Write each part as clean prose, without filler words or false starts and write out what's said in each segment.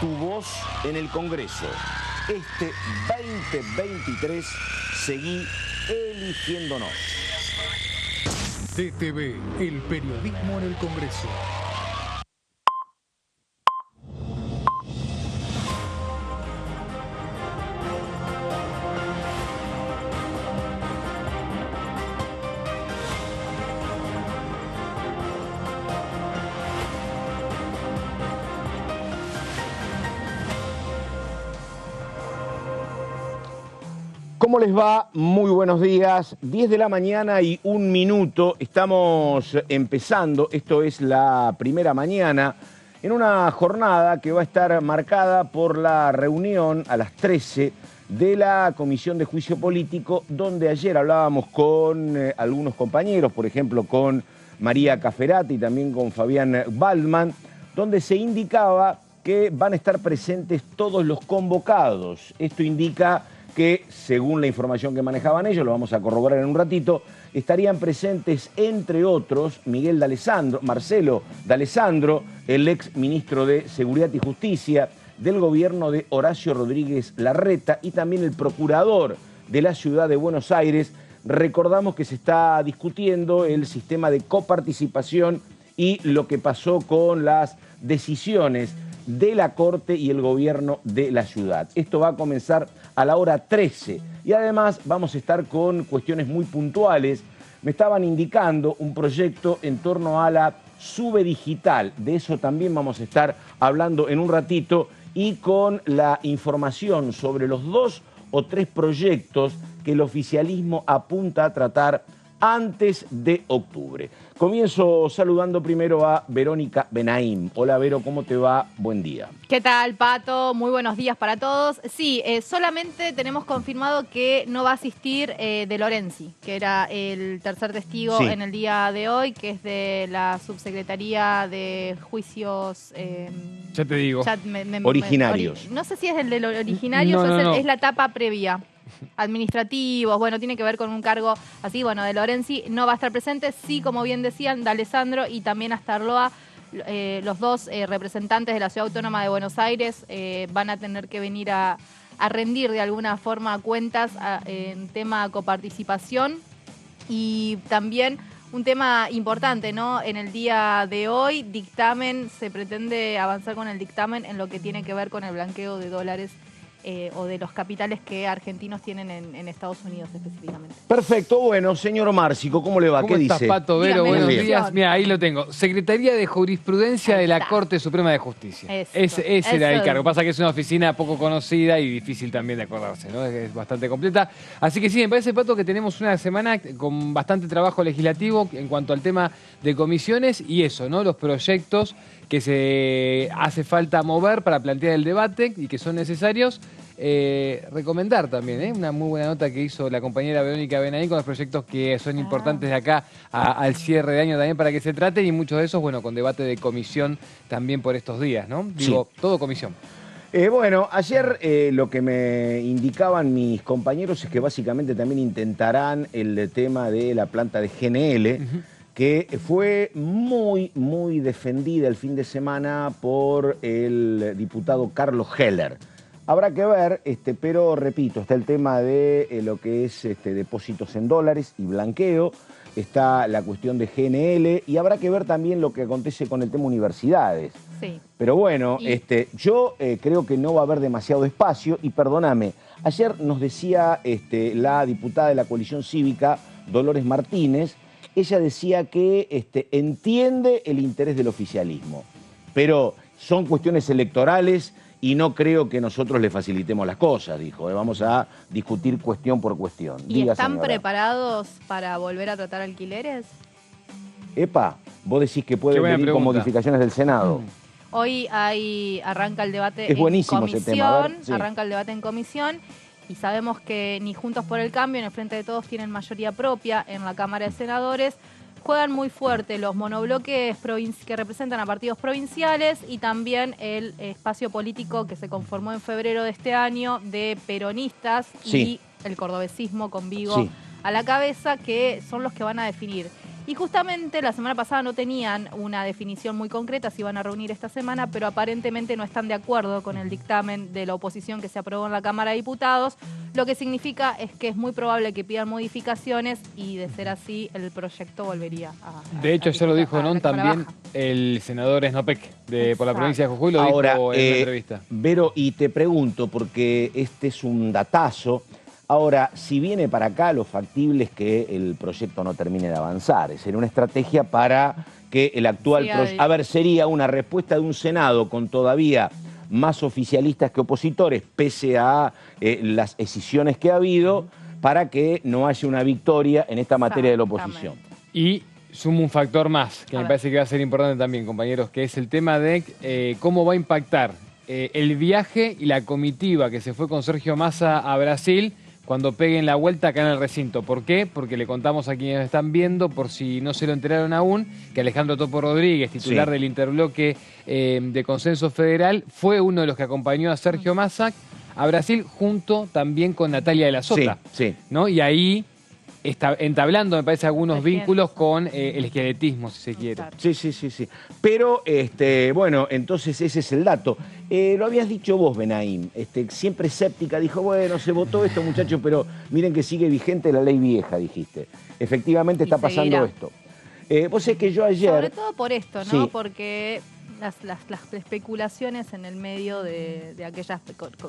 tu voz en el Congreso. Este 2023 seguí eligiéndonos. CTV, el periodismo en el Congreso. ¿Cómo les va? Muy buenos días. 10 de la mañana y 1 minuto. Estamos empezando, esto es la primera mañana, en una jornada que va a estar marcada por la reunión a las 13 de la Comisión de Juicio Político, donde ayer hablábamos con algunos compañeros, por ejemplo con María Cafferati y también con Fabián Waldman, donde se indicaba que van a estar presentes todos los convocados. Esto indica que, según la información que manejaban ellos, lo vamos a corroborar en un ratito, estarían presentes, entre otros, Marcelo D'Alessandro, el ex ministro de Seguridad y Justicia del gobierno de Horacio Rodríguez Larreta, y también el procurador de la ciudad de Buenos Aires. Recordamos que se está discutiendo el sistema de coparticipación y lo que pasó con las decisiones de la Corte y el gobierno de la ciudad. Esto va a comenzar a la hora 13 y además vamos a estar con cuestiones muy puntuales. Me estaban indicando un proyecto en torno a la SUBE digital, de eso también vamos a estar hablando en un ratito, y con la información sobre los 2 o 3 proyectos que el oficialismo apunta a tratar antes de octubre. Comienzo saludando primero a Verónica Benaim. Hola Vero, ¿cómo te va? Buen día. ¿Qué tal, Pato? Muy buenos días para todos. Sí, solamente tenemos confirmado que no va a asistir De Lorenzi, que era el tercer testigo en el día de hoy, que es de la Subsecretaría de Juicios... ya te digo. Originarios. No sé si es el de los originarios o es la etapa previa. Administrativos, bueno, tiene que ver con un cargo así. Bueno, De Lorenzi no va a estar presente, sí, como bien decían, D'Alessandro y también Astarloa, los dos representantes de la Ciudad Autónoma de Buenos Aires, van a tener que venir a rendir de alguna forma cuentas en tema coparticipación. Y también un tema importante, ¿no? En el día de hoy, dictamen, se pretende avanzar con el dictamen en lo que tiene que ver con el blanqueo de dólares o de los capitales que argentinos tienen en Estados Unidos específicamente. Perfecto, bueno, señor Márcico, ¿cómo le va? ¿Cómo ¿Qué estás, dice? Pato? Vero, buenos Bien. días. Mira, ahí lo tengo. Secretaría de Jurisprudencia de la Corte Suprema de Justicia. Ese era el cargo. Pasa que es una oficina poco conocida y difícil también de acordarse, ¿no? Es bastante completa. Así que sí, me parece, Pato, que tenemos una semana con bastante trabajo legislativo en cuanto al tema de comisiones y eso, ¿no? Los proyectos que se hace falta mover para plantear el debate y que son necesarios. Recomendar también, una muy buena nota que hizo la compañera Verónica Benaim con los proyectos que son importantes de acá al cierre de año también para que se traten, y muchos de esos, bueno, con debate de comisión también por estos días, ¿no? Digo, todo comisión. Bueno, ayer lo que me indicaban mis compañeros es que básicamente también intentarán el tema de la planta de GNL, que fue muy, muy defendida el fin de semana por el diputado Carlos Heller. Habrá que ver, pero repito, está el tema de lo que es depósitos en dólares y blanqueo, está la cuestión de GNL y habrá que ver también lo que acontece con el tema universidades. Sí. Pero bueno, yo creo que no va a haber demasiado espacio y perdóname, ayer nos decía la diputada de la coalición cívica, Dolores Martínez, ella decía que entiende el interés del oficialismo, pero son cuestiones electorales y no creo que nosotros le facilitemos las cosas, dijo. Vamos a discutir cuestión por cuestión. ¿Y Diga, están señora, preparados para volver a tratar alquileres? Epa, vos decís que pueden venir con modificaciones del Senado. Hoy arranca el debate Es buenísimo en comisión, ese tema. A ver, sí. Arranca el debate en comisión y sabemos que ni Juntos por el Cambio ni el Frente de Todos tienen mayoría propia en la Cámara de Senadores. Juegan muy fuerte los monobloques que representan a partidos provinciales y también el espacio político que se conformó en febrero de este año de peronistas y el cordobesismo con Vigo a la cabeza, que son los que van a definir. Y justamente la semana pasada no tenían una definición muy concreta, se iban a reunir esta semana, pero aparentemente no están de acuerdo con el dictamen de la oposición que se aprobó en la Cámara de Diputados, lo que significa es que es muy probable que pidan modificaciones y de ser así el proyecto volvería a... De hecho, ya lo dijo también el senador Snopek por la provincia de Jujuy, lo Ahora, dijo en una entrevista. Vero, y te pregunto, porque este es un datazo. Ahora, si viene para acá, lo factible es que el proyecto no termine de avanzar. Sería una estrategia para que el actual proyecto... A ver, sería una respuesta de un Senado con todavía más oficialistas que opositores, pese a las escisiones que ha habido, para que no haya una victoria en esta materia de la oposición. Y sumo un factor más, que me parece que va a ser importante también, compañeros, que es el tema de cómo va a impactar el viaje y la comitiva que se fue con Sergio Massa a Brasil cuando peguen la vuelta acá en el recinto. ¿Por qué? Porque le contamos a quienes están viendo, por si no se lo enteraron aún, que Alejandro Topo Rodríguez, titular del interbloque de Consenso Federal, fue uno de los que acompañó a Sergio Massa a Brasil, junto también con Natalia de la Sota. ¿No? Y ahí está entablando, me parece, algunos vínculos con el esqueletismo, si se quiere. Sí. Pero, bueno, entonces ese es el dato. Lo habías dicho vos, Benaim, siempre escéptica, dijo, bueno, se votó esto, muchachos, pero miren que sigue vigente la ley vieja, dijiste. Efectivamente está pasando esto. Vos sabés que yo ayer... Sobre todo por esto, ¿no? Porque las especulaciones en el medio de aquellas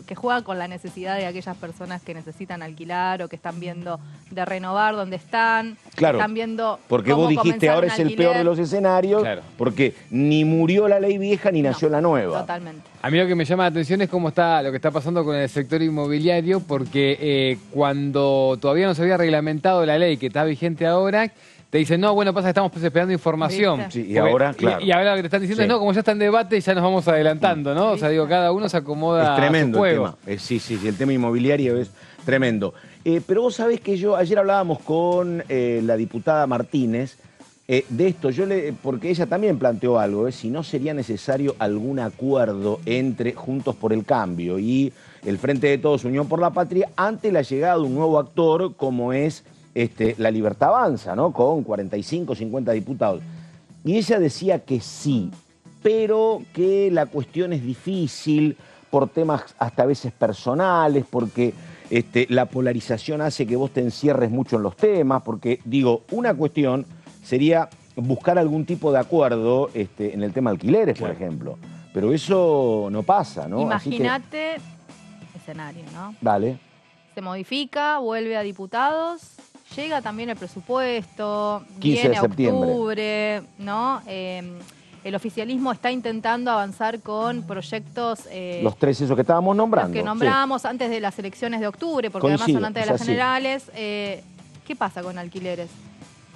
que juegan con la necesidad de aquellas personas que necesitan alquilar o que están viendo de renovar donde están, claro, están viendo porque vos dijiste ahora es el peor de los escenarios, porque ni murió la ley vieja ni nació la nueva. Totalmente. A mí lo que me llama la atención es cómo está lo que está pasando con el sector inmobiliario, porque cuando todavía no se había reglamentado la ley que está vigente ahora, te dicen, no, bueno, pasa que estamos esperando información. Sí, y ahora, claro. Y ahora lo que te están diciendo es, no, como ya está en debate, ya nos vamos adelantando, ¿no? O sea, digo, cada uno se acomoda a su juego. El tema. Sí, el tema inmobiliario es tremendo. Pero vos sabés que ayer hablábamos con la diputada Martínez de esto, porque ella también planteó algo, si no sería necesario algún acuerdo entre Juntos por el Cambio y el Frente de Todos, Unión por la Patria, ante la llegada de un nuevo actor como es La Libertad Avanza, ¿no? Con 45, 50 diputados. Y ella decía que sí, pero que la cuestión es difícil por temas hasta a veces personales, porque la polarización hace que vos te encierres mucho en los temas, porque, digo, una cuestión sería buscar algún tipo de acuerdo en el tema alquileres, por ejemplo. Pero eso no pasa, ¿no? Imagínate escenario, ¿no? Dale. Se modifica, vuelve a diputados, llega también el presupuesto, 15 viene de septiembre. octubre, ¿no? El oficialismo está intentando avanzar con proyectos... los tres esos que estábamos nombrando. Los que nombramos antes de las elecciones de octubre, porque además son antes de las generales. ¿Qué pasa con alquileres?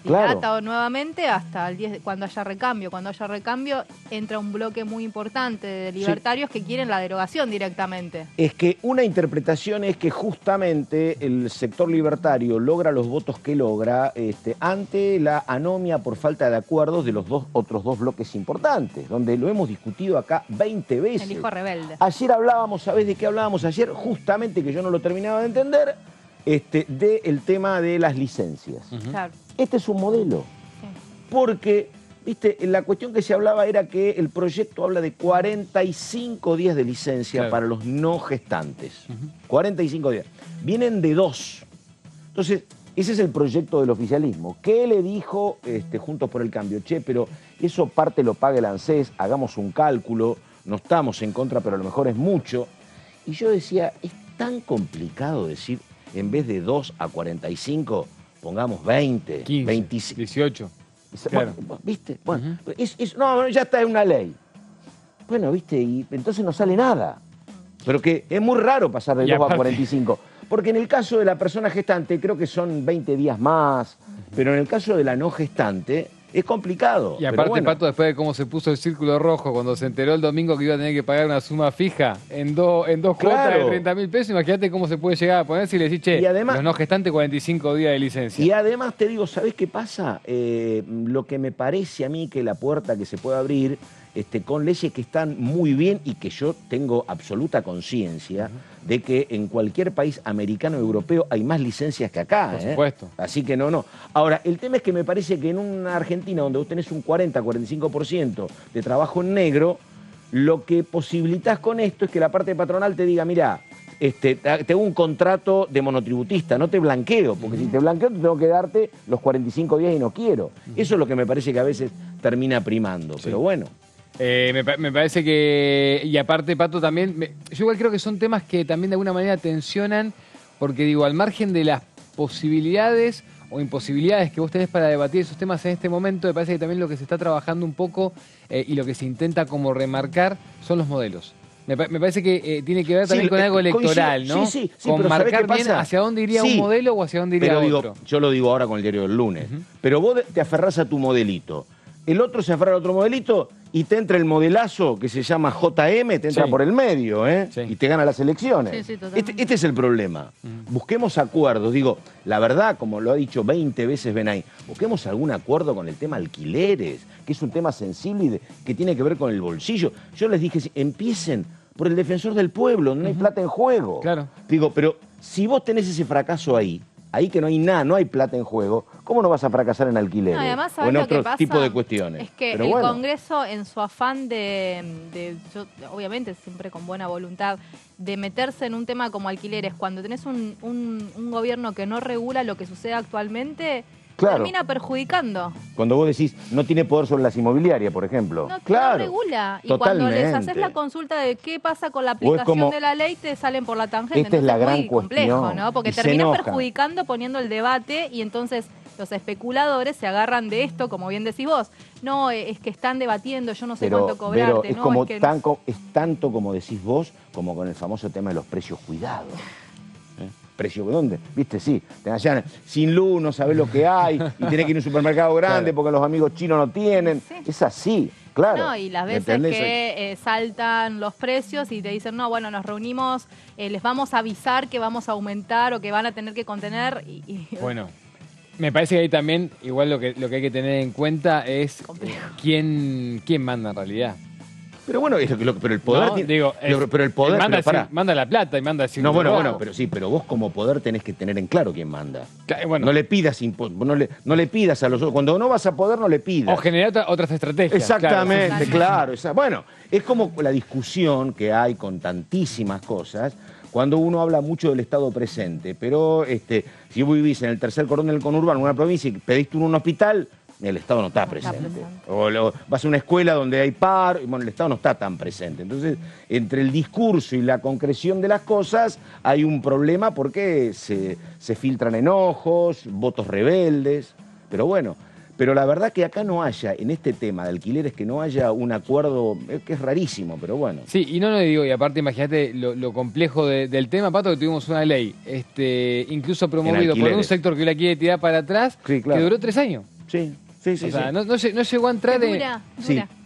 Dilata nuevamente hasta el 10, cuando haya recambio. Cuando haya recambio entra un bloque muy importante de libertarios que quieren la derogación directamente. Es que una interpretación es que justamente el sector libertario logra los votos que logra ante la anomia por falta de acuerdos de los otros dos bloques importantes, donde lo hemos discutido acá 20 veces. El hijo rebelde. Ayer hablábamos, ¿sabés de qué hablábamos ayer? Justamente, que yo no lo terminaba de entender, del tema de las licencias. Claro. Este es un modelo, porque, viste, la cuestión que se hablaba era que el proyecto habla de 45 días de licencia para los no gestantes. 45 días. Vienen de 2. Entonces, ese es el proyecto del oficialismo. ¿Qué le dijo Juntos por el Cambio? Che, pero eso parte lo paga el ANSES, hagamos un cálculo, no estamos en contra, pero a lo mejor es mucho. Y yo decía, es tan complicado decir, en vez de 2 a 45... pongamos 20, 15, 25, 18. Bueno, ¿viste? Bueno, no, ya está en una ley. Bueno, ¿viste? Y entonces no sale nada. Pero que es muy raro pasar de 2 a 45. Porque en el caso de la persona gestante creo que son 20 días más, pero en el caso de la no gestante es complicado. Y aparte, Pato, después de cómo se puso el círculo rojo, cuando se enteró el domingo que iba a tener que pagar una suma fija en dos cuotas de 30.000 pesos, imagínate cómo se puede llegar a poner si le decís, che, además, los no gestantes 45 días de licencia. Y además te digo, ¿sabés qué pasa? Lo que me parece a mí que la puerta que se puede abrir con leyes que están muy bien y que yo tengo absoluta conciencia de que en cualquier país americano o europeo hay más licencias que acá. Por supuesto. Así que no. Ahora, el tema es que me parece que en una Argentina donde vos tenés un 40-45% de trabajo en negro, lo que posibilitas con esto es que la parte patronal te diga, mirá, tengo un contrato de monotributista, no te blanqueo, porque si te blanqueo tengo que darte los 45 días y no quiero. Eso es lo que me parece que a veces termina primando, pero bueno. Me parece que, y aparte, Pato, también, yo igual creo que son temas que también de alguna manera tensionan, porque digo, al margen de las posibilidades o imposibilidades que vos tenés para debatir esos temas en este momento, me parece que también lo que se está trabajando un poco y lo que se intenta como remarcar son los modelos. Me parece que tiene que ver también con algo electoral, ¿no? Sí, con pero marcar bien hacia dónde iría un modelo o hacia dónde iría otro. Yo lo digo ahora con el diario del lunes. Pero vos te aferrás a tu modelito. El otro se aferra al otro modelito y te entra el modelazo que se llama JM, te entra por el medio, y te gana las elecciones. Este es el problema. Busquemos acuerdos. Digo, la verdad, como lo ha dicho 20 veces Benay, busquemos algún acuerdo con el tema alquileres, que es un tema sensible y que tiene que ver con el bolsillo. Yo les dije, empiecen por el defensor del pueblo, no hay plata en juego. Claro. Digo, pero si vos tenés ese fracaso ahí que no hay nada, no hay plata en juego, ¿cómo no vas a fracasar en alquileres? No, además, o en lo otro que pasa tipo de cuestiones? Es que el Congreso, en su afán yo, obviamente siempre con buena voluntad, de meterse en un tema como alquileres, cuando tenés un gobierno que no regula lo que sucede actualmente, termina perjudicando. Cuando vos decís, no tiene poder sobre las inmobiliarias, por ejemplo. No regula. Y cuando les haces la consulta de qué pasa con la aplicación de la ley, te salen por la tangente. Esta es la gran muy complejo, ¿no? Porque termina perjudicando poniendo el debate y entonces los especuladores se agarran de esto, como bien decís vos. No, es que están debatiendo, yo no sé cuánto cobrarte. Pero es tanto como decís vos, como con el famoso tema de los precios cuidados. ¿Precio de dónde? ¿Viste? Sí. Allá sin luz, no sabés lo que hay, y tenés que ir a un supermercado grande porque los amigos chinos no tienen. Sí. Es así, claro. No, y las veces que saltan los precios y te dicen, no, bueno, nos reunimos, les vamos a avisar que vamos a aumentar o que van a tener que contener. Bueno, me parece que ahí también, igual lo que hay que tener en cuenta es quién manda en realidad. Pero bueno, pero el poder... pero el poder... Manda la plata y manda... No, bueno, pero vos como poder tenés que tener en claro quién manda. Bueno. No le pidas no le pidas a los otros. Cuando no vas a poder, no le pidas. O generar otras estrategias. Exactamente, claro. Bueno, es como la discusión que hay con tantísimas cosas cuando uno habla mucho del Estado presente. Pero si vos vivís en el tercer cordón del conurbano, en una provincia, y pediste un hospital... El Estado no está presente. O vas a una escuela donde hay paro, y bueno, el Estado no está tan presente. Entonces, entre el discurso y la concreción de las cosas, hay un problema porque se filtran enojos, votos rebeldes. Pero bueno, la verdad que acá no haya, en este tema de alquileres, que no haya un acuerdo, que es rarísimo, pero bueno. Sí, y no digo, y aparte imagínate lo complejo del tema, Pato, que tuvimos una ley, incluso promovido por un sector que la quiere tirar para atrás, que duró 3 años. Sí. O sea, no llegó a entrar de...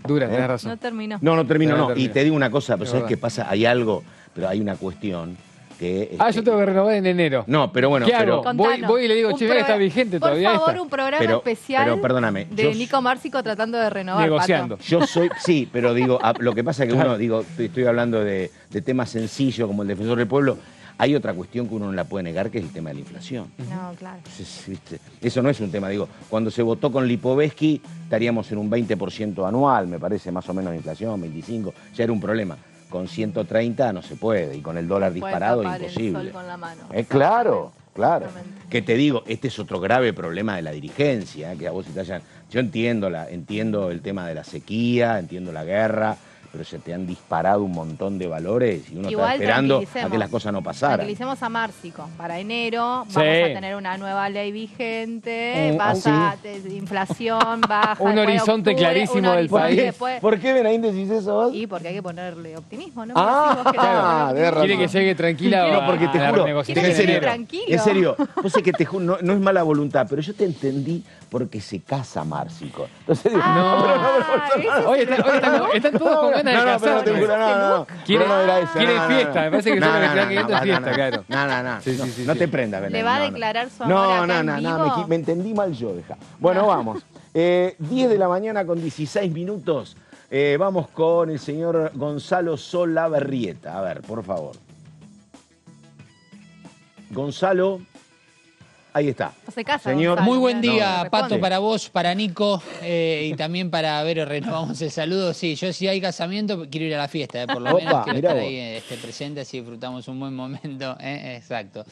Dura, tenés razón. No terminó. No terminó. Y te digo una cosa, pero ¿sabes qué pasa? Hay algo, pero hay una cuestión que... yo tengo que renovar en enero. No, pero bueno... ¿Qué hago? Voy y le digo, che, está vigente todavía. Por favor, un programa especial perdóname, de Nico Márcico tratando de renovar, negociando. Pato. Yo soy... Sí, pero digo, lo que pasa es que estoy hablando de temas sencillos como el defensor del pueblo. Hay otra cuestión que uno no la puede negar, que es el tema de la inflación. No, claro. Eso no es un tema. Digo, cuando se votó con Lipovetsky, estaríamos en un 20% anual, me parece, más o menos de inflación, 25%. Ya era un problema. Con 130 no se puede, y con el dólar disparado imposible. El sol con la mano. Claro. Que te digo, este es otro grave problema de la dirigencia, que a vos yo entiendo el tema de la sequía, entiendo la guerra, pero se te han disparado un montón de valores y uno está esperando a que las cosas no pasaran. Tranquilicemos a Márcico. Para enero vamos a tener una nueva ley vigente, inflación baja. Un horizonte clarísimo del país. ¿Por qué Benahín decís eso vos? Y porque hay que ponerle optimismo, ¿no? Quiere que llegue tranquila. No, porque te juro, en serio, vos sé que te juro, no es mala voluntad, pero yo te entendí porque se casa Márcico. Entonces digo, Oye, están todos con ganas de casar. No, te juro, no. Quiere fiesta, me parece que solo lo que está fiesta, claro. No te prendas, Benahín. Le va a declarar su amor No, me entendí mal yo, deja. Bueno, vamos. 10 de la mañana con 16 minutos. Vamos con el señor Gonzalo Solabarrieta. A ver, por favor. Gonzalo, ahí está. Se casa, señor. Gonzalo. Muy buen día, No, Pato, para vos, para Nico y también para Vero. Renovamos el saludo. Sí, yo si hay casamiento quiero ir a la fiesta, por lo menos quiero estar ahí presente, así disfrutamos un buen momento. Exacto.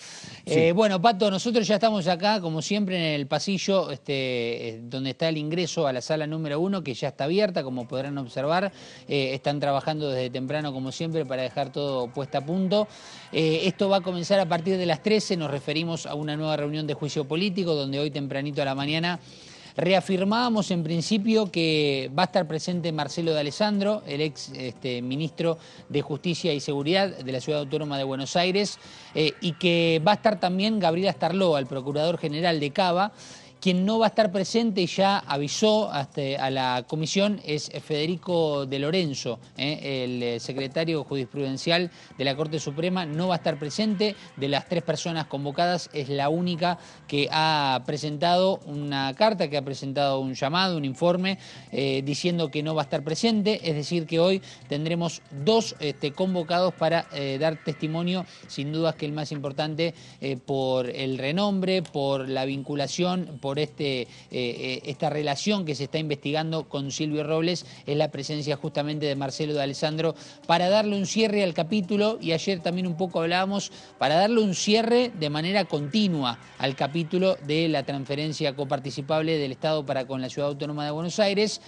Sí. Bueno, Pato, nosotros ya estamos acá, como siempre, en el pasillo donde está el ingreso a la sala número 1, que ya está abierta, como podrán observar. Están trabajando desde temprano, como siempre, para dejar todo puesto a punto. Esto va a comenzar a partir de las 13. Nos referimos a una nueva reunión de juicio político, donde hoy tempranito a la mañana reafirmábamos en principio que va a estar presente Marcelo D'Alessandro, el ex ministro de Justicia y Seguridad de la Ciudad Autónoma de Buenos Aires, y que va a estar también Gabriel Astarloa, el Procurador General de Cava. Quien no va a estar presente y ya avisó a la comisión es Federico De Lorenzo, el secretario jurisprudencial de la Corte Suprema, no va a estar presente. De las 3 personas convocadas es la única que ha presentado una carta, que ha presentado un llamado, un informe, diciendo que no va a estar presente. Es decir, que hoy tendremos 2 convocados para dar testimonio, sin dudas que el más importante por el renombre, por la vinculación, por esta relación que se está investigando con Silvio Robles, es la presencia justamente de Marcelo D'Alessandro para darle un cierre al capítulo, y ayer también un poco hablábamos, para darle un cierre de manera continua al capítulo de la transferencia coparticipable del Estado para con la Ciudad Autónoma de Buenos Aires,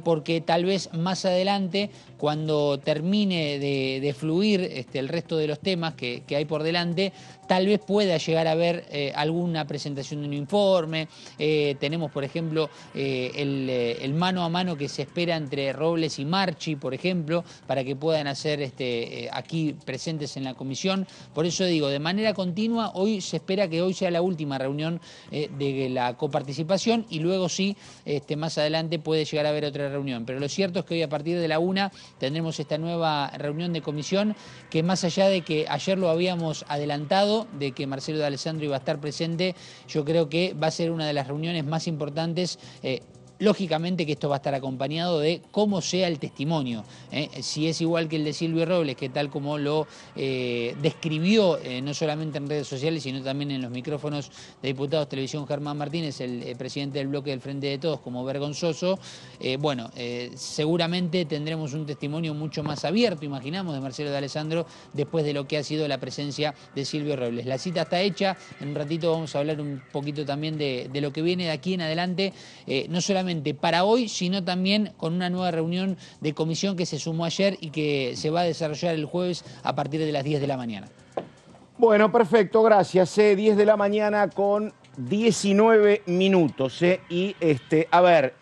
porque tal vez más adelante, cuando termine de fluir el resto de los temas que hay por delante, tal vez pueda llegar a haber alguna presentación de un informe. Tenemos, por ejemplo, el mano a mano que se espera entre Robles y Marchi, por ejemplo, para que puedan hacer aquí presentes en la comisión. Por eso digo, de manera continua, hoy se espera que hoy sea la última reunión de la coparticipación, y luego sí, más adelante puede llegar a haber otra reunión. Pero lo cierto es que hoy a partir de la 1 tendremos esta nueva reunión de comisión, que más allá de que ayer lo habíamos adelantado, de que Marcelo D'Alessandro iba a estar presente, yo creo que va a ser una de las reuniones más importantes. Lógicamente que esto va a estar acompañado de cómo sea el testimonio. Si es igual que el de Silvio Robles, que tal como lo describió no solamente en redes sociales, sino también en los micrófonos de Diputados Televisión Germán Martínez, el presidente del bloque del Frente de Todos, como vergonzoso, seguramente tendremos un testimonio mucho más abierto, imaginamos, de Marcelo D'Alessandro, después de lo que ha sido la presencia de Silvio Robles. La cita está hecha, en un ratito vamos a hablar un poquito también de lo que viene de aquí en adelante, no solamente para hoy, sino también con una nueva reunión de comisión que se sumó ayer y que se va a desarrollar el jueves a partir de las 10 de la mañana. Bueno, perfecto, gracias. 10 de la mañana con 19 minutos. Y, a ver,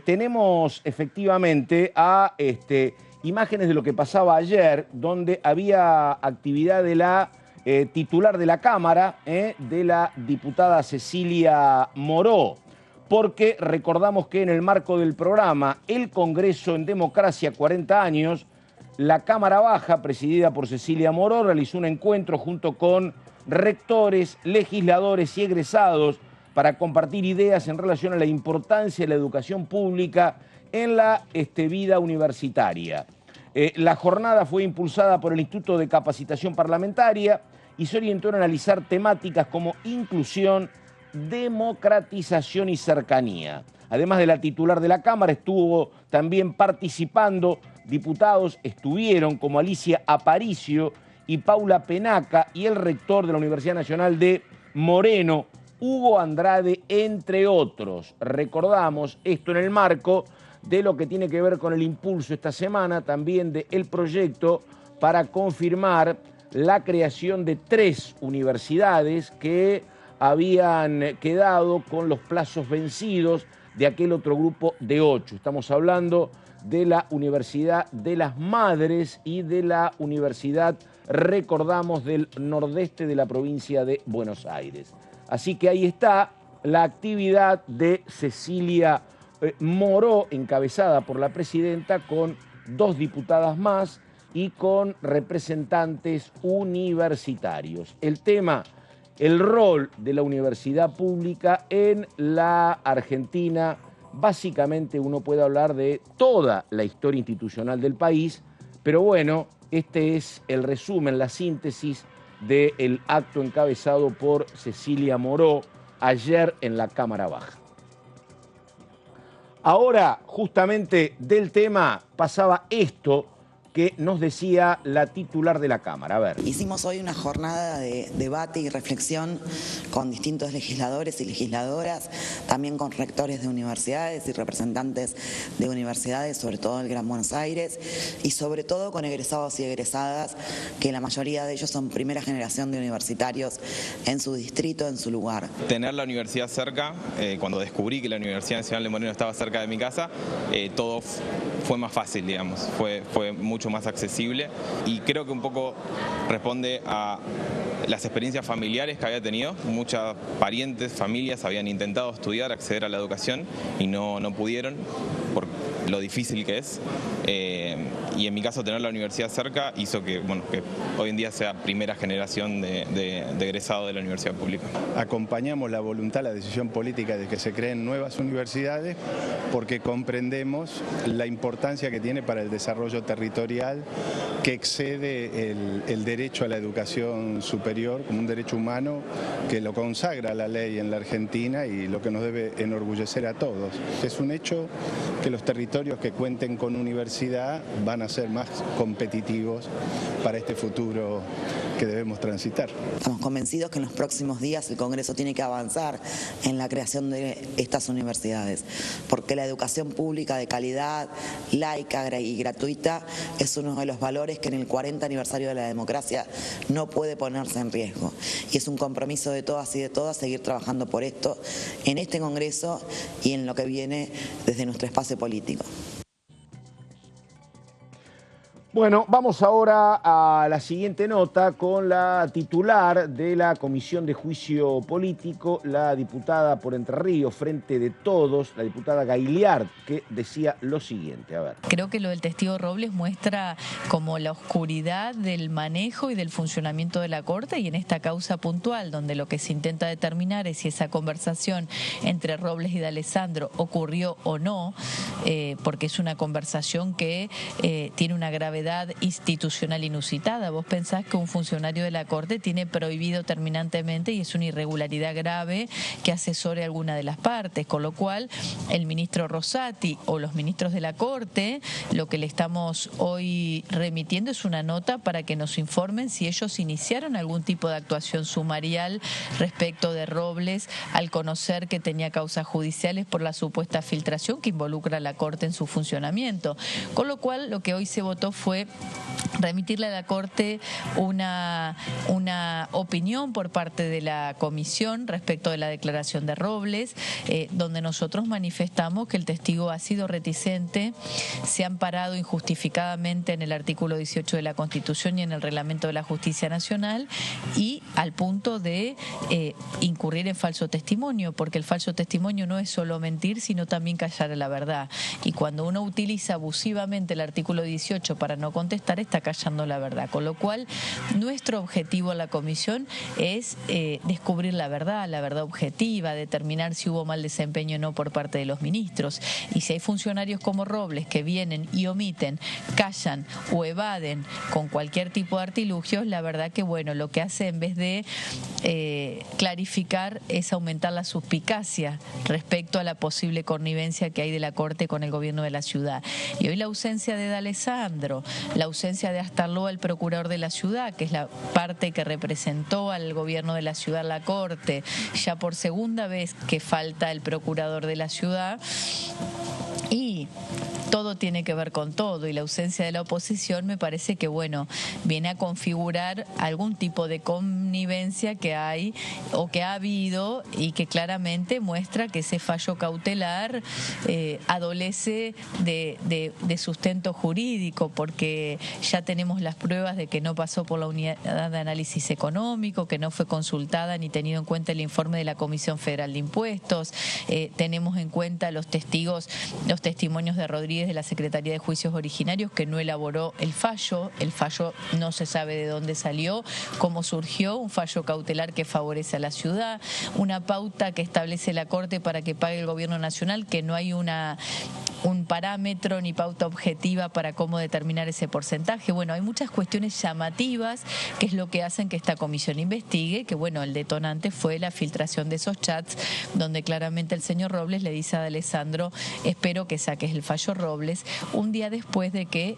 tenemos efectivamente imágenes de lo que pasaba ayer, donde había actividad de la titular de la Cámara, de la diputada Cecilia Moró, porque recordamos que en el marco del programa El Congreso en Democracia 40 años, la Cámara Baja, presidida por Cecilia Moró, realizó un encuentro junto con rectores, legisladores y egresados para compartir ideas en relación a la importancia de la educación pública en la vida universitaria. La jornada fue impulsada por el Instituto de Capacitación Parlamentaria y se orientó a analizar temáticas como inclusión, democratización y cercanía. Además de la titular de la Cámara, estuvo también participando diputados, estuvieron como Alicia Aparicio y Paula Penaca, y el rector de la Universidad Nacional de Moreno, Hugo Andrade, entre otros. Recordamos esto en el marco de lo que tiene que ver con el impulso esta semana también del proyecto para confirmar la creación de 3 universidades que habían quedado con los plazos vencidos de aquel otro grupo de 8. Estamos hablando de la Universidad de las Madres y de la Universidad, recordamos, del nordeste de la provincia de Buenos Aires. Así que ahí está la actividad de Cecilia Moró, encabezada por la presidenta, con 2 diputadas más y con representantes universitarios. El tema: el rol de la universidad pública en la Argentina Básicamente uno puede hablar de toda la historia institucional del país, pero bueno, este es el resumen, la síntesis del acto encabezado por Cecilia Moró ayer en la Cámara Baja. Ahora, justamente del tema, pasaba esto que nos decía la titular de la Cámara. A ver. Hicimos hoy una jornada de debate y reflexión con distintos legisladores y legisladoras, también con rectores de universidades y representantes de universidades, sobre todo del Gran Buenos Aires, y sobre todo con egresados y egresadas, que la mayoría de ellos son primera generación de universitarios en su distrito, en su lugar. Tener la universidad cerca, cuando descubrí que la Universidad Nacional de Moreno estaba cerca de mi casa, todo fue más fácil, digamos, fue mucho más accesible, y creo que un poco responde a las experiencias familiares que había tenido. Muchas parientes, familias habían intentado estudiar, acceder a la educación y no pudieron por lo difícil que es, y en mi caso tener la universidad cerca hizo que hoy en día sea primera generación de egresado de la universidad pública. Acompañamos la voluntad, la decisión política de que se creen nuevas universidades porque comprendemos la importancia que tiene para el desarrollo territorial, que excede el derecho a la educación superior como un derecho humano que lo consagra la ley en la Argentina y lo que nos debe enorgullecer a todos. Es un hecho que los territorios que cuenten con universidad van a ser más competitivos para este futuro que debemos transitar. Estamos convencidos que en los próximos días el Congreso tiene que avanzar en la creación de estas universidades, porque la educación pública de calidad, laica y gratuita es uno de los valores que en el 40 aniversario de la democracia no puede ponerse en riesgo. Y es un compromiso de todas y de todas seguir trabajando por esto en este Congreso y en lo que viene desde nuestro espacio político. Bueno, vamos ahora a la siguiente nota con la titular de la Comisión de Juicio Político, la diputada por Entre Ríos, Frente de Todos, la diputada Gailiard, que decía lo siguiente. A ver. Creo que lo del testigo Robles muestra como la oscuridad del manejo y del funcionamiento de la Corte, y en esta causa puntual, donde lo que se intenta determinar es si esa conversación entre Robles y D'Alessandro ocurrió o no, porque es una conversación que tiene una gravedad institucional inusitada. Vos pensás que un funcionario de la Corte tiene prohibido terminantemente, y es una irregularidad grave, que asesore a alguna de las partes, con lo cual el ministro Rosati o los ministros de la Corte, lo que le estamos hoy remitiendo es una nota para que nos informen si ellos iniciaron algún tipo de actuación sumarial respecto de Robles al conocer que tenía causas judiciales por la supuesta filtración que involucra a la Corte en su funcionamiento. Con lo cual lo que hoy se votó fue remitirle a la Corte una opinión por parte de la Comisión respecto de la declaración de Robles, donde nosotros manifestamos que el testigo ha sido reticente, se ha amparado injustificadamente en el artículo 18 de la Constitución y en el Reglamento de la Justicia Nacional, y al punto de incurrir en falso testimonio, porque el falso testimonio no es solo mentir, sino también callar la verdad. Y cuando uno utiliza abusivamente el artículo 18 para no contestar, está callando la verdad. Con lo cual, nuestro objetivo en la comisión es descubrir la verdad objetiva, determinar si hubo mal desempeño o no por parte de los ministros. Y si hay funcionarios como Robles que vienen y omiten, callan o evaden con cualquier tipo de artilugios, la verdad que lo que hace en vez de clarificar es aumentar la suspicacia respecto a la posible connivencia que hay de la Corte con el gobierno de la ciudad. Y hoy la ausencia de D'Alessandro, la ausencia de Astarloa, el procurador de la ciudad, que es la parte que representó al gobierno de la ciudad en la Corte, ya por segunda vez que falta el procurador de la ciudad, y todo tiene que ver con todo, y la ausencia de la oposición me parece que viene a configurar algún tipo de connivencia que hay o que ha habido, y que claramente muestra que ese fallo cautelar adolece de sustento jurídico, porque ya tenemos las pruebas de que no pasó por la unidad de análisis económico, que no fue consultada ni tenido en cuenta el informe de la Comisión Federal de Impuestos, tenemos en cuenta los testimonios testimonios de Rodríguez de la Secretaría de Juicios Originarios, que no elaboró el fallo. El fallo no se sabe de dónde salió, cómo surgió, un fallo cautelar que favorece a la ciudad, una pauta que establece la Corte para que pague el Gobierno Nacional, que no hay un parámetro ni pauta objetiva para cómo determinar ese porcentaje. Bueno, hay muchas cuestiones llamativas, que es lo que hacen que esta comisión investigue, que bueno, el detonante fue la filtración de esos chats, donde claramente el señor Robles le dice a D'Alessandro: espero que saques el fallo Robles, un día después de que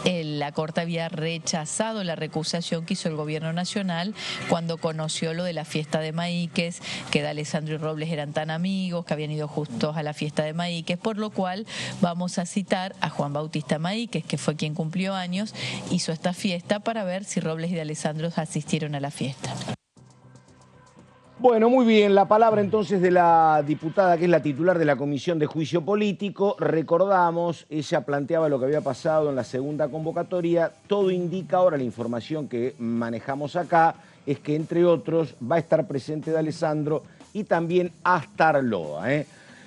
la Corte había rechazado la recusación que hizo el Gobierno Nacional cuando conoció lo de la fiesta de Maíquez, que D'Alessandro y Robles eran tan amigos, que habían ido justos a la fiesta de Maíquez, por lo cual vamos a citar a Juan Bautista Maíquez, que fue quien cumplió años, hizo esta fiesta para ver si Robles y D'Alessandro asistieron a la fiesta. Bueno, muy bien, la palabra entonces de la diputada, que es la titular de la Comisión de Juicio Político. Recordamos, ella planteaba lo que había pasado en la segunda convocatoria. Todo indica ahora, la información que manejamos acá, es que entre otros va a estar presente D'Alessandro y también Astarloa,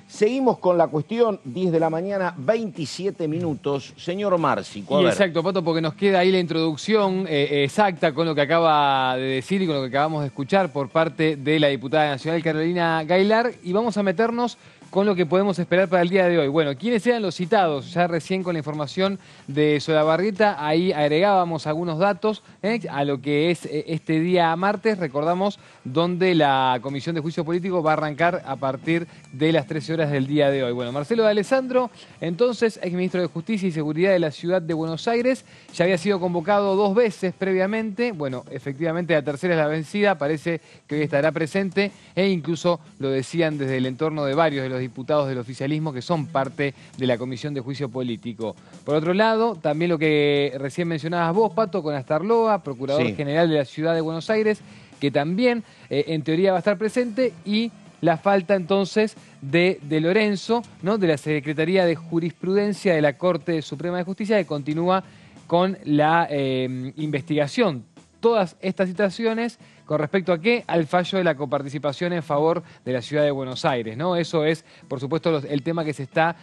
Seguimos con la cuestión, 10 de la mañana, 27 minutos. Señor Marci, exacto, Pato, porque nos queda ahí la introducción exacta con lo que acaba de decir y con lo que acabamos de escuchar por parte de la diputada nacional Carolina Gaylar, y vamos a meternos con lo que podemos esperar para el día de hoy. Bueno, ¿quiénes eran los citados? Ya recién con la información de Solabarrieta, ahí agregábamos algunos datos a lo que es este día martes, recordamos, donde la Comisión de Juicio Político va a arrancar a partir de las 13 horas del día de hoy. Bueno, Marcelo D'Alessandro, entonces, exministro de Justicia y Seguridad de la Ciudad de Buenos Aires, ya había sido convocado 2 veces previamente. Bueno, efectivamente la tercera es la vencida, parece que hoy estará presente, e incluso lo decían desde el entorno de varios de los diputados del oficialismo que son parte de la Comisión de Juicio Político. Por otro lado, también lo que recién mencionabas vos, Pato, con Astarloa, Procurador General de la Ciudad de Buenos Aires, que también en teoría va a estar presente, y la falta entonces de Lorenzo, ¿no?, de la Secretaría de Jurisprudencia de la Corte Suprema de Justicia, que continúa con la investigación. Todas estas citaciones con respecto a qué, al fallo de la coparticipación en favor de la Ciudad de Buenos Aires, ¿no? Eso es, por supuesto, el tema que se está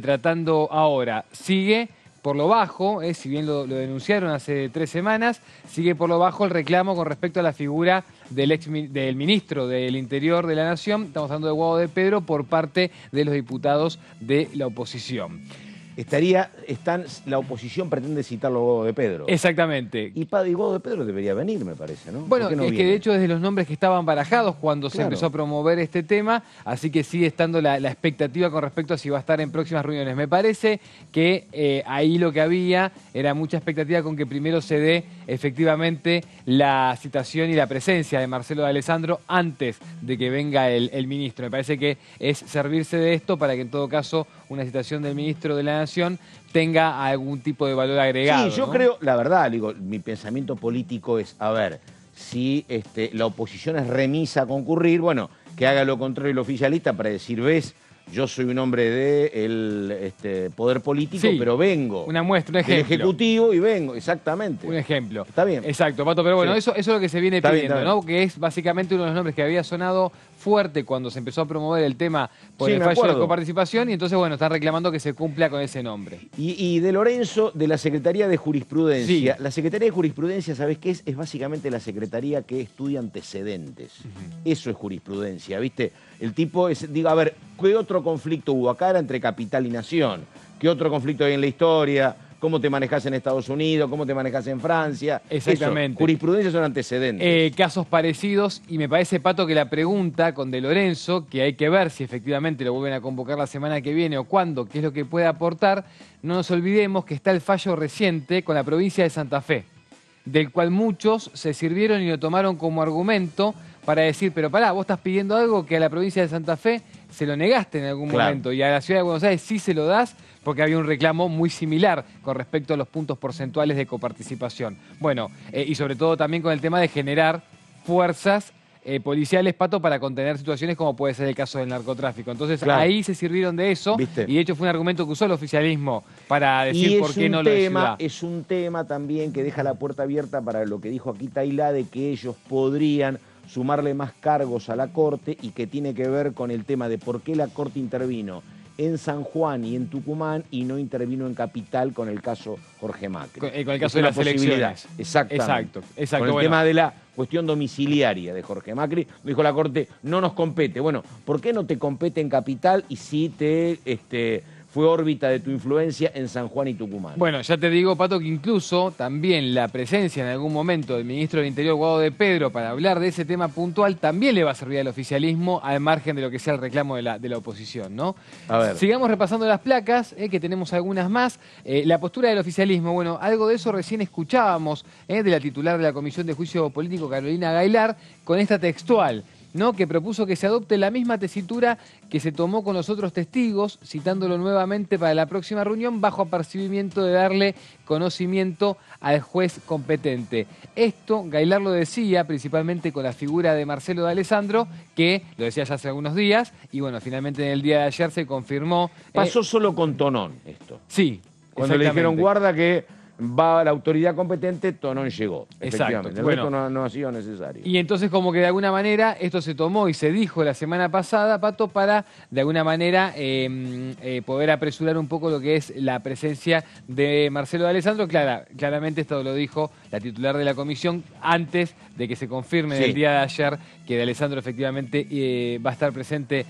tratando ahora. Sigue por lo bajo, si bien lo denunciaron hace 3 semanas, sigue por lo bajo el reclamo con respecto a la figura del ministro del Interior de la Nación, estamos hablando de Guado de Pedro, por parte de los diputados de la oposición. La oposición pretende citarlo a Guado de Pedro. Exactamente. Y Guado de Pedro debería venir, me parece, ¿no? Bueno, es que de hecho es de los nombres que estaban barajados cuando se empezó a promover este tema, así que sigue estando la expectativa con respecto a si va a estar en próximas reuniones. Me parece que ahí lo que había era mucha expectativa con que primero se dé efectivamente la citación y la presencia de Marcelo D'Alessandro antes de que venga el ministro. Me parece que es servirse de esto para que en todo caso una citación del ministro de la Nación tenga algún tipo de valor agregado. Sí, yo creo, la verdad, mi pensamiento político es, a ver, si la oposición es remisa a concurrir, bueno, que haga lo contrario el oficialista para decir, ves, yo soy un hombre del poder político, pero vengo. Una muestra, un ejemplo. Del Ejecutivo y vengo, exactamente. Un ejemplo. Está bien. Exacto, Pato, pero bueno, eso es lo que se viene pidiendo, ¿no? Que es básicamente uno de los nombres que había sonado fuerte cuando se empezó a promover el tema por el fallo de la coparticipación, y entonces, bueno, están reclamando que se cumpla con ese nombre. Y de Lorenzo, de la Secretaría de Jurisprudencia. Sí. La Secretaría de Jurisprudencia, ¿sabés qué es? Es básicamente la secretaría que estudia antecedentes. Eso es jurisprudencia, ¿viste? El tipo es, digo, a ver, ¿qué otro conflicto hubo acá? Era entre capital y nación. ¿Qué otro conflicto hay en la historia? ¿Cómo te manejás en Estados Unidos? ¿Cómo te manejás en Francia? Exactamente. Eso, jurisprudencia son antecedentes. Casos parecidos, y me parece, Pato, que la pregunta con De Lorenzo, que hay que ver si efectivamente lo vuelven a convocar la semana que viene o cuándo, qué es lo que puede aportar, no nos olvidemos que está el fallo reciente con la provincia de Santa Fe, del cual muchos se sirvieron y lo tomaron como argumento para decir, pero pará, vos estás pidiendo algo que a la provincia de Santa Fe se lo negaste en algún momento, y a la Ciudad de Buenos Aires sí se lo das, porque había un reclamo muy similar con respecto a los puntos porcentuales de coparticipación. Bueno, y sobre todo también con el tema de generar fuerzas policiales, Pato, para contener situaciones como puede ser el caso del narcotráfico. Entonces ahí se sirvieron de eso, ¿viste? Y de hecho fue un argumento que usó el oficialismo para decir por qué no lo ayuda. Es un tema también que deja la puerta abierta para lo que dijo aquí Tailá, de que ellos podrían sumarle más cargos a la Corte, y que tiene que ver con el tema de por qué la Corte intervino en San Juan y en Tucumán y no intervino en Capital con el caso Jorge Macri. Con el caso de las elecciones. Exactamente. Exacto. Con el tema de la cuestión domiciliaria de Jorge Macri, dijo la Corte, no nos compete. Bueno, ¿por qué no te compete en Capital y sí te fue órbita de tu influencia en San Juan y Tucumán? Bueno, ya te digo, Pato, que incluso también la presencia en algún momento del ministro del Interior, Guado de Pedro, para hablar de ese tema puntual, también le va a servir al oficialismo, al margen de lo que sea el reclamo de la oposición, ¿no? A ver. Sigamos repasando las placas, que tenemos algunas más. La postura del oficialismo, bueno, algo de eso recién escuchábamos de la titular de la Comisión de Juicio Político, Carolina Gaylar, con esta textual, ¿no? Que propuso que se adopte la misma tesitura que se tomó con los otros testigos, citándolo nuevamente para la próxima reunión, bajo apercibimiento de darle conocimiento al juez competente. Esto, Gaylar lo decía principalmente con la figura de Marcelo D'Alessandro, que lo decía ya hace algunos días, y bueno, finalmente en el día de ayer se confirmó. Pasó solo con Tonón esto. Sí. Cuando le dijeron, guarda que va a la autoridad competente, Tonón llegó. Efectivamente. El resto no ha sido necesario. Y entonces como que de alguna manera esto se tomó y se dijo la semana pasada, Pato, para de alguna manera poder apresurar un poco lo que es la presencia de Marcelo D'Alessandro. Claramente esto lo dijo la titular de la comisión antes de que se confirme el día de ayer que D'Alessandro efectivamente va a estar presente,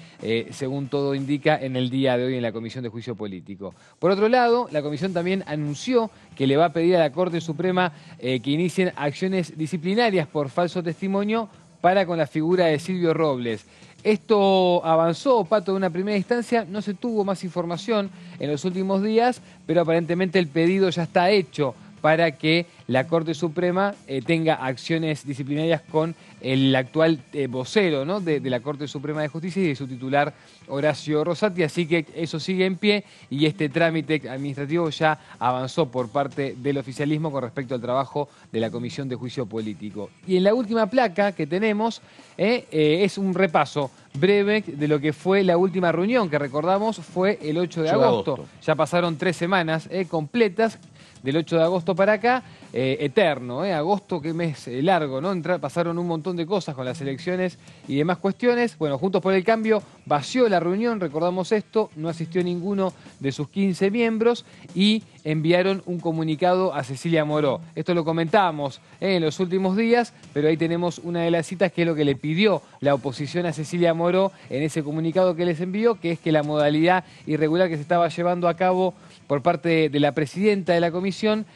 según todo indica, en el día de hoy en la Comisión de Juicio Político. Por otro lado, la comisión también anunció que le va a pedir a la Corte Suprema que inicien acciones disciplinarias por falso testimonio para con la figura de Silvio Robles. Esto avanzó, Pato, en una primera instancia, no se tuvo más información en los últimos días, pero aparentemente el pedido ya está hecho para que la Corte Suprema tenga acciones disciplinarias con el actual vocero, ¿no? de la Corte Suprema de Justicia y de su titular Horacio Rosati, así que eso sigue en pie y este trámite administrativo ya avanzó por parte del oficialismo con respecto al trabajo de la Comisión de Juicio Político. Y en la última placa que tenemos es un repaso breve de lo que fue la última reunión, que recordamos fue el 8 de agosto. Ya pasaron 3 semanas completas. Del 8 de agosto para acá, eterno, agosto, qué mes largo, ¿no? Pasaron un montón de cosas con las elecciones y demás cuestiones. Bueno, Juntos por el Cambio vació la reunión, recordamos esto, no asistió ninguno de sus 15 miembros y enviaron un comunicado a Cecilia Moró. Esto lo comentábamos en los últimos días, pero ahí tenemos una de las citas que es lo que le pidió la oposición a Cecilia Moró en ese comunicado que les envió, que es que la modalidad irregular que se estaba llevando a cabo por parte de la presidenta de la comisión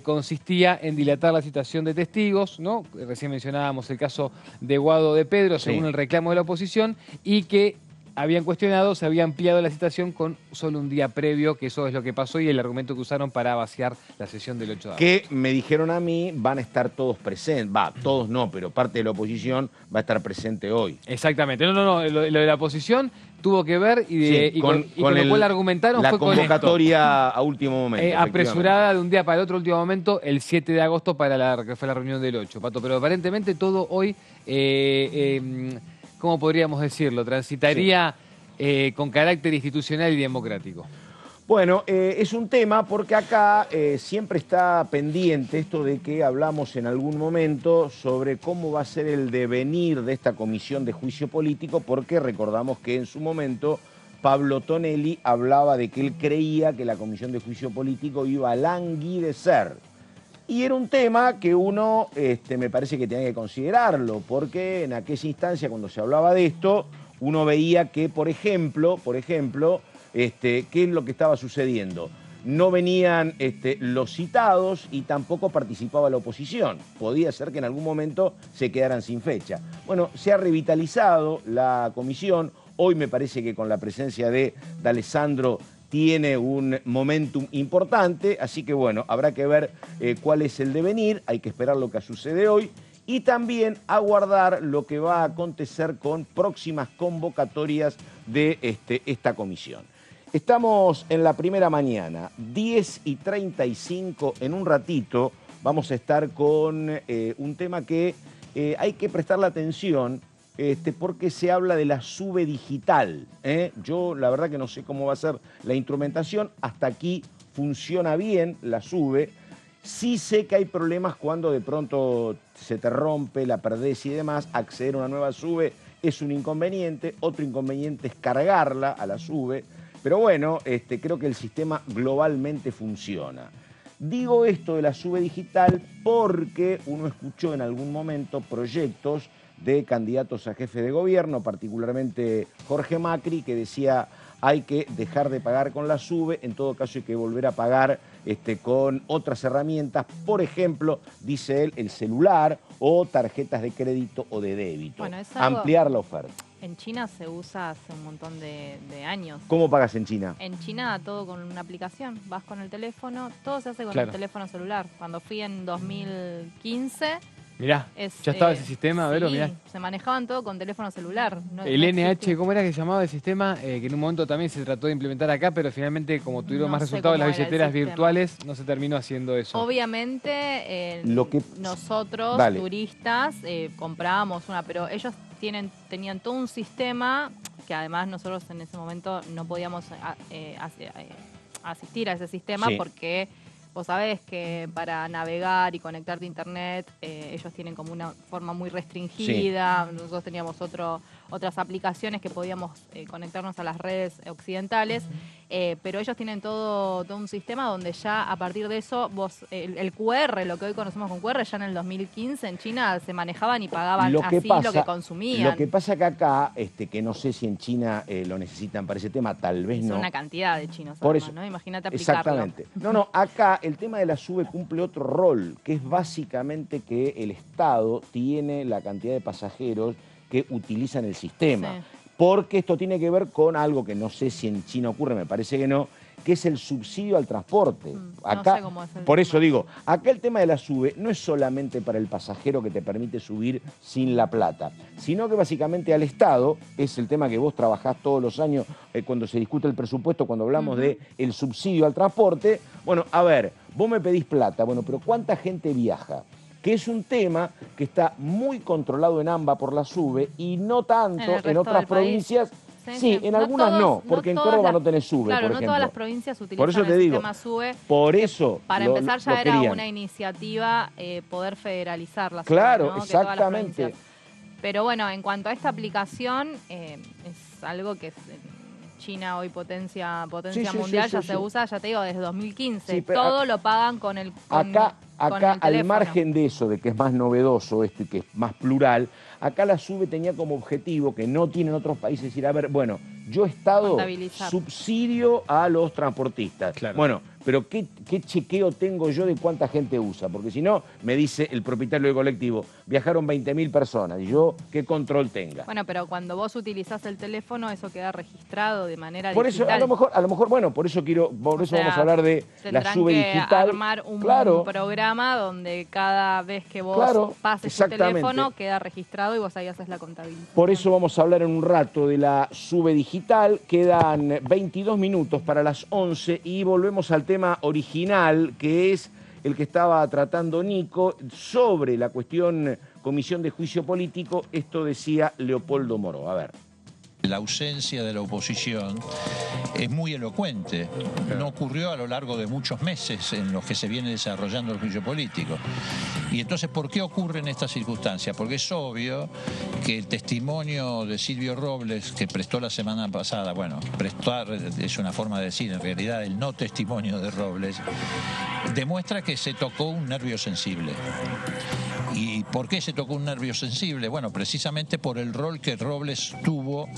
consistía en dilatar la citación de testigos, ¿no? Recién mencionábamos el caso de Guado de Pedro, según el reclamo de la oposición, y que habían cuestionado, se había ampliado la citación con solo un día previo, que eso es lo que pasó y el argumento que usaron para vaciar la sesión del 8 de agosto. Que me dijeron a mí, van a estar todos presentes, todos no, pero parte de la oposición va a estar presente hoy. Exactamente, no, lo de la oposición tuvo que ver y con lo cual argumentaron fue con esto. La convocatoria a último momento. Apresurada de un día para el otro, último momento, el 7 de agosto para que fue la reunión del 8, Pato. Pero aparentemente todo hoy, ¿cómo podríamos decirlo? Transitaría con carácter institucional y democrático. Bueno, es un tema porque acá siempre está pendiente esto de que hablamos en algún momento sobre cómo va a ser el devenir de esta comisión de juicio político, porque recordamos que en su momento Pablo Tonelli hablaba de que él creía que la comisión de juicio político iba a languidecer. Y era un tema que uno me parece que tenía que considerarlo, porque en aquella instancia cuando se hablaba de esto, uno veía que, por ejemplo, ¿qué es lo que estaba sucediendo? No venían los citados y tampoco participaba la oposición. Podía ser que en algún momento se quedaran sin fecha. Bueno, se ha revitalizado la comisión. Hoy me parece que con la presencia de D'Alessandro tiene un momentum importante, así que bueno, habrá que ver cuál es el devenir, hay que esperar lo que sucede hoy y también aguardar lo que va a acontecer con próximas convocatorias de esta comisión. Estamos en la primera mañana, 10:35, en un ratito vamos a estar con un tema que hay que prestarle atención porque se habla de la SUBE digital. Yo la verdad que no sé cómo va a ser la instrumentación, hasta aquí funciona bien la SUBE. Sí sé que hay problemas cuando de pronto se te rompe, la perdés y demás, acceder a una nueva SUBE es un inconveniente, otro inconveniente es cargarla a la SUBE. Pero bueno, creo que el sistema globalmente funciona. Digo esto de la SUBE digital porque uno escuchó en algún momento proyectos de candidatos a jefe de gobierno, particularmente Jorge Macri, que decía hay que dejar de pagar con la SUBE, en todo caso hay que volver a pagar con otras herramientas, por ejemplo, dice él, el celular o tarjetas de crédito o de débito. Bueno, es algo... Ampliar la oferta. En China se usa hace un montón de años. ¿Cómo pagas en China? En China todo con una aplicación. Vas con el teléfono, todo se hace con el teléfono celular. Cuando fui en 2015... Mirá, ya estaba ese sistema, Vero, mirá. Se manejaban todo con teléfono celular. El NH, ¿cómo era que se llamaba el sistema? Que en un momento también se trató de implementar acá, pero finalmente como tuvieron más resultados en las billeteras virtuales, no se terminó haciendo eso. Obviamente nosotros, turistas, comprábamos una, pero ellos tenían todo un sistema que además nosotros en ese momento no podíamos asistir a ese sistema porque... Vos sabés que para navegar y conectarte a internet ellos tienen como una forma muy restringida. Nosotros teníamos otras aplicaciones que podíamos conectarnos a las redes occidentales, pero ellos tienen todo un sistema donde ya a partir de eso vos el QR, lo que hoy conocemos con QR, ya en el 2015 en China se manejaban y pagaban lo que consumían. Lo que pasa que acá, que no sé si en China lo necesitan para ese tema, tal vez no. Es una cantidad de chinos, por además, eso, ¿no? Imagínate aplicarlo. Exactamente. No, acá el tema de la SUBE cumple otro rol, que es básicamente que el Estado tiene la cantidad de pasajeros que utilizan el sistema. Sí. Porque esto tiene que ver con algo que no sé si en China ocurre, me parece que no, que es el subsidio al transporte. Acá, no sé cómo es el tema. Eso digo, acá el tema de la SUBE no es solamente para el pasajero que te permite subir sin la plata, sino que básicamente al Estado, es el tema que vos trabajás todos los años cuando se discute el presupuesto, cuando hablamos de el subsidio al transporte. Bueno, a ver, vos me pedís plata, bueno, pero ¿cuánta gente viaja? Que es un tema que está muy controlado en AMBA por la SUBE y no tanto en otras provincias. Sí, en algunas no, porque en Córdoba no tenés SUBE, claro, por ejemplo. No todas las provincias utilizan el sistema SUBE. Por eso para empezar ya era una iniciativa poder federalizar la SUBE. Claro, ¿no? exactamente. Pero bueno, en cuanto a esta aplicación, es algo que China hoy potencia mundial, ya se usa, ya te digo, desde 2015. Sí, todo lo pagan con el Acá, al margen de eso, de que es más novedoso esto y que es más plural, acá la SUBE tenía como objetivo, que no tienen otros países, decir, a ver, bueno, yo Estado subsidio a los transportistas. Claro. Bueno, pero ¿qué chequeo tengo yo de cuánta gente usa? Porque si no, me dice el propietario del colectivo, viajaron 20.000 personas, y yo, ¿qué control tenga? Bueno, pero cuando vos utilizás el teléfono, eso queda registrado de manera por digital. Eso, a lo mejor, bueno, por eso vamos a hablar de la SUBE digital. Tendrán que armar un programa donde cada vez que vos pases tu teléfono, queda registrado y vos ahí haces la contabilización. Por eso vamos a hablar en un rato de la SUBE digital. Quedan 22 minutos para las 11 y volvemos al tema original, que es el que estaba tratando Nico, sobre la cuestión comisión de juicio político. Esto decía Leopoldo Moró. A ver. La ausencia de la oposición es muy elocuente. No ocurrió a lo largo de muchos meses en los que se viene desarrollando el juicio político. Y entonces, ¿por qué ocurre en estas circunstancias? Porque es obvio que el testimonio de Silvio Robles, que prestó la semana pasada, bueno, prestar es una forma de decir, en realidad el no testimonio de Robles, demuestra que se tocó un nervio sensible. ¿Y por qué se tocó un nervio sensible? Bueno, precisamente por el rol que Robles tuvo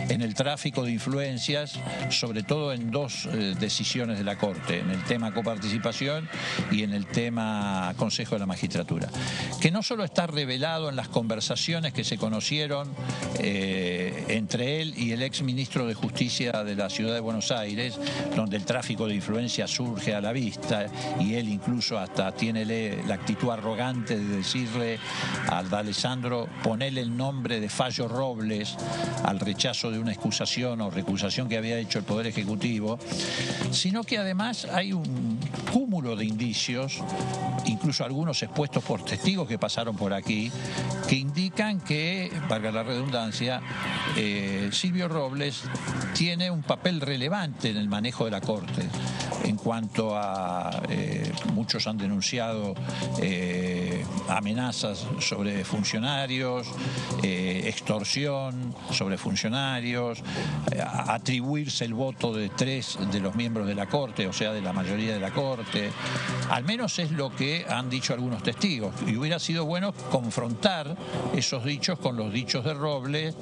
en el tráfico de influencias, sobre todo en dos decisiones de la Corte, en el tema coparticipación y en el tema Consejo de la Magistratura, que no solo está revelado en las conversaciones que se conocieron entre él y el exministro de Justicia de la Ciudad de Buenos Aires, donde el tráfico de influencias surge a la vista y él incluso hasta tiene la actitud arrogante de decirle a D'Alessandro, ponele el nombre de Fallo Robles al rechazo de una excusación o recusación que había hecho el Poder Ejecutivo, sino que además hay un cúmulo de indicios, incluso algunos expuestos por testigos que pasaron por aquí, que indican que, valga la redundancia, Silvio Robles tiene un papel relevante en el manejo de la Corte. en cuanto a muchos han denunciado amenazas sobre funcionarios, extorsión sobre funcionarios, atribuirse el voto de 3 de los miembros de la Corte, o sea, de la mayoría de la Corte. Al menos es lo que han dicho algunos testigos. Y hubiera sido bueno confrontar esos dichos con los dichos de Robles,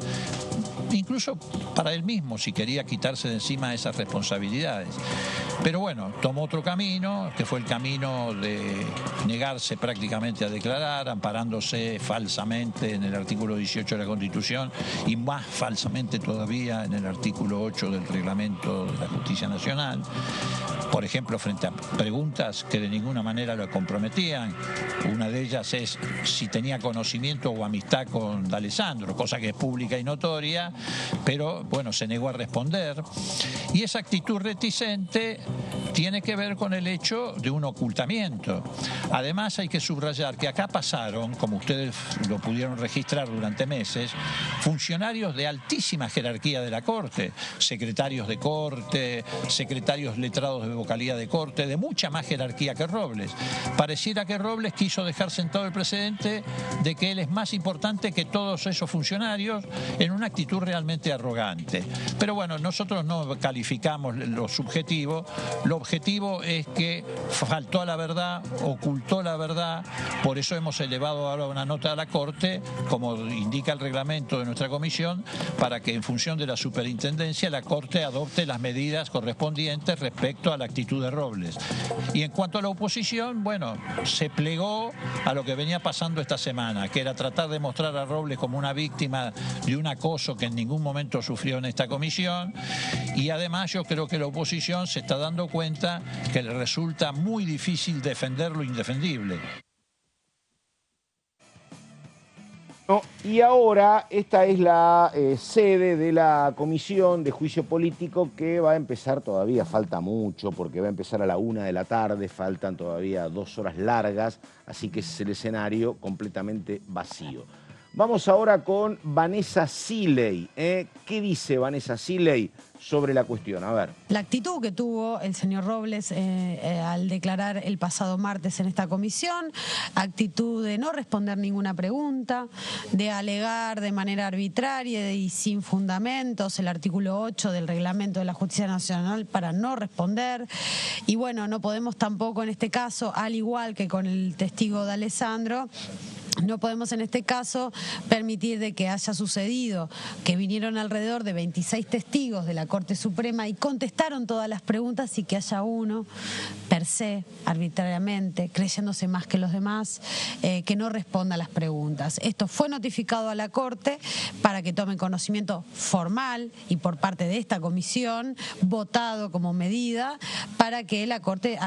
incluso para él mismo, si quería quitarse de encima esas responsabilidades. Pero bueno, tomó otro camino, que fue el camino de negarse prácticamente a declarar, amparándose falsamente en el artículo 18 de la Constitución y más falsamente todavía en el artículo 8 del Reglamento de la Justicia Nacional. Por ejemplo, frente a preguntas que de ninguna manera lo comprometían. Una de ellas es si tenía conocimiento o amistad con D'Alessandro, cosa que es pública y notoria, pero bueno, se negó a responder. Y esa actitud reticente tiene que ver con el hecho de un ocultamiento. Además, hay que subrayar que acá pasaron, como ustedes lo pudieron registrar durante meses, funcionarios de altísima jerarquía de la Corte, secretarios de Corte, secretarios letrados de vocalía de Corte, de mucha más jerarquía que Robles. Pareciera que Robles quiso dejar sentado el precedente de que él es más importante que todos esos funcionarios en una actitud realmente arrogante. Pero bueno, nosotros no calificamos lo subjetivo. Lo objetivo es que faltó a la verdad, ocultó la verdad, por eso hemos elevado ahora una nota a la Corte, como indica el reglamento de nuestra comisión, para que en función de la superintendencia la Corte adopte las medidas correspondientes respecto a la actitud de Robles. Y en cuanto a la oposición, bueno, se plegó a lo que venía pasando esta semana, que era tratar de mostrar a Robles como una víctima de un acoso que en ningún momento sufrió en esta comisión, y además yo creo que la oposición se está dando cuenta que le resulta muy difícil defender lo indefendible. Y ahora esta es la sede de la Comisión de Juicio Político, que va a empezar, todavía falta mucho, porque va a empezar a la 1 de la tarde, faltan todavía 2 horas largas, así que es el escenario completamente vacío. Vamos ahora con Vanessa Siley. ¿Qué dice Vanessa Siley sobre la cuestión? A ver. La actitud que tuvo el señor Robles al declarar el pasado martes en esta comisión, actitud de no responder ninguna pregunta, de alegar de manera arbitraria y sin fundamentos el artículo 8 del Reglamento de la Justicia Nacional para no responder. Y bueno, no podemos tampoco en este caso, al igual que con el testigo D'Alessandro, no podemos en este caso permitir de que haya sucedido que vinieron alrededor de 26 testigos de la Corte Suprema y contestaron todas las preguntas y que haya uno, per se, arbitrariamente, creyéndose más que los demás, que no responda a las preguntas. Esto fue notificado a la Corte para que tome conocimiento formal y por parte de esta comisión, votado como medida, para que la Corte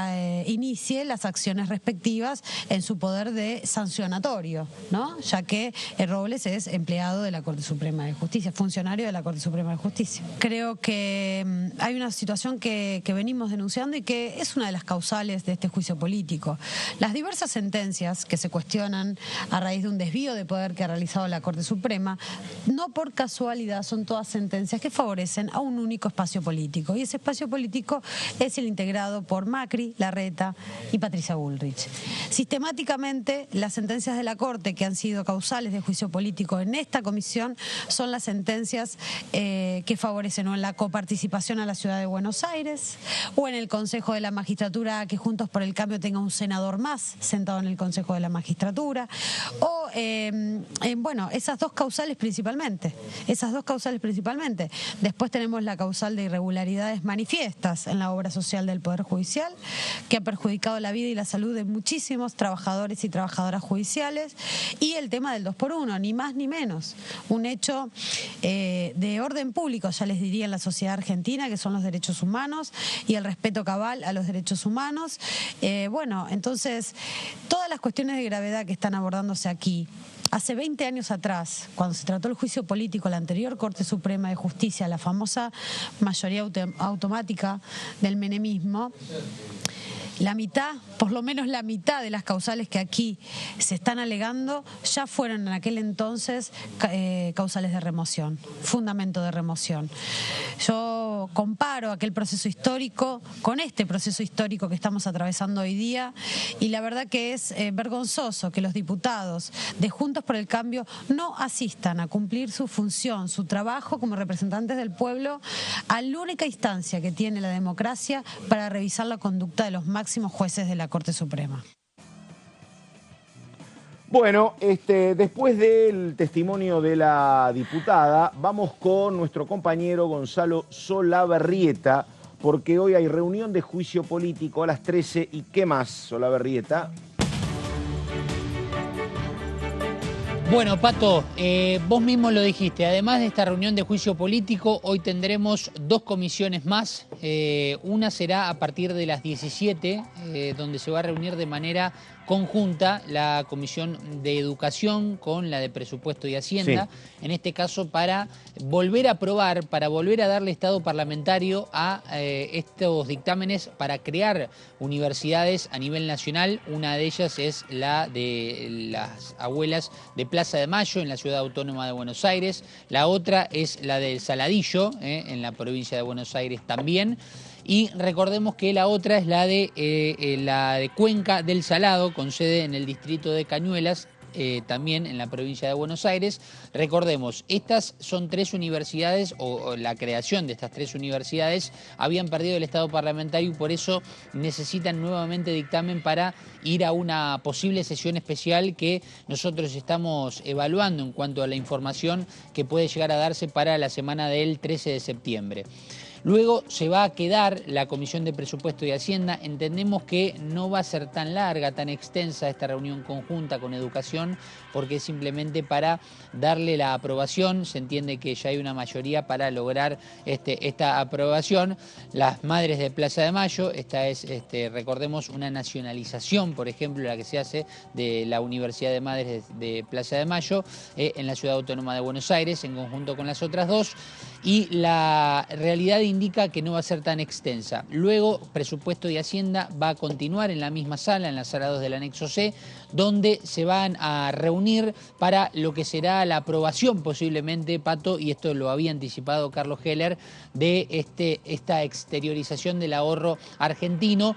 inicie las acciones respectivas en su poder de sancionatorio, ¿no? Ya que Robles es empleado de la Corte Suprema de Justicia, funcionario de la Corte Suprema de Justicia. Creo que hay una situación que venimos denunciando y que es una de las causales de este juicio político. Las diversas sentencias que se cuestionan a raíz de un desvío de poder que ha realizado la Corte Suprema, no por casualidad son todas sentencias que favorecen a un único espacio político, y ese espacio político es el integrado por Macri, Larreta y Patricia Bullrich. Sistemáticamente las sentencias de la Corte que han sido causales de juicio político en esta comisión son las sentencias que favorecen o en la coparticipación a la ciudad de Buenos Aires o en el Consejo de la Magistratura, que Juntos por el Cambio tenga un senador más sentado en el Consejo de la Magistratura, o bueno, esas dos causales principalmente. Después tenemos la causal de irregularidades manifiestas en la obra social del Poder Judicial, que ha perjudicado la vida y la salud de muchísimos trabajadores y trabajadoras judiciales, y el tema del 2x1, ni más ni menos, un hecho de orden público, ya les diría, en la sociedad argentina, que son los derechos humanos y el respeto cabal a los derechos humanos. Bueno, entonces, todas las cuestiones de gravedad que están abordándose aquí, hace 20 años atrás, cuando se trató el juicio político, la anterior Corte Suprema de Justicia, la famosa mayoría automática del menemismo, la mitad, por lo menos la mitad de las causales que aquí se están alegando, ya fueron en aquel entonces causales de remoción, fundamento de remoción. Yo comparo aquel proceso histórico con este proceso histórico que estamos atravesando hoy día, y la verdad que es vergonzoso que los diputados de Juntos por el Cambio no asistan a cumplir su función, su trabajo como representantes del pueblo, a la única instancia que tiene la democracia para revisar la conducta de los máximos jueces de la Corte Suprema. Bueno, después del testimonio de la diputada, vamos con nuestro compañero Gonzalo Solabarrieta, porque hoy hay reunión de juicio político a las 13. ¿Y qué más, Solabarrieta? Bueno, Pato, vos mismo lo dijiste, además de esta reunión de juicio político, hoy tendremos 2 comisiones más. Una será a partir de las 17, donde se va a reunir de manera conjunta la Comisión de Educación con la de Presupuesto y Hacienda, sí. En este caso para volver a aprobar, para volver a darle estado parlamentario a estos dictámenes para crear universidades a nivel nacional. Una de ellas es la de las abuelas de Plaza de Mayo en la Ciudad Autónoma de Buenos Aires, la otra es la del Saladillo en la provincia de Buenos Aires también. Y recordemos que la otra es la de Cuenca del Salado, con sede en el distrito de Cañuelas, también en la provincia de Buenos Aires. Recordemos, estas son 3 universidades, o la creación de estas 3 universidades, habían perdido el estado parlamentario y por eso necesitan nuevamente dictamen para ir a una posible sesión especial que nosotros estamos evaluando en cuanto a la información que puede llegar a darse para la semana del 13 de septiembre. Luego se va a quedar la Comisión de Presupuesto y Hacienda. Entendemos que no va a ser tan larga, tan extensa esta reunión conjunta con Educación, porque es simplemente para darle la aprobación. Se entiende que ya hay una mayoría para lograr esta aprobación. Las Madres de Plaza de Mayo, esta es, recordemos, una nacionalización, por ejemplo, la que se hace de la Universidad de Madres de Plaza de Mayo en la Ciudad Autónoma de Buenos Aires, en conjunto con las otras 2. Y la realidad indica que no va a ser tan extensa. Luego, Presupuesto y Hacienda va a continuar en la misma sala, en la sala 2 del anexo C, donde se van a reunir para lo que será la aprobación posiblemente, Pato, y esto lo había anticipado Carlos Heller, de esta exteriorización del ahorro argentino,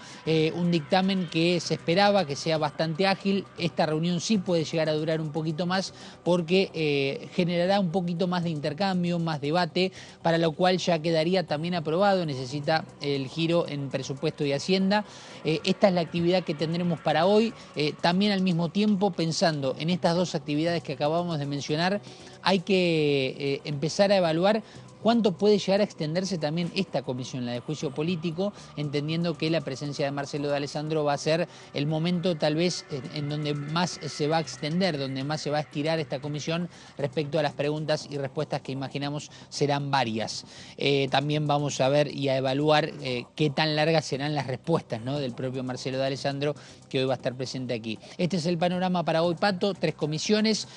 un dictamen que se esperaba que sea bastante ágil. Esta reunión sí puede llegar a durar un poquito más porque generará un poquito más de intercambio, más debate, para lo cual ya quedaría también aprobado. Necesita el giro en Presupuesto y Hacienda. Esta es la actividad que tendremos para hoy. También al mismo tiempo, pensando en estas 2 actividades que acabamos de mencionar, hay que empezar a evaluar cuánto puede llegar a extenderse también esta comisión, la de juicio político, entendiendo que la presencia de Marcelo D'Alessandro va a ser el momento tal vez en donde más se va a extender, donde más se va a estirar esta comisión respecto a las preguntas y respuestas que imaginamos serán varias. También vamos a ver y a evaluar qué tan largas serán las respuestas, ¿no?, del propio Marcelo D'Alessandro, que hoy va a estar presente aquí. Este es el panorama para hoy, Pato. 3 comisiones,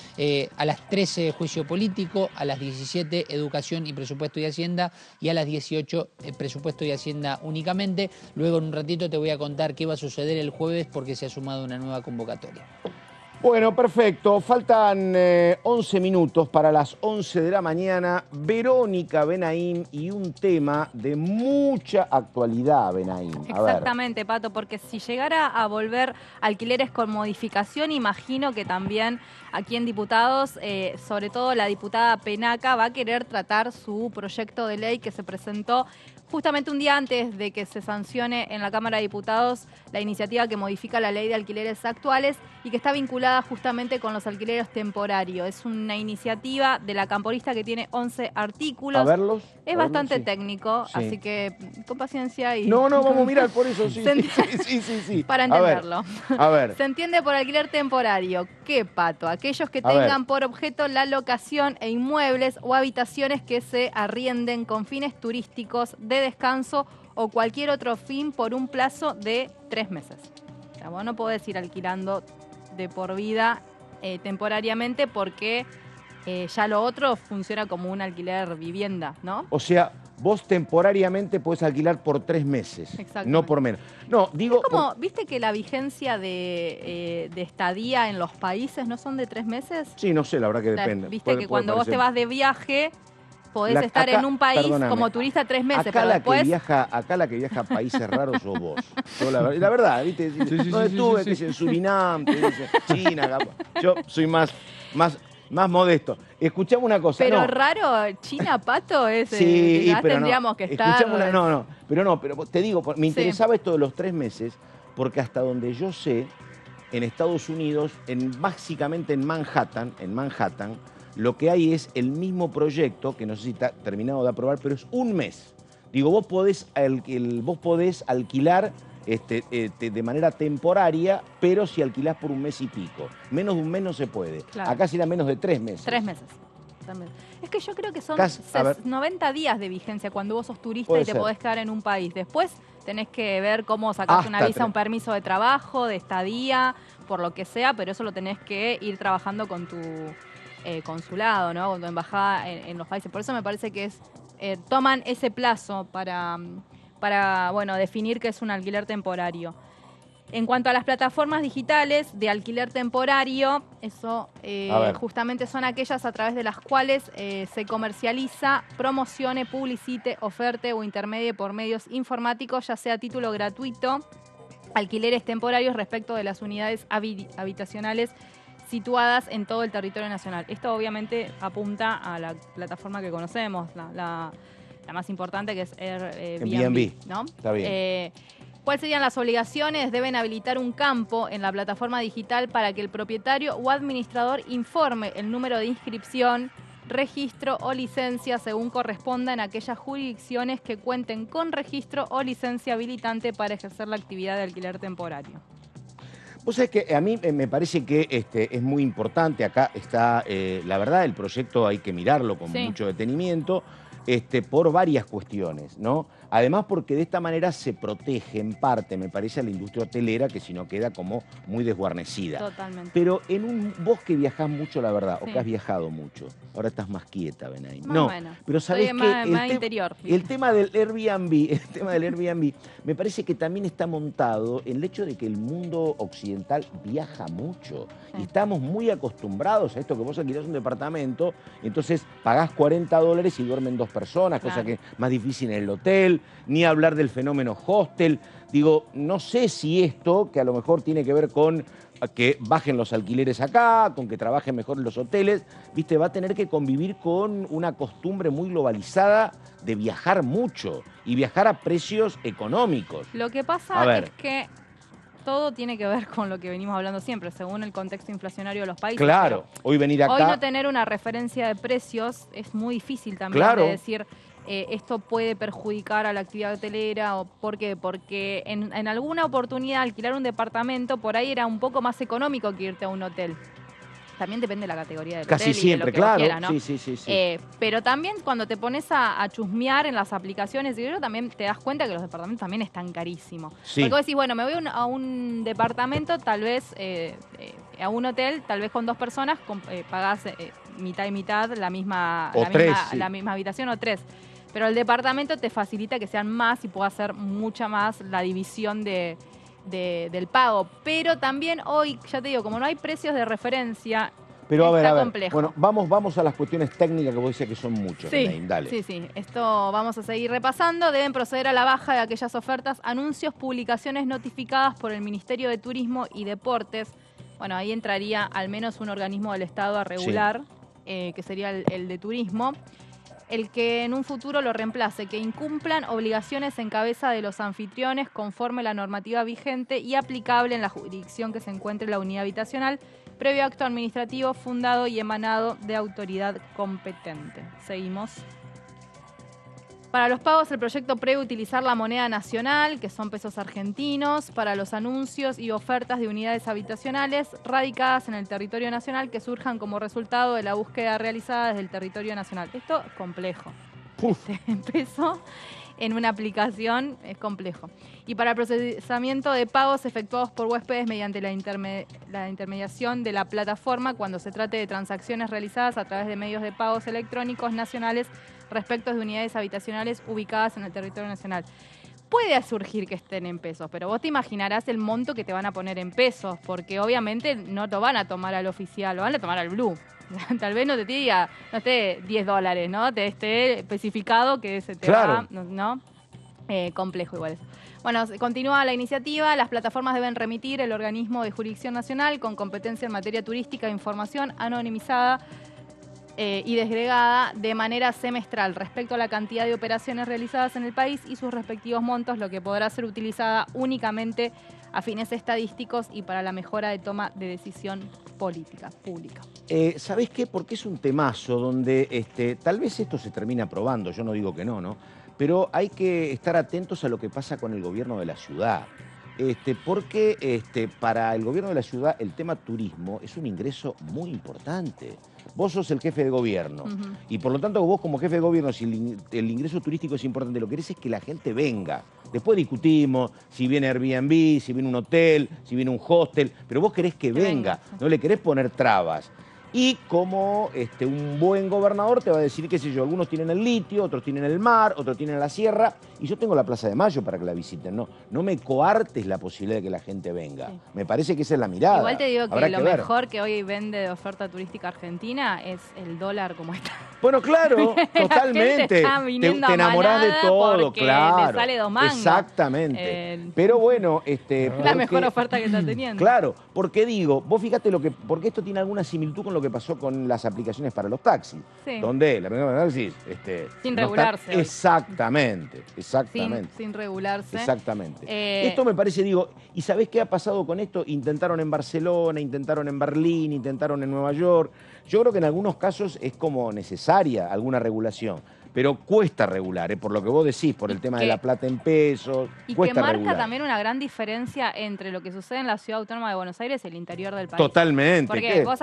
a las 13 juicio político, a las 17 educación y presupuesto y Hacienda, y a las 18 Presupuesto y Hacienda únicamente. Luego en un ratito te voy a contar qué va a suceder el jueves porque se ha sumado una nueva convocatoria. Bueno, perfecto. Faltan 11 minutos para las 11 de la mañana. Verónica Benaim y un tema de mucha actualidad, Benaim. Exactamente, Pato, porque si llegara a volver alquileres con modificación, imagino que también aquí en Diputados, sobre todo la diputada Penaca, va a querer tratar su proyecto de ley que se presentó justamente un día antes de que se sancione en la Cámara de Diputados la iniciativa que modifica la ley de alquileres actuales y que está vinculada justamente con los alquileres temporarios. Es una iniciativa de la camporista que tiene 11 artículos. A verlos. Es bastante técnico, así que con paciencia y... No, vamos a mirar por eso, sí. Para entenderlo. A ver. Se entiende por alquiler temporario. ¿Qué, Pato? Aquellos que tengan por objeto la locación e inmuebles o habitaciones que se arrienden con fines turísticos, de descanso o cualquier otro fin por un plazo de 3 meses. O sea, vos no podés ir alquilando de por vida temporariamente porque ya lo otro funciona como un alquiler vivienda, ¿no? O sea, vos temporariamente podés alquilar por 3 meses, no por menos. No, digo... Es como, ¿viste que la vigencia de estadía en los países no son de 3 meses? Sí, no sé, la verdad que depende. Viste que cuando vos te vas de viaje... Podés estar en un país como turista 3 meses, acá pero después... acá la que viaja a países raros sos vos. Yo la verdad, ¿viste? No estuve, te dicen Surinam, te dicen China, capaz. Yo soy más modesto. Escuchame una cosa. Pero raro, China, Pato, es... Sí, pero tendríamos que estar... Pero te digo, me interesaba esto de los 3 meses, porque hasta donde yo sé, en Estados Unidos, básicamente en Manhattan, lo que hay es el mismo proyecto, que no sé si está terminado de aprobar, pero es 1 mes. Digo, vos podés alquilar de manera temporaria, pero si alquilás por 1 mes y pico. Menos de 1 mes no se puede. Claro. Acá será menos de 3 meses. 3 meses. También. Es que yo creo que son 90 días de vigencia cuando vos sos turista y te podés quedar en un país. Después tenés que ver cómo sacás una visa, un permiso de trabajo, de estadía, por lo que sea, pero eso lo tenés que ir trabajando con tu... consulado, ¿no? Con tu embajada en los países. Por eso me parece que toman ese plazo para definir qué es un alquiler temporario. En cuanto a las plataformas digitales de alquiler temporario, eso justamente son aquellas a través de las cuales se comercializa, promocione, publicite, oferte o intermedie por medios informáticos, ya sea a título gratuito, alquileres temporarios respecto de las unidades habitacionales situadas en todo el territorio nacional. Esto obviamente apunta a la plataforma que conocemos, la más importante, que es Airbnb, ¿no? Está bien. ¿Cuáles serían las obligaciones? Deben habilitar un campo en la plataforma digital para que el propietario o administrador informe el número de inscripción, registro o licencia según corresponda en aquellas jurisdicciones que cuenten con registro o licencia habilitante para ejercer la actividad de alquiler temporario. Vos sabés que a mí me parece que es muy importante, acá está, la verdad, el proyecto hay que mirarlo con mucho detenimiento, por varias cuestiones, ¿no? Además porque de esta manera se protege en parte, me parece, a la industria hotelera, que si no queda como muy desguarnecida. Totalmente. Pero vos que viajás mucho, la verdad, o que has viajado mucho, ahora estás más quieta, Benaim. No, pero sabés que el tema del Airbnb, me parece que también está montado en el hecho de que el mundo occidental viaja mucho. Y estamos muy acostumbrados a esto, que vos alquilás un departamento, entonces pagás $40 y duermen 2 personas, cosa que es más difícil en el hotel, ni hablar del fenómeno hostel. Digo, no sé si esto, que a lo mejor tiene que ver con que bajen los alquileres acá, con que trabajen mejor en los hoteles, viste, va a tener que convivir con una costumbre muy globalizada de viajar mucho y viajar a precios económicos. Lo que pasa es que todo tiene que ver con lo que venimos hablando siempre, según el contexto inflacionario de los países. Claro, hoy venir acá... Hoy no tener una referencia de precios es muy difícil también de decir... esto puede perjudicar a la actividad hotelera. ¿Por qué? Porque en alguna oportunidad alquilar un departamento por ahí era un poco más económico que irte a un hotel. También depende de la categoría del hotel. Casi siempre, claro. Quieras, ¿no? Sí. Pero también cuando te pones a chusmear en las aplicaciones, también te das cuenta que los departamentos también están carísimos. Sí. Porque vos decís, bueno, me voy a un departamento, tal vez a un hotel, tal vez con 2 personas, pagás mitad y mitad la misma habitación o 3. Pero el departamento te facilita que sean más y pueda hacer mucha más la división del pago. Pero también hoy, ya te digo, como no hay precios de referencia, pero a ver, complejo. Bueno, vamos a las cuestiones técnicas que vos decías que son muchas. Dale. Sí. Esto vamos a seguir repasando. Deben proceder a la baja de aquellas ofertas, anuncios, publicaciones notificadas por el Ministerio de Turismo y Deportes. Bueno, ahí entraría al menos un organismo del Estado a regular, que sería el de turismo. El que en un futuro lo reemplace, que incumplan obligaciones en cabeza de los anfitriones conforme la normativa vigente y aplicable en la jurisdicción que se encuentre la unidad habitacional, previo acto administrativo fundado y emanado de autoridad competente. Seguimos. Para los pagos, el proyecto prevé utilizar la moneda nacional, que son pesos argentinos, para los anuncios y ofertas de unidades habitacionales radicadas en el territorio nacional que surjan como resultado de la búsqueda realizada desde el territorio nacional. Esto es complejo. Peso en una aplicación es complejo. Y para el procesamiento de pagos efectuados por huéspedes mediante la intermediación de la plataforma cuando se trate de transacciones realizadas a través de medios de pagos electrónicos nacionales respecto de unidades habitacionales ubicadas en el territorio nacional. Puede surgir que estén en pesos, pero vos te imaginarás el monto que te van a poner en pesos, porque obviamente no lo van a tomar al oficial, lo van a tomar al blue. Tal vez no te diga, no esté $10, ¿no? Te esté especificado que se te va, ¿no? Complejo igual eso. Bueno, continúa la iniciativa. Las plataformas deben remitir el organismo de jurisdicción nacional con competencia en materia turística información anonimizada y desgregada de manera semestral respecto a la cantidad de operaciones realizadas en el país y sus respectivos montos, lo que podrá ser utilizada únicamente a fines estadísticos y para la mejora de toma de decisión política, pública. ¿Sabés qué? Porque es un temazo donde tal vez esto se termina aprobando, yo no digo que no, pero hay que estar atentos a lo que pasa con el gobierno de la ciudad. Porque para el gobierno de la ciudad el tema turismo es un ingreso muy importante. Vos sos el jefe de gobierno y por lo tanto vos como jefe de gobierno, si el ingreso turístico es importante, lo que querés es que la gente venga. Después discutimos si viene Airbnb, si viene un hotel, si viene un hostel, pero vos querés que venga, no le querés poner trabas. Y como un buen gobernador te va a decir, qué sé yo, algunos tienen el litio, otros tienen el mar, otros tienen la sierra, y yo tengo la Plaza de Mayo para que la visiten. No me coartes la posibilidad de que la gente venga. Sí. Me parece que esa es la mirada. Igual te digo que lo mejor que hoy vende de oferta turística argentina es el dólar como está. Bueno, claro, totalmente. Te enamorás de todo, claro. Le sale 2 mangos. Exactamente. Pero bueno, la mejor oferta que está teniendo. Claro, porque digo, vos fíjate porque esto tiene alguna similitud con lo que pasó con las aplicaciones para los taxis, donde la primera taxis sin regularse. Exactamente. Sin regularse. Exactamente. Esto me parece, digo, ¿y sabés qué ha pasado con esto? Intentaron en Barcelona, intentaron en Berlín, intentaron en Nueva York. Yo creo que en algunos casos es como necesaria alguna regulación. Pero cuesta regular, por lo que vos decís, por el tema de la plata en pesos, y cuesta que marca regular. También una gran diferencia entre lo que sucede en la Ciudad Autónoma de Buenos Aires y el interior del país. Totalmente. Porque vos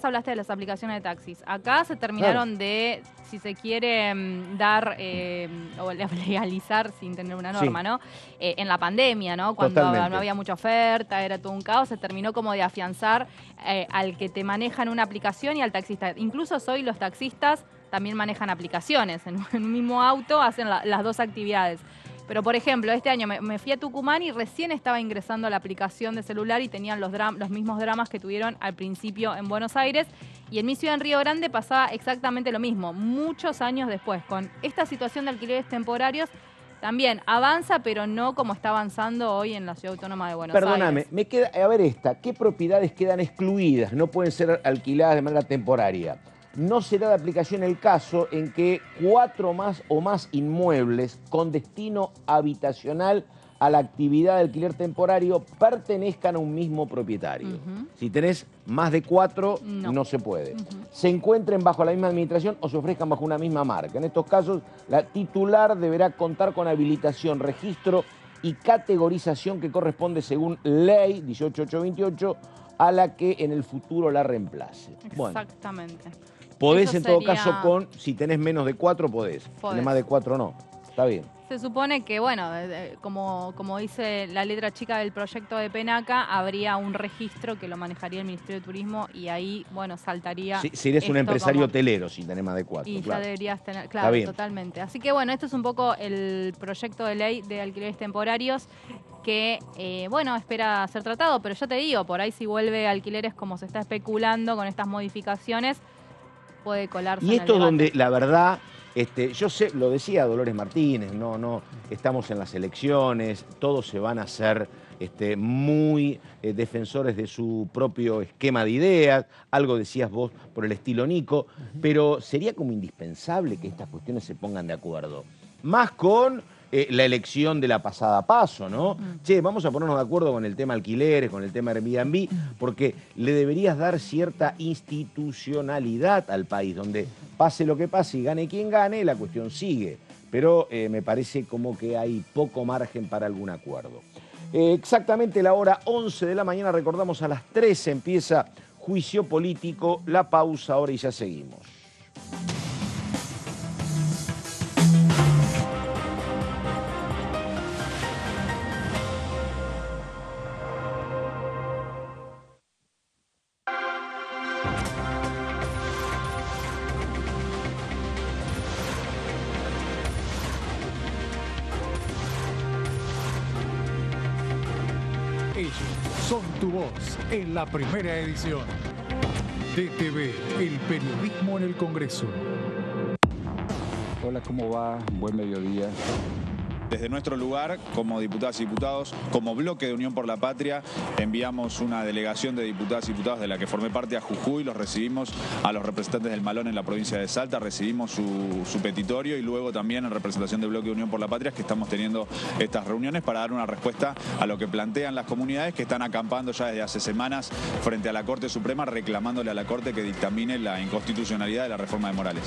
hablaste de las aplicaciones de taxis. Acá se terminaron de, si se quiere, dar o legalizar sin tener una norma, ¿no? En la pandemia, ¿no? Cuando no había mucha oferta, era todo un caos, se terminó como de afianzar al que te maneja en una aplicación y al taxista. Incluso hoy los taxistas también manejan aplicaciones. En un mismo auto hacen las dos actividades. Pero, por ejemplo, este año me fui a Tucumán y recién estaba ingresando a la aplicación de celular y tenían los mismos dramas que tuvieron al principio en Buenos Aires. Y en mi ciudad, en Río Grande, pasaba exactamente lo mismo, muchos años después. Con esta situación de alquileres temporarios, también avanza, pero no como está avanzando hoy en la Ciudad Autónoma de Buenos Aires. Perdóname, me queda, a ver ¿qué propiedades quedan excluidas? No pueden ser alquiladas de manera temporaria. No será de aplicación el caso en que 4 o más inmuebles con destino habitacional a la actividad de alquiler temporario pertenezcan a un mismo propietario. Si tenés más de 4, no se puede. Se encuentren bajo la misma administración o se ofrezcan bajo una misma marca. En estos casos, la titular deberá contar con habilitación, registro y categorización que corresponde según ley 18828 a la que en el futuro la reemplace. Exactamente. Bueno, podés en todo caso si tenés menos de 4, podés. Si tenés más de 4, no. Está bien. Se supone que, bueno, como dice la letra chica del proyecto de Penaca, habría un registro que lo manejaría el Ministerio de Turismo y ahí, bueno, saltaría. Si eres un empresario hotelero, si tenés más de 4. Y ya deberías tener, claro, totalmente. Así que, bueno, esto es un poco el proyecto de ley de alquileres temporarios que, bueno, espera ser tratado, pero yo te digo, por ahí si vuelve a alquileres como se está especulando con estas modificaciones, puede colarse. Y esto es donde, la verdad, yo sé, lo decía Dolores Martínez, no estamos en las elecciones, todos se van a hacer muy defensores de su propio esquema de ideas, algo decías vos por el estilo Nico, pero sería como indispensable que estas cuestiones se pongan de acuerdo. Más con la elección de la pasada PASO, ¿no? Che, vamos a ponernos de acuerdo con el tema alquileres, con el tema Airbnb, porque le deberías dar cierta institucionalidad al país, donde pase lo que pase y gane quien gane, la cuestión sigue. Pero me parece como que hay poco margen para algún acuerdo. Exactamente la hora 11 de la mañana, recordamos a las 13 empieza Juicio Político, la pausa ahora y ya seguimos. son tu voz en la primera edición. DTV, el periodismo en el Congreso. Hola, ¿cómo va? Buen mediodía. Desde nuestro lugar, como diputadas y diputados, como bloque de Unión por la Patria, enviamos una delegación de diputadas y diputados de la que formé parte a Jujuy, los recibimos a los representantes del Malón en la provincia de Salta, recibimos su petitorio y luego también en representación del bloque de Unión por la Patria es que estamos teniendo estas reuniones para dar una respuesta a lo que plantean las comunidades que están acampando ya desde hace semanas frente a la Corte Suprema reclamándole a la Corte que dictamine la inconstitucionalidad de la reforma de Morales.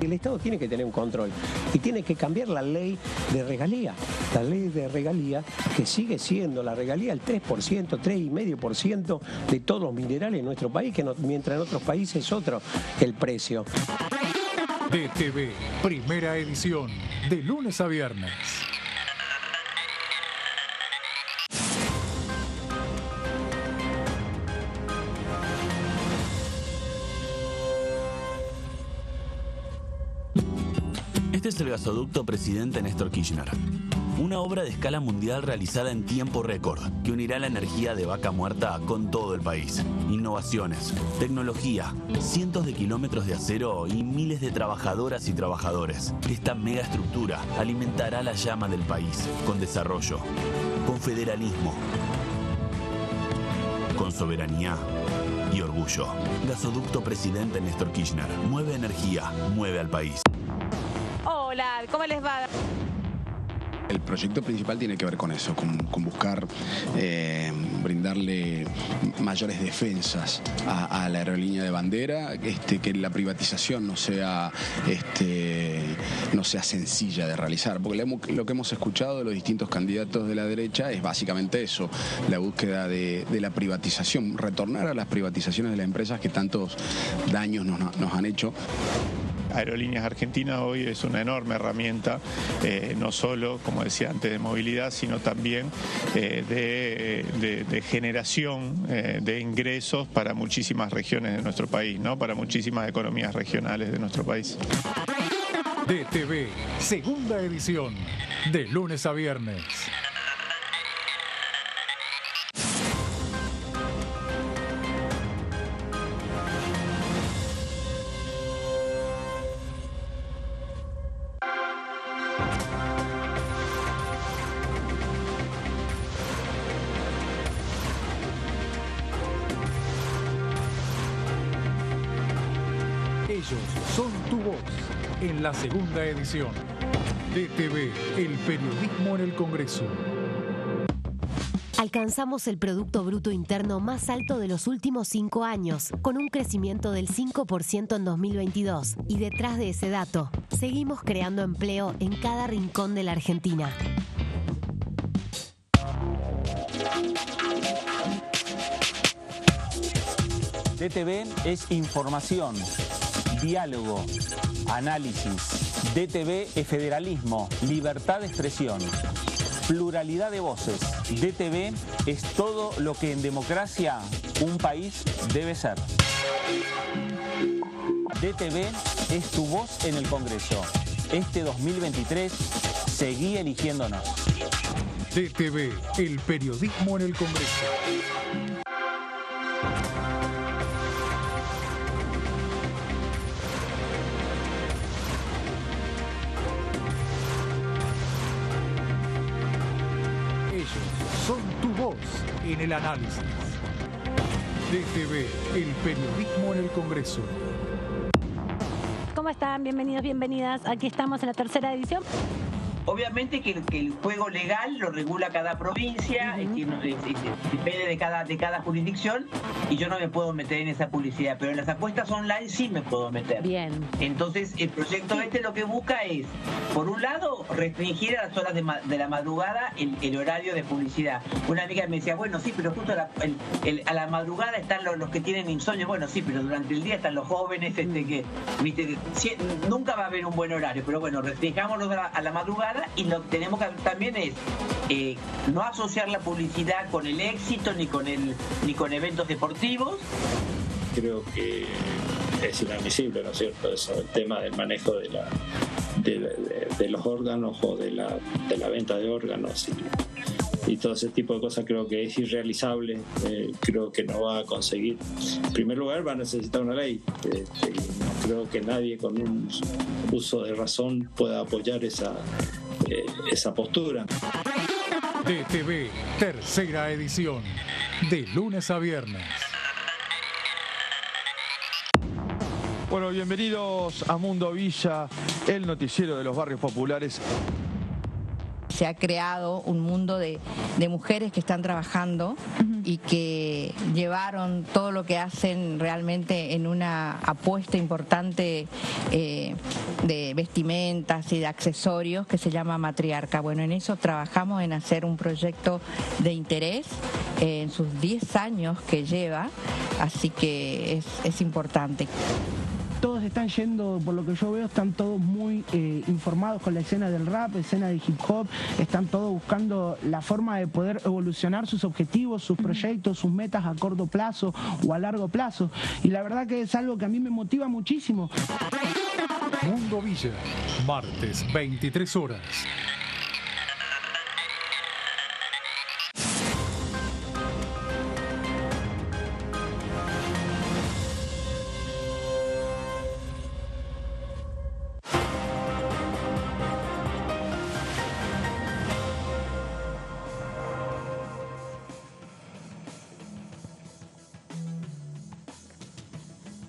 El Estado tiene que tener un control y tiene que cambiar la ley de regalía. La ley de regalía que sigue siendo la regalía el 3%, 3,5% de todos los minerales en nuestro país, que no, mientras en otros países es otro el precio. DTV, primera edición, de lunes a viernes. Este es el gasoducto Presidente Néstor Kirchner. Una obra de escala mundial realizada en tiempo récord que unirá la energía de Vaca Muerta con todo el país. Innovaciones, tecnología, cientos de kilómetros de acero y miles de trabajadoras y trabajadores. Esta megaestructura alimentará la llama del país con desarrollo, con federalismo, con soberanía y orgullo. Gasoducto Presidente Néstor Kirchner. Mueve energía, mueve al país. Hola, ¿cómo les va? El proyecto principal tiene que ver con eso, con buscar brindarle mayores defensas a la aerolínea de bandera, que la privatización no sea sencilla de realizar, porque lo que hemos escuchado de los distintos candidatos de la derecha es básicamente eso, la búsqueda de la privatización, retornar a las privatizaciones de las empresas que tantos daños nos han hecho. Aerolíneas Argentinas hoy es una enorme herramienta, no solo, como decía antes, de movilidad, sino también de generación de ingresos para muchísimas regiones de nuestro país, ¿no? Para muchísimas economías regionales de nuestro país. DTV, segunda edición, de lunes a viernes. Ellos son tu voz en la segunda edición. DTV, el periodismo en el Congreso. Alcanzamos el Producto Bruto Interno más alto de los últimos 5 años, con un crecimiento del 5% en 2022. Y detrás de ese dato, seguimos creando empleo en cada rincón de la Argentina. DTV es información, diálogo, análisis. DTV es federalismo, libertad de expresión, pluralidad de voces. DTV es todo lo que en democracia un país debe ser. DTV es tu voz en el Congreso. Este 2023, seguí eligiéndonos. DTV, el periodismo en el Congreso. Son tu voz en el análisis. DTV, el periodismo en el Congreso. ¿Cómo están? Bienvenidos, bienvenidas. Aquí estamos en la tercera edición. Obviamente que el juego legal lo regula cada provincia, depende de cada jurisdicción, y yo no me puedo meter en esa publicidad, pero en las apuestas online sí me puedo meter. Bien. Entonces el proyecto lo que busca es, por un lado, restringir a las horas de la madrugada el horario de publicidad. Una amiga me decía, bueno, sí, pero justo a la madrugada están los que tienen insomnio. Bueno, sí, pero durante el día están los jóvenes, nunca va a haber un buen horario, pero bueno, restringámoslo a la madrugada. Y lo que tenemos que hacer también es no asociar la publicidad con el éxito ni con eventos deportivos. Creo que es inadmisible, ¿no es cierto?, eso, el tema del manejo de los órganos o de la venta de órganos todo ese tipo de cosas creo que es irrealizable, creo que no va a conseguir. En primer lugar va a necesitar una ley, no creo que nadie con un uso de razón pueda apoyar esa postura. DTV, tercera edición, de lunes a viernes. Bueno, bienvenidos a Mundo Villa, el noticiero de los barrios populares. Se ha creado un mundo de mujeres que están trabajando y que llevaron todo lo que hacen realmente en una apuesta importante de vestimentas y de accesorios que se llama Matriarca. Bueno, en eso trabajamos en hacer un proyecto de interés en sus 10 años que lleva, así que es importante. Todos están yendo, por lo que yo veo, están todos muy informados con la escena del rap, escena de hip hop, están todos buscando la forma de poder evolucionar sus objetivos, sus proyectos, sus metas a corto plazo o a largo plazo. Y la verdad que es algo que a mí me motiva muchísimo. Mundo Villa, martes 23 horas.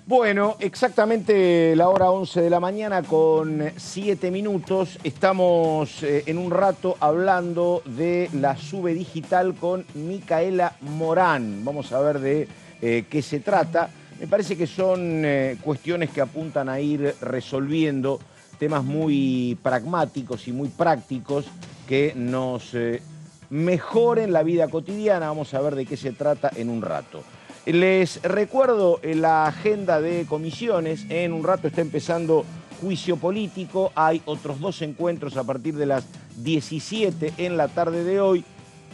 Bueno, exactamente la hora 11 de la mañana con 7 minutos. Estamos en un rato hablando de la SUBE digital con Micaela Morán. Vamos a ver de qué se trata. Me parece que son cuestiones que apuntan a ir resolviendo temas muy pragmáticos y muy prácticos que nos mejoren la vida cotidiana. Vamos a ver de qué se trata en un rato. Les recuerdo la agenda de comisiones. En un rato está empezando juicio político. Hay otros 2 encuentros a partir de las 17 en la tarde de hoy.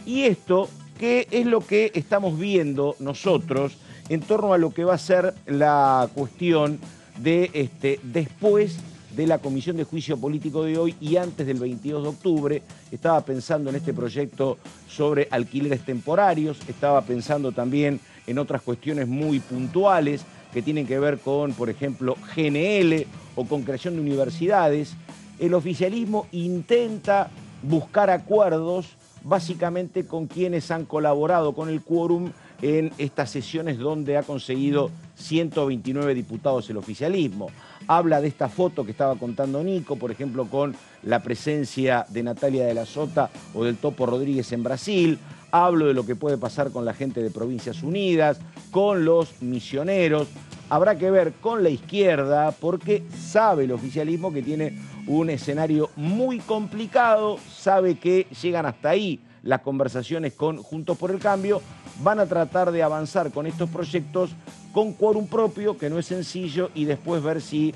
Y esto, ¿qué es lo que estamos viendo nosotros en torno a lo que va a ser la cuestión de después de la comisión de juicio político de hoy y antes del 22 de octubre? Estaba pensando en este proyecto sobre alquileres temporarios, estaba pensando también en otras cuestiones muy puntuales que tienen que ver con, por ejemplo, GNL o con creación de universidades. El oficialismo intenta buscar acuerdos básicamente con quienes han colaborado con el quórum en estas sesiones donde ha conseguido 129 diputados el oficialismo. Habla de esta foto que estaba contando Nico, por ejemplo, con la presencia de Natalia de la Sota o del Topo Rodríguez en Brasil. Hablo de lo que puede pasar con la gente de Provincias Unidas, con los misioneros. Habrá que ver con la izquierda porque sabe el oficialismo que tiene un escenario muy complicado, sabe que llegan hasta ahí las conversaciones con Juntos por el Cambio, van a tratar de avanzar con estos proyectos con quórum propio, que no es sencillo, y después ver si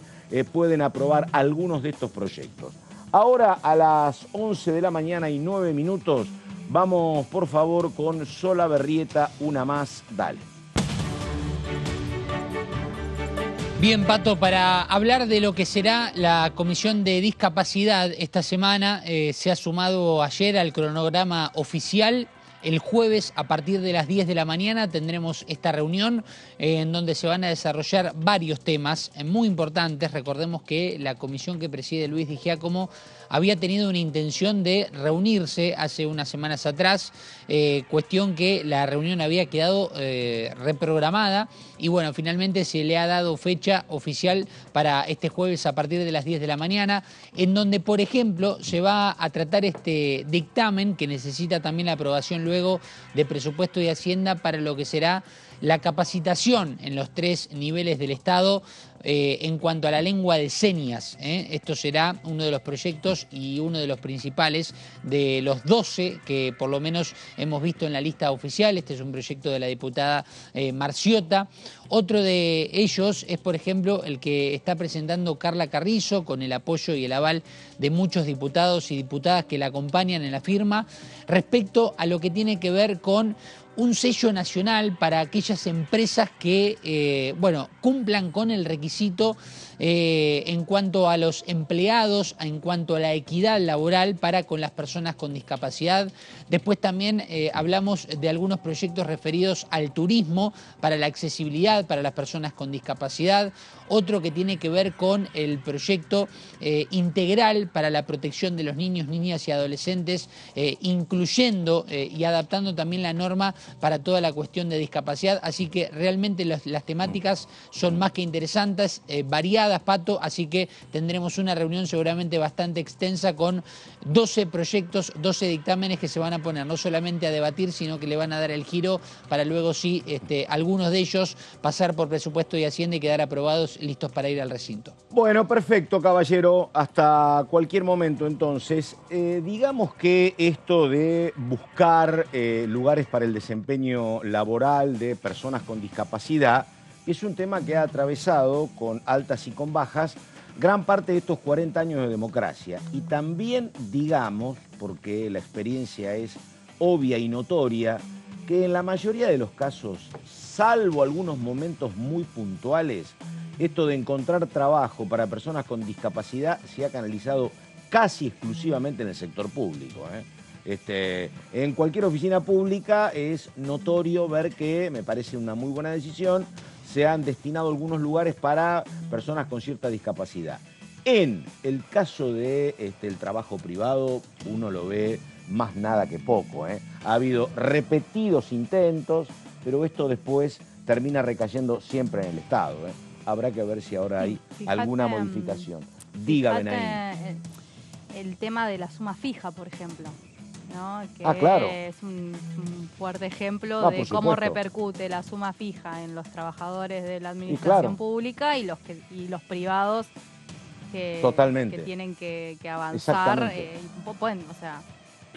pueden aprobar algunos de estos proyectos. Ahora a las 11 de la mañana y 9 minutos, vamos por favor con Sola Berrieta, una más, dale. Bien, Pato, para hablar de lo que será la Comisión de Discapacidad esta semana, se ha sumado ayer al cronograma oficial. El jueves, a partir de las 10 de la mañana, tendremos esta reunión en donde se van a desarrollar varios temas muy importantes. Recordemos que la comisión que preside Luis Di Giacomo había tenido una intención de reunirse hace unas semanas atrás, cuestión que la reunión había quedado reprogramada y bueno, finalmente se le ha dado fecha oficial para este jueves a partir de las 10 de la mañana, en donde, por ejemplo, se va a tratar este dictamen que necesita también la aprobación luego de presupuesto y Hacienda para lo que será la capacitación en los 3 niveles del Estado en cuanto a la lengua de señas. Esto será uno de los proyectos y uno de los principales de los 12 que por lo menos hemos visto en la lista oficial. Este es un proyecto de la diputada Marciota. Otro de ellos es, por ejemplo, el que está presentando Carla Carrizo, con el apoyo y el aval de muchos diputados y diputadas que la acompañan en la firma, respecto a lo que tiene que ver con un sello nacional para aquellas empresas que, cumplan con el requisito en cuanto a los empleados, en cuanto a la equidad laboral para con las personas con discapacidad. Después también hablamos de algunos proyectos referidos al turismo, para la accesibilidad para las personas con discapacidad. Otro que tiene que ver con el proyecto integral para la protección de los niños, niñas y adolescentes, incluyendo y adaptando también la norma para toda la cuestión de discapacidad. Así que realmente las temáticas son más que interesantes, variadas, Pato, así que tendremos una reunión seguramente bastante extensa con 12 proyectos, 12 dictámenes que se van a poner no solamente a debatir, sino que le van a dar el giro para luego sí, algunos de ellos pasar por presupuesto y Hacienda y quedar aprobados, listos para ir al recinto. Bueno, perfecto, caballero. Hasta cualquier momento, entonces. Digamos que esto de buscar lugares para el desempeño laboral de personas con discapacidad es un tema que ha atravesado con altas y con bajas gran parte de estos 40 años de democracia. Y también digamos, porque la experiencia es obvia y notoria, que en la mayoría de los casos, salvo algunos momentos muy puntuales, esto de encontrar trabajo para personas con discapacidad se ha canalizado casi exclusivamente en el sector público. En cualquier oficina pública es notorio ver que, me parece una muy buena decisión, se han destinado algunos lugares para personas con cierta discapacidad. En el caso de el trabajo privado, uno lo ve más nada que poco. Ha habido repetidos intentos, pero esto después termina recayendo siempre en el Estado. Habrá que ver si ahora hay alguna modificación. Dígame, Benaín. El tema de la suma fija, por ejemplo, ¿no? Que claro. Es un fuerte ejemplo de cómo repercute la suma fija en los trabajadores de la administración pública y los privados que tienen que avanzar.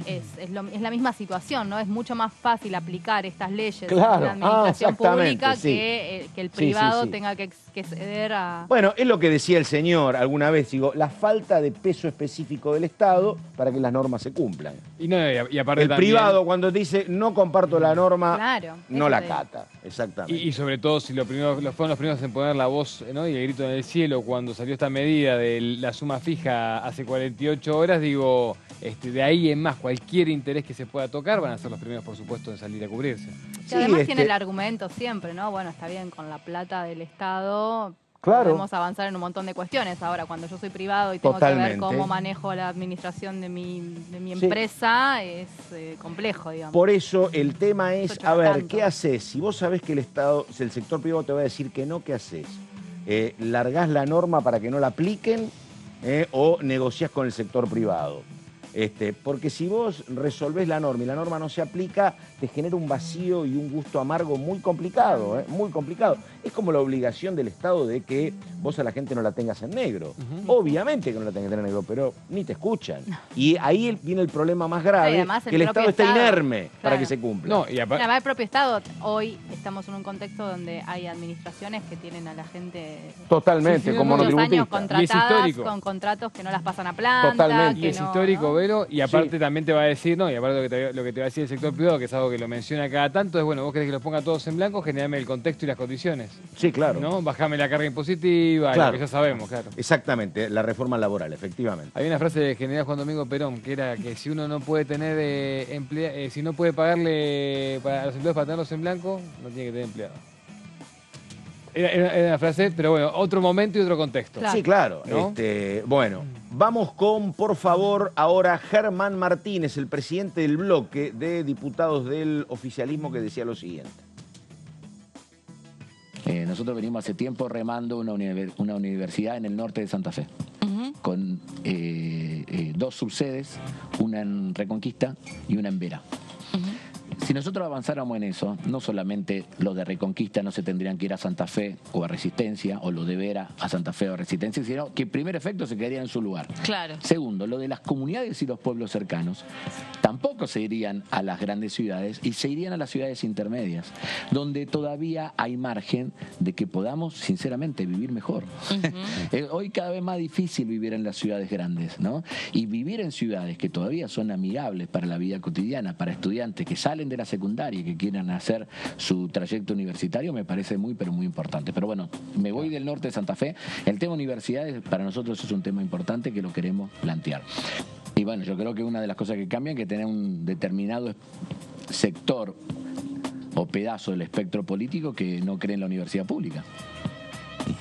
Es la misma situación, ¿no? Es mucho más fácil aplicar estas leyes en la administración pública que el privado tenga que ceder a... Bueno, es lo que decía el señor alguna vez, digo, la falta de peso específico del Estado para que las normas se cumplan. Y aparte el también, privado cuando dice no comparto la norma, no la cata. Exactamente. Y sobre todo si fueron los primeros en poner la voz, ¿no? Y el grito en el cielo cuando salió esta medida de la suma fija hace 48 horas, digo, de ahí en más, cualquier interés que se pueda tocar van a ser los primeros, por supuesto, en salir a cubrirse. Y además tiene el argumento siempre, ¿no? Bueno, está bien, con la plata del Estado podemos avanzar en un montón de cuestiones. Ahora, cuando yo soy privado y tengo que ver cómo manejo la administración de mi empresa, es complejo, digamos. Por eso el tema es, a ver, ¿qué haces? Si vos sabés que el sector privado te va a decir que no, ¿qué haces? ¿Largás la norma para que no la apliquen o negociás con el sector privado? Porque si vos resolvés la norma y la norma no se aplica, te genera un vacío y un gusto amargo muy complicado, muy complicado. Es como la obligación del Estado de que vos a la gente no la tengas en negro. Obviamente que no la tengas en negro, pero ni te escuchan. Y ahí viene el problema más grave, que el Estado está inerme para que se cumpla. Además, el propio Estado, hoy estamos en un contexto donde hay administraciones que tienen a la gente totalmente como monotributista. Años contratadas con contratos que no las pasan a planta. Totalmente. Y es histórico, y aparte también te va a decir, y aparte lo que te va a decir el sector privado, que es algo que lo menciona cada tanto, es, bueno, vos querés que los ponga todos en blanco, generame el contexto y las condiciones. Sí, claro. ¿No? Bajame la carga impositiva, lo que ya sabemos, claro. Exactamente, la reforma laboral, efectivamente. Hay una frase del general Juan Domingo Perón, que era que si uno no puede tener si no puede pagarle a los empleados para tenerlos en blanco, no tiene que tener empleados. Era una frase, pero bueno, otro momento y otro contexto. Sí, claro. ¿No? Bueno, vamos con, por favor, ahora Germán Martínez, el presidente del bloque de diputados del oficialismo, que decía lo siguiente. Nosotros venimos hace tiempo remando una universidad en el norte de Santa Fe, con 2 subsedes, una en Reconquista y una en Vera. Si nosotros avanzáramos en eso, no solamente los de Reconquista no se tendrían que ir a Santa Fe o a Resistencia, o los de Vera a Santa Fe o a Resistencia, sino que en primer efecto se quedarían en su lugar. Claro. Segundo, lo de las comunidades y los pueblos cercanos tampoco se irían a las grandes ciudades y se irían a las ciudades intermedias, donde todavía hay margen de que podamos, sinceramente, vivir mejor. Hoy cada vez más difícil vivir en las ciudades grandes, ¿no? Y vivir en ciudades que todavía son amigables para la vida cotidiana, para estudiantes que salen salen de la secundaria y que quieran hacer su trayecto universitario, me parece muy, pero muy importante. Pero bueno, me voy del norte de Santa Fe. El tema universidades para nosotros es un tema importante que lo queremos plantear. Y bueno, yo creo que una de las cosas que cambian es que tener un determinado sector o pedazo del espectro político que no cree en la universidad pública.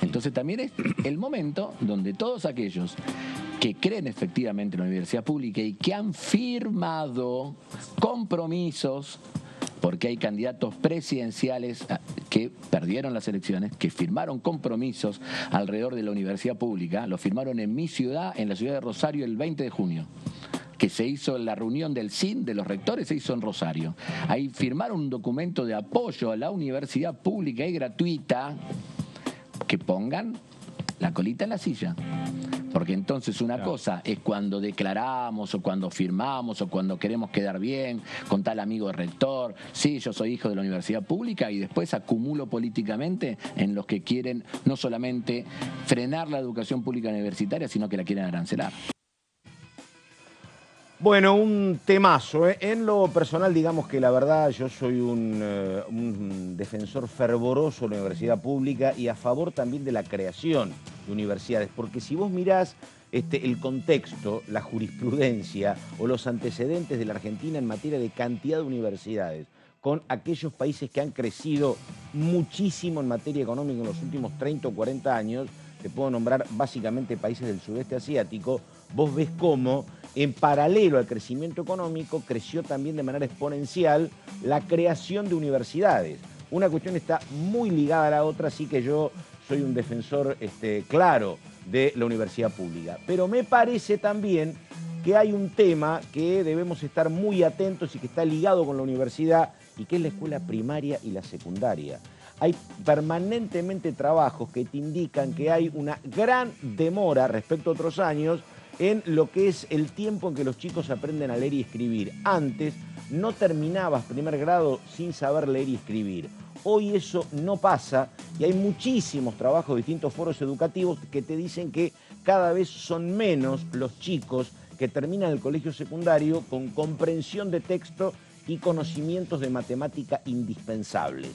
Entonces también es el momento donde todos aquellos que creen efectivamente en la universidad pública y que han firmado compromisos, porque hay candidatos presidenciales que perdieron las elecciones, que firmaron compromisos alrededor de la universidad pública, lo firmaron en mi ciudad, en la ciudad de Rosario, el 20 de junio. Que se hizo la reunión del CIN de los rectores, se hizo en Rosario. Ahí firmaron un documento de apoyo a la universidad pública y gratuita, que pongan la colita en la silla. Porque entonces una cosa es cuando declaramos o cuando firmamos o cuando queremos quedar bien con tal amigo rector, sí, yo soy hijo de la universidad pública, y después acumulo políticamente en los que quieren no solamente frenar la educación pública universitaria, sino que la quieren arancelar. Bueno, un temazo. En lo personal, digamos que la verdad yo soy un defensor fervoroso de la universidad pública y a favor también de la creación de universidades, porque si vos mirás el contexto, la jurisprudencia o los antecedentes de la Argentina en materia de cantidad de universidades, con aquellos países que han crecido muchísimo en materia económica en los últimos 30 o 40 años, te puedo nombrar básicamente países del sudeste asiático, vos ves cómo en paralelo al crecimiento económico creció también de manera exponencial la creación de universidades. Una cuestión está muy ligada a la otra, así que yo soy un defensor claro de la universidad pública. Pero me parece también que hay un tema que debemos estar muy atentos y que está ligado con la universidad, y que es la escuela primaria y la secundaria. Hay permanentemente trabajos que te indican que hay una gran demora respecto a otros años en lo que es el tiempo en que los chicos aprenden a leer y escribir. Antes no terminabas primer grado sin saber leer y escribir. Hoy eso no pasa y hay muchísimos trabajos de distintos foros educativos que te dicen que cada vez son menos los chicos que terminan el colegio secundario con comprensión de texto y conocimientos de matemática indispensables.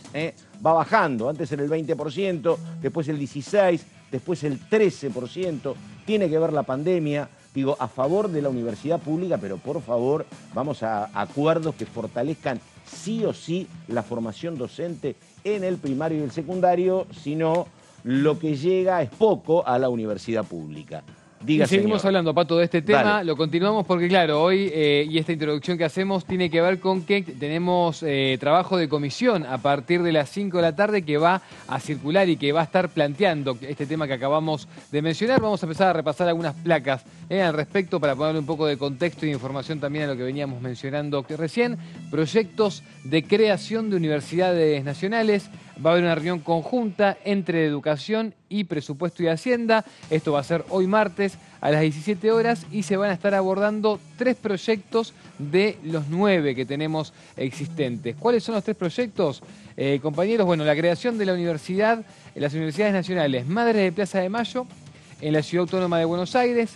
Va bajando, antes era el 20%, después el 16%, después el 13%, tiene que ver la pandemia. Digo, a favor de la universidad pública, pero por favor, vamos a acuerdos que fortalezcan sí o sí la formación docente en el primario y el secundario, si no, lo que llega es poco a la universidad pública. Diga, y seguimos hablando, Pato, de este tema. Dale. Lo continuamos porque, claro, hoy y esta introducción que hacemos tiene que ver con que tenemos trabajo de comisión a partir de las 5 de la tarde que va a circular y que va a estar planteando este tema que acabamos de mencionar. Vamos a empezar a repasar algunas placas al respecto para ponerle un poco de contexto y información también a lo que veníamos mencionando recién. Proyectos de creación de universidades nacionales. Va a haber una reunión conjunta entre Educación y Presupuesto y Hacienda. Esto va a ser hoy martes a las 17 horas y se van a estar abordando 3 proyectos de los 9 que tenemos existentes. ¿Cuáles son los 3 proyectos, compañeros? Bueno, la creación de la universidad, las universidades nacionales Madres de Plaza de Mayo, en la Ciudad Autónoma de Buenos Aires,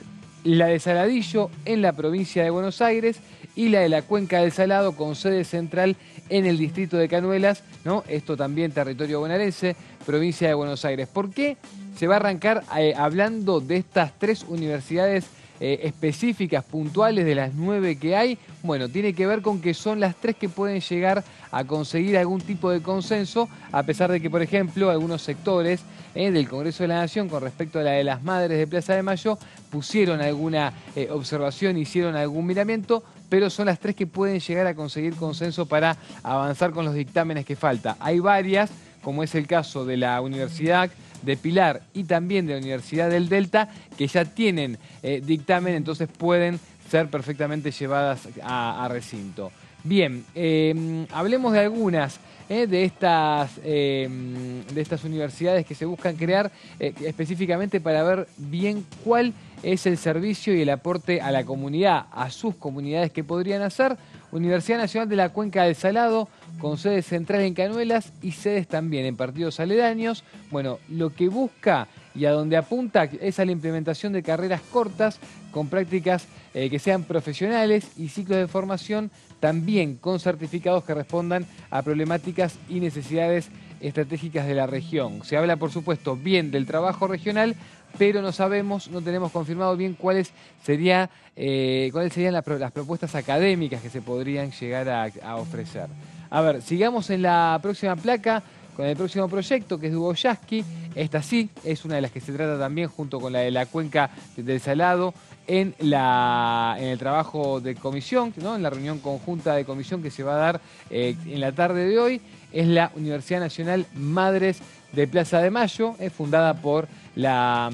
la de Saladillo, en la provincia de Buenos Aires, y la de la Cuenca del Salado, con sede central en el distrito de Canuelas, ¿no? Esto también territorio bonaerense, provincia de Buenos Aires. ¿Por qué se va a arrancar hablando de estas 3 universidades específicas, puntuales, de las 9 que hay? Bueno, tiene que ver con que son las 3 que pueden llegar a conseguir algún tipo de consenso, a pesar de que, por ejemplo, algunos sectores del Congreso de la Nación, con respecto a la de las Madres de Plaza de Mayo, pusieron alguna observación, hicieron algún miramiento, pero son las 3 que pueden llegar a conseguir consenso para avanzar con los dictámenes que falta. Hay varias, como es el caso de la Universidad de Pilar y también de la Universidad del Delta, que ya tienen dictamen, entonces pueden ser perfectamente llevadas a recinto. Bien, hablemos de algunas de estas universidades que se buscan crear específicamente para ver bien cuál es el servicio y el aporte a la comunidad, a sus comunidades que podrían hacer. Universidad Nacional de la Cuenca del Salado, con sede central en Canuelas y sedes también en partidos aledaños. Bueno, lo que busca y a donde apunta es a la implementación de carreras cortas con prácticas que sean profesionales y ciclos de formación también con certificados que respondan a problemáticas y necesidades estratégicas de la región. Se habla, por supuesto, bien del trabajo regional, pero no tenemos confirmado bien cuáles serían las propuestas académicas que se podrían llegar a ofrecer. A ver, sigamos en la próxima placa con el próximo proyecto, que es Hugo Yasky. Esta sí es una de las que se trata también junto con la de la cuenca del Salado en el trabajo de comisión, ¿no? En la reunión conjunta de comisión que se va a dar en la tarde de hoy. Es la Universidad Nacional Madres de Plaza de Mayo, fundada por la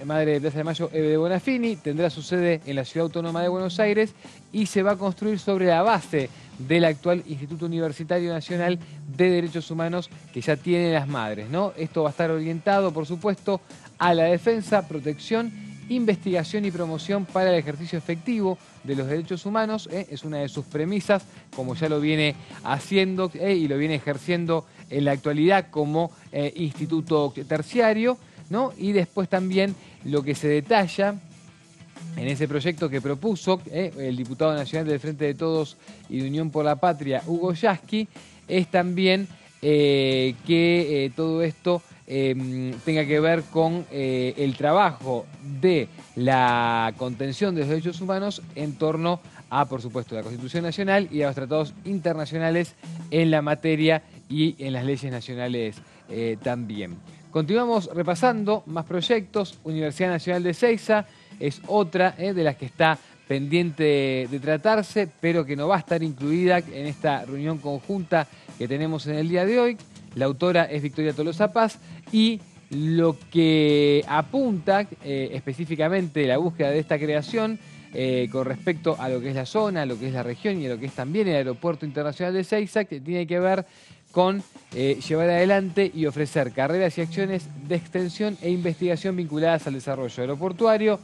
Madre de Plaza de Mayo, Eve de Bonafini. Tendrá su sede en la Ciudad Autónoma de Buenos Aires y se va a construir sobre la base del actual Instituto Universitario Nacional de Derechos Humanos que ya tiene las madres, ¿no? Esto va a estar orientado, por supuesto, a la defensa, protección, investigación y promoción para el ejercicio efectivo de los derechos humanos. Es una de sus premisas, como ya lo viene haciendo y lo viene ejerciendo en la actualidad como instituto terciario, ¿no? Y después también lo que se detalla en ese proyecto que propuso el diputado nacional del Frente de Todos y de Unión por la Patria, Hugo Yasky, es también que todo esto tenga que ver con el trabajo de la contención de los derechos humanos en torno a, por supuesto, la Constitución Nacional y a los tratados internacionales en la materia y en las leyes nacionales también. Continuamos repasando más proyectos. Universidad Nacional de Ezeiza es otra de las que está pendiente de tratarse, pero que no va a estar incluida en esta reunión conjunta que tenemos en el día de hoy. La autora es Victoria Tolosa Paz y lo que apunta específicamente la búsqueda de esta creación con respecto a lo que es la zona, a lo que es la región y a lo que es también el Aeropuerto Internacional de Ezeiza, que tiene que ver con llevar adelante y ofrecer carreras y acciones de extensión e investigación vinculadas al desarrollo aeroportuario,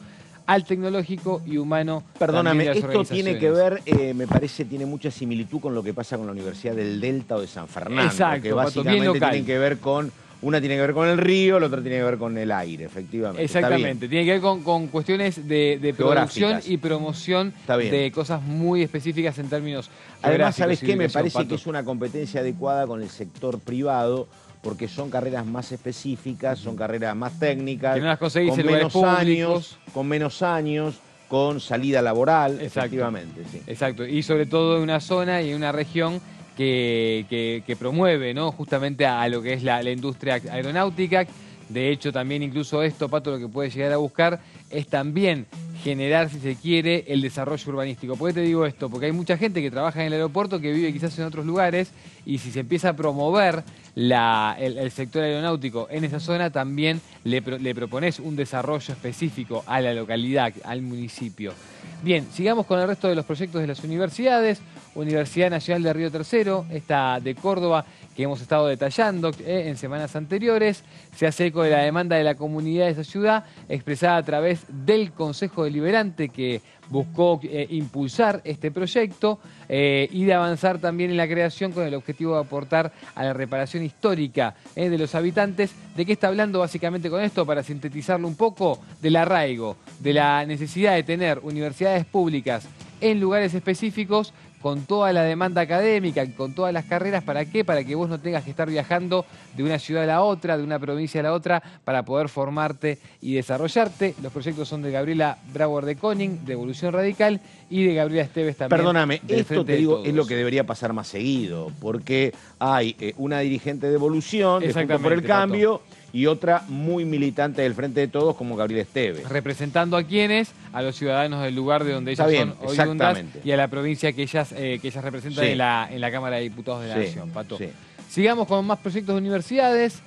al tecnológico y humano. Perdóname, esto tiene que ver, me parece, tiene mucha similitud con lo que pasa con la Universidad del Delta o de San Fernando. Exacto, que básicamente tienen que ver con, una tiene que ver con el río, la otra tiene que ver con el aire, efectivamente. Exactamente, tiene que ver con cuestiones de producción y promoción de cosas muy específicas en términos geográficos. Además, ¿sabes qué? Me parece que es una competencia adecuada con el sector privado, porque son carreras más específicas, son carreras más técnicas, que no las conseguís en lugares públicos, con menos años, con salida laboral, efectivamente. Sí. Exacto, y sobre todo en una zona y en una región que promueve, ¿no? Justamente a lo que es la industria aeronáutica. De hecho, también incluso esto, Pato, lo que puede llegar a buscar es también generar, si se quiere, el desarrollo urbanístico. ¿Por qué te digo esto? Porque hay mucha gente que trabaja en el aeropuerto que vive quizás en otros lugares y si se empieza a promover el sector aeronáutico en esa zona, también le propones un desarrollo específico a la localidad, al municipio. Bien, sigamos con el resto de los proyectos de las universidades. Universidad Nacional de Río Tercero, esta de Córdoba, que hemos estado detallando en semanas anteriores, se hace eco de la demanda de la comunidad de esa ciudad, expresada a través del Consejo Deliberante que buscó impulsar este proyecto y de avanzar también en la creación con el objetivo de aportar a la reparación histórica de los habitantes. ¿De qué está hablando básicamente con esto? Para sintetizarlo un poco, del arraigo, de la necesidad de tener universidades públicas en lugares específicos, con toda la demanda académica, con todas las carreras. ¿Para qué? Para que vos no tengas que estar viajando de una ciudad a la otra, de una provincia a la otra, para poder formarte y desarrollarte. Los proyectos son de Gabriela Brauer de Koning, de Evolución Radical, y de Gabriela Esteves también. Perdóname, esto te digo, es lo que debería pasar más seguido, porque hay una dirigente de Evolución, de Juntos por el Cambio, Pato, y otra muy militante del Frente de Todos como Gabriela Esteves. Representando a quienes, a los ciudadanos del lugar de donde ellas son oriundas y a la provincia que ellas representan en la Cámara de Diputados de la Nación, Pato. Sí. Sigamos con más proyectos de universidades,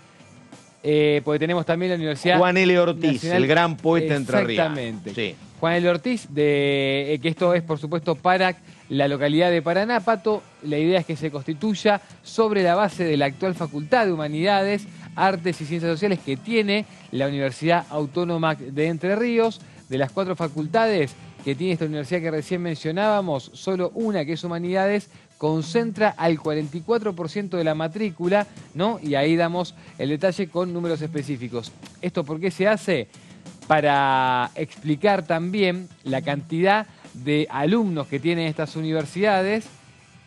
porque tenemos también la Universidad Juan L. Ortiz, Nacional, el gran poeta entrerriano. Exactamente. Sí. Juan L. Ortiz, que esto es por supuesto para la localidad de Paraná, Pato. La idea es que se constituya sobre la base de la actual Facultad de Humanidades, Artes y Ciencias Sociales que tiene la Universidad Autónoma de Entre Ríos. De las 4 facultades que tiene esta universidad que recién mencionábamos, solo una, que es Humanidades, concentra al 44% de la matrícula, ¿no? Y ahí damos el detalle con números específicos. ¿Esto por qué se hace? Para explicar también la cantidad de alumnos que tienen estas universidades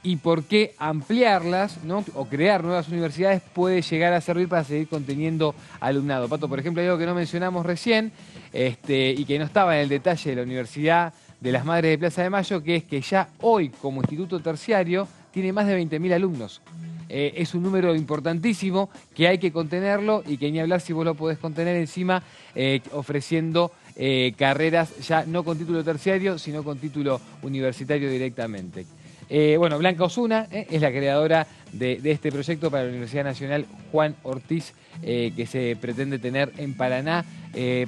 y por qué ampliarlas, ¿no? O crear nuevas universidades puede llegar a servir para seguir conteniendo alumnado. Pato, por ejemplo, hay algo que no mencionamos recién y que no estaba en el detalle de la Universidad de las Madres de Plaza de Mayo, que es que ya hoy, como instituto terciario, tiene más de 20.000 alumnos. Es un número importantísimo que hay que contenerlo y que ni hablar si vos lo podés contener encima ofreciendo carreras ya no con título terciario, sino con título universitario directamente. Bueno, Blanca Osuna es la creadora de este proyecto para la Universidad Nacional Juan Ortiz que se pretende tener en Paraná,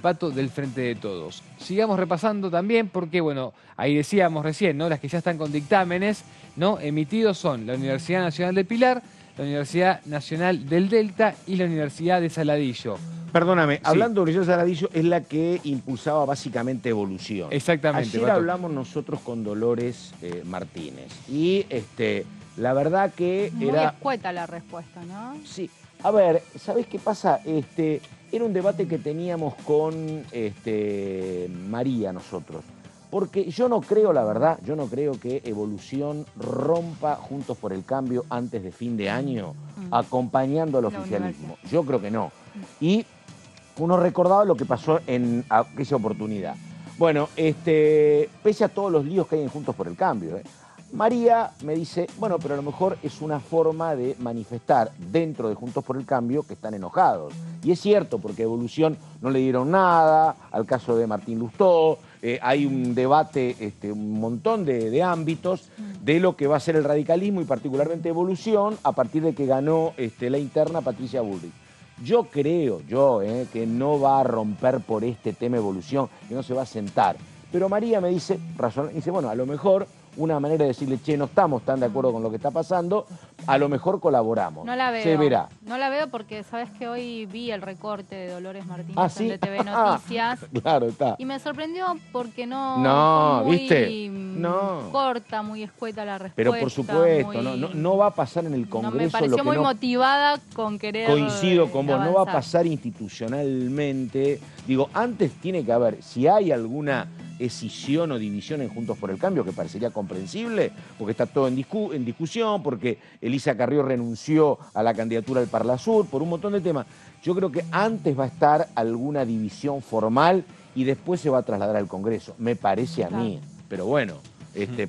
Pato, del Frente de Todos. Sigamos repasando también porque, bueno, ahí decíamos recién, ¿no? Las que ya están con dictámenes, ¿no? Emitidos son la Universidad Nacional de Pilar, la Universidad Nacional del Delta y la Universidad de Saladillo. Perdóname, Sí. hablando de Universidad de Saladillo, es la que impulsaba básicamente Evolución. Exactamente, Ayer Pato. hablamos nosotros con Dolores Martínez y la verdad que Muy era... escueta la respuesta, ¿no? Sí. A ver, ¿sabés qué pasa? Era un debate que teníamos con María nosotros. Porque yo no creo, la verdad, yo no creo que Evolución rompa Juntos por el Cambio antes de fin de año, acompañando al oficialismo. Yo creo que no. Y uno recordaba lo que pasó en aquella oportunidad. Bueno, pese a todos los líos que hay en Juntos por el Cambio, María me dice, bueno, pero a lo mejor es una forma de manifestar dentro de Juntos por el Cambio que están enojados. Y es cierto, porque a Evolución no le dieron nada, al caso de Martín Lustó, hay un debate, un montón de ámbitos de lo que va a ser el radicalismo y particularmente Evolución a partir de que ganó la interna Patricia Bullrich. Yo creo, que no va a romper por este tema Evolución, que no se va a sentar. Pero María me dice, bueno, a lo mejor una manera de decirle, che, no estamos tan de acuerdo con lo que está pasando, a lo mejor colaboramos. No la veo. Se verá. No la veo porque sabes que hoy vi el recorte de Dolores Martínez ¿sí? en DTV Noticias. Claro, está. Y me sorprendió porque no No, muy ¿viste? No. corta, muy escueta la respuesta. Pero por supuesto, muy... no va a pasar en el Congreso. me pareció lo que muy motivada con querer coincido con vos, no va a avanzar. pasar institucionalmente. Digo, antes tiene que haber, si hay alguna escisión o división en Juntos por el Cambio, que parecería comprensible, porque está todo en discusión, porque Elisa Carrió renunció a la candidatura al Parlasur, por un montón de temas. Yo creo que antes va a estar alguna división formal y después se va a trasladar al Congreso, me parece a mí. Pero bueno,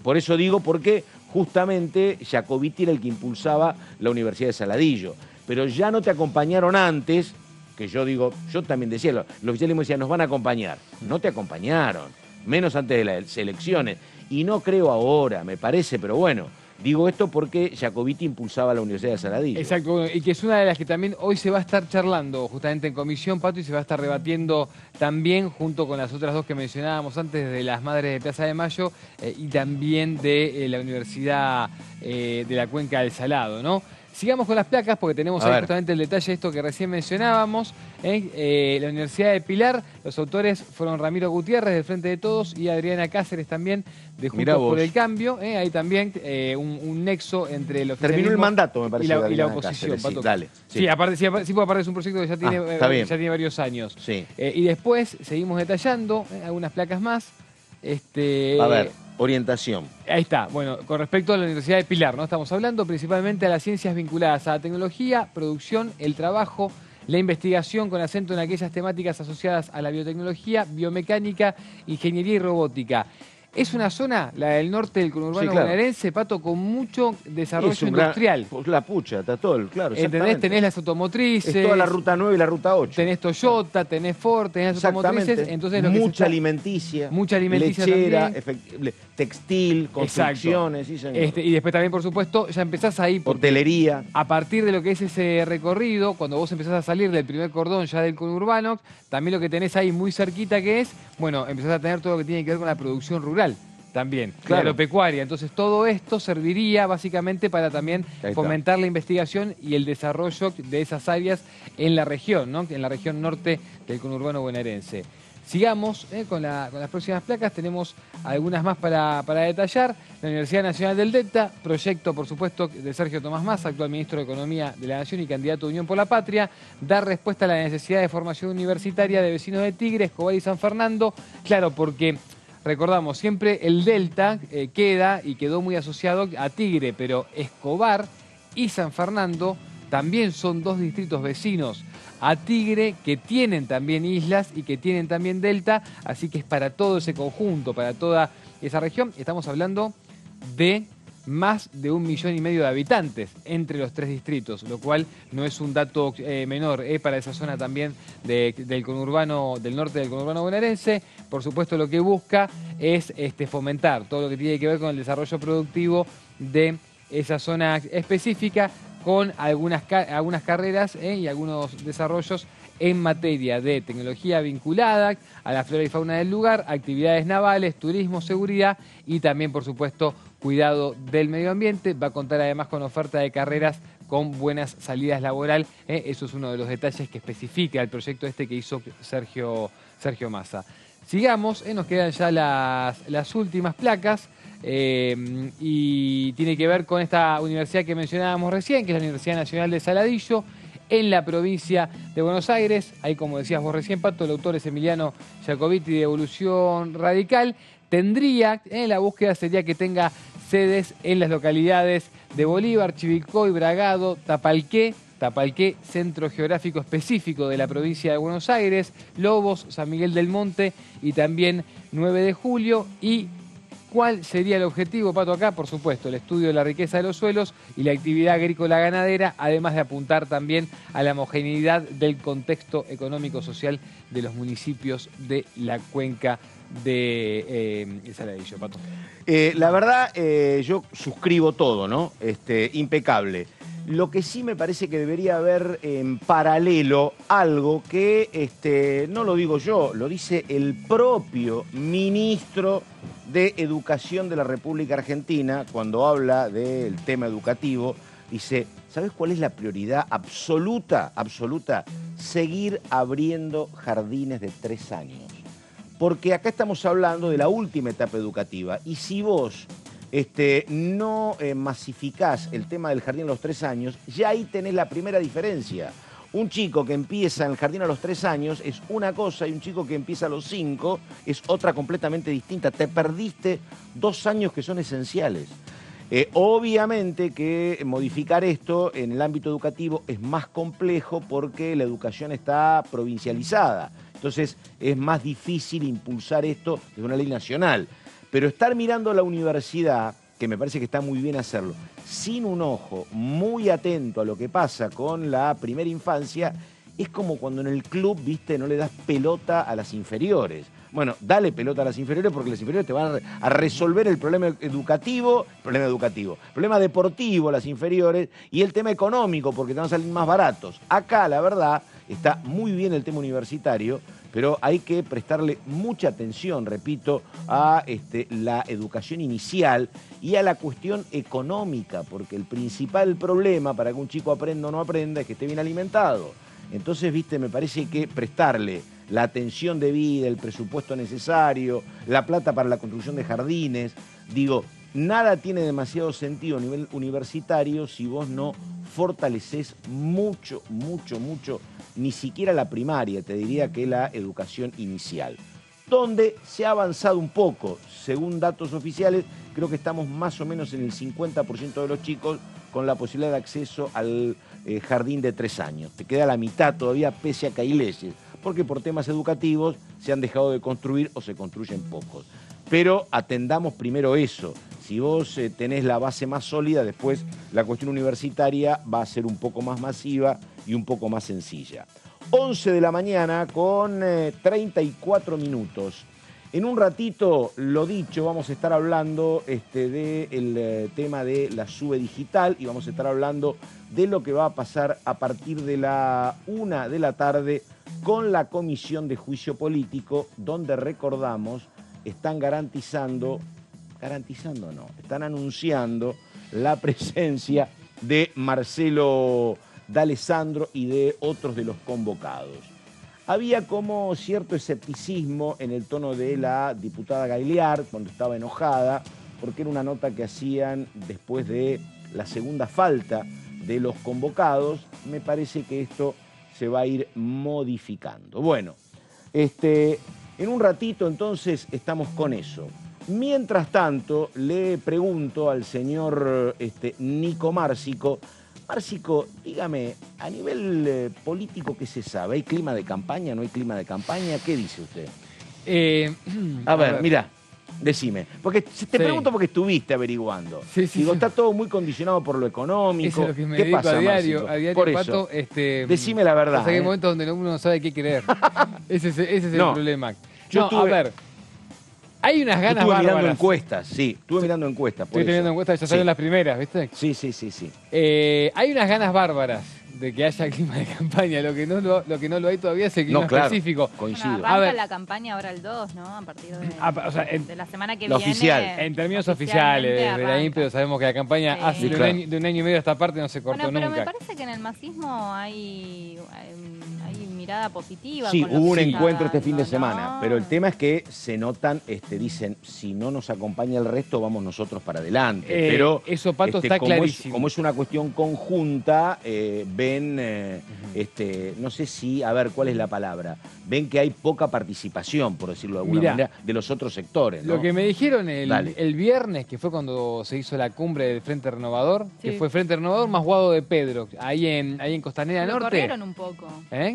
por eso digo, porque justamente Jacobiti era el que impulsaba la Universidad de Saladillo. Pero ya no te acompañaron antes, que yo digo, yo también decía, los oficiales me decían, nos van a acompañar. No te acompañaron, menos antes de las elecciones. Y no creo ahora, me parece, pero bueno, digo esto porque Jacobiti impulsaba la Universidad de Saladillo. Exacto, bueno, y que es una de las que también hoy se va a estar charlando justamente en comisión, Pato, y se va a estar rebatiendo también junto con las otras dos que mencionábamos antes, de las Madres de Plaza de Mayo y también de la Universidad de la Cuenca del Salado, ¿no? Sigamos con las placas porque tenemos ahí justamente el detalle de esto que recién mencionábamos. La Universidad de Pilar, los autores fueron Ramiro Gutiérrez del Frente de Todos y Adriana Cáceres también de Juntos por el Cambio. Hay también un nexo entre el oficialismo. Terminó el mandato, me parece, y la oposición. Cáceres, Pato. sí, dale. Sí, aparte es un proyecto que ya tiene varios años. Sí. Y después seguimos detallando algunas placas más. A ver, orientación. Ahí está. Bueno, con respecto a la Universidad de Pilar, ¿no? Estamos hablando principalmente de las ciencias vinculadas a la tecnología, producción, el trabajo, la investigación con acento en aquellas temáticas asociadas a la biotecnología, biomecánica, ingeniería y robótica. Es una zona, la del norte del conurbano bonaerense, Pato, con mucho desarrollo industrial. La pucha, está todo, claro. ¿Entendés? Tenés las automotrices. Es toda la ruta 9 y la ruta 8. Tenés Toyota, tenés Ford, tenés las automotrices. Entonces, mucha alimenticia. Mucha alimenticia lechera, textil, construcciones. Sí, señor. Y después también, por supuesto, ya empezás ahí. Hotelería. A partir de lo que es ese recorrido, cuando vos empezás a salir del primer cordón ya del conurbano, también lo que tenés ahí muy cerquita que es, bueno, empezás a tener todo lo que tiene que ver con la producción rural. También, la agropecuaria. Entonces todo esto serviría básicamente para también fomentar la investigación y el desarrollo de esas áreas en la región, ¿no? En la región norte del conurbano bonaerense. Sigamos con las próximas placas, tenemos algunas más para detallar. La Universidad Nacional del Delta, proyecto por supuesto de Sergio Tomás Massa, actual ministro de Economía de la Nación y candidato de Unión por la Patria, dar respuesta a la necesidad de formación universitaria de vecinos de Tigre, Escobar y San Fernando. Claro, porque recordamos, siempre el Delta queda y quedó muy asociado a Tigre, pero Escobar y San Fernando también son dos distritos vecinos a Tigre, que tienen también islas y que tienen también delta, así que es para todo ese conjunto, para toda esa región. Estamos hablando de más de 1,5 millones de habitantes entre los 3 distritos, lo cual no es un dato menor para esa zona también del conurbano, del norte del conurbano bonaerense. Por supuesto, lo que busca es fomentar todo lo que tiene que ver con el desarrollo productivo de esa zona específica, con algunas carreras y algunos desarrollos en materia de tecnología vinculada a la flora y fauna del lugar, actividades navales, turismo, seguridad y también, por supuesto, cuidado del medio ambiente. Va a contar además con oferta de carreras con buenas salidas laboral. Eso es uno de los detalles que especifica el proyecto que hizo Sergio Massa. Sigamos, nos quedan ya las últimas placas. Y tiene que ver con esta universidad que mencionábamos recién, que es la Universidad Nacional de Saladillo, en la provincia de Buenos Aires. Ahí, como decías vos recién, Pato, el autor es Emiliano Jacobiti de Evolución Radical. Tendría, la búsqueda sería que tenga sedes en las localidades de Bolívar, Chivilcoy, Bragado, Tapalqué, centro geográfico específico de la provincia de Buenos Aires, Lobos, San Miguel del Monte y también 9 de Julio. Y ¿cuál sería el objetivo, Pato, acá? Por supuesto, el estudio de la riqueza de los suelos y la actividad agrícola-ganadera, además de apuntar también a la homogeneidad del contexto económico-social de los municipios de la cuenca de Saladillo, Pato. La verdad, yo suscribo todo, ¿no? Impecable. Lo que sí me parece que debería haber en paralelo algo que, no lo digo yo, lo dice el propio ministro de Educación de la República Argentina, cuando habla del tema educativo, dice, ¿sabes cuál es la prioridad absoluta? Seguir abriendo jardines de 3 años. Porque acá estamos hablando de la última etapa educativa, y si vos no masificás el tema del jardín a los 3 años, ya ahí tenés la primera diferencia. Un chico que empieza en el jardín a los 3 años es una cosa y un chico que empieza a los 5 es otra completamente distinta. Te perdiste 2 años que son esenciales. Obviamente que modificar esto en el ámbito educativo es más complejo porque la educación está provincializada. Entonces es más difícil impulsar esto desde una ley nacional. Pero estar mirando a la universidad, que me parece que está muy bien hacerlo, sin un ojo muy atento a lo que pasa con la primera infancia, es como cuando en el club, viste, no le das pelota a las inferiores. Bueno, dale pelota a las inferiores porque las inferiores te van a resolver el problema deportivo, las inferiores, y el tema económico porque te van a salir más baratos. Acá, la verdad, está muy bien el tema universitario, pero hay que prestarle mucha atención, repito, a la educación inicial y a la cuestión económica, porque el principal problema para que un chico aprenda o no aprenda es que esté bien alimentado. Entonces, viste, me parece que prestarle la atención debida, el presupuesto necesario, la plata para la construcción de jardines, digo, nada tiene demasiado sentido a nivel universitario si vos no fortalecés mucho, ni siquiera la primaria, te diría que la educación inicial, donde se ha avanzado un poco, según datos oficiales, creo que estamos más o menos en el 50% de los chicos con la posibilidad de acceso al jardín de 3 años. Te queda la mitad todavía pese a que hay leyes, porque por temas educativos se han dejado de construir o se construyen pocos. Pero atendamos primero eso. Si vos tenés la base más sólida, después la cuestión universitaria va a ser un poco más masiva y un poco más sencilla. 11 de la mañana con 34 minutos. En un ratito, lo dicho, vamos a estar hablando del tema de la SUBE digital y vamos a estar hablando de lo que va a pasar a partir de la 1 de la tarde con la Comisión de Juicio Político, donde recordamos, están están anunciando la presencia de Marcelo D'Alessandro y de otros de los convocados. había como cierto escepticismo en el tono de la diputada Gailiar cuando estaba enojada, porque era una nota que hacían después de la segunda falta de los convocados. Me parece que esto se va a ir modificando. Bueno, en un ratito entonces estamos con eso. Mientras tanto, le pregunto al señor Nico Márcico. Márcico, dígame, a nivel político, ¿qué se sabe? ¿Hay clima de campaña? ¿No hay clima de campaña? ¿Qué dice usted? A ver, mira, decime. Porque te pregunto porque estuviste averiguando. Digo, está todo muy condicionado por lo económico. Eso es lo que me ¿Qué dedico pasa, a diario, Márcico? Por Pato. Decime la verdad. Hay momentos donde uno no sabe qué creer. ese es el problema. A ver. Hay unas ganas estuve bárbaras. Mirando encuestas, sí. Estuve mirando encuestas. Estoy mirando encuestas, ya salieron las primeras, ¿viste? Sí. Hay unas ganas bárbaras de que haya clima de campaña. Lo que no lo hay todavía es el clima específico. Coincido. Bueno, arranca la campaña ahora el 2, ¿no? A partir de la semana que viene. Oficial. En términos oficiales, de la INPE, sabemos que la campaña hace de un año y medio a esta parte no se cortó nunca. Pero me parece que en el masismo hay mirada positiva. Sí, hubo un encuentro este fin de semana, pero el tema es que se notan, dicen, si no nos acompaña el resto, vamos nosotros para adelante. Pero eso, Pato, está clarísimo. Como es una cuestión conjunta, ven, no sé si, a ver, ¿cuál es la palabra? Ven que hay poca participación, por decirlo de alguna manera, de los otros sectores, ¿no? Lo que me dijeron el viernes, que fue cuando se hizo la cumbre del Frente Renovador, que fue Frente Renovador más Guado de Pedro, ahí en Costanera Norte. Lo corrieron un poco.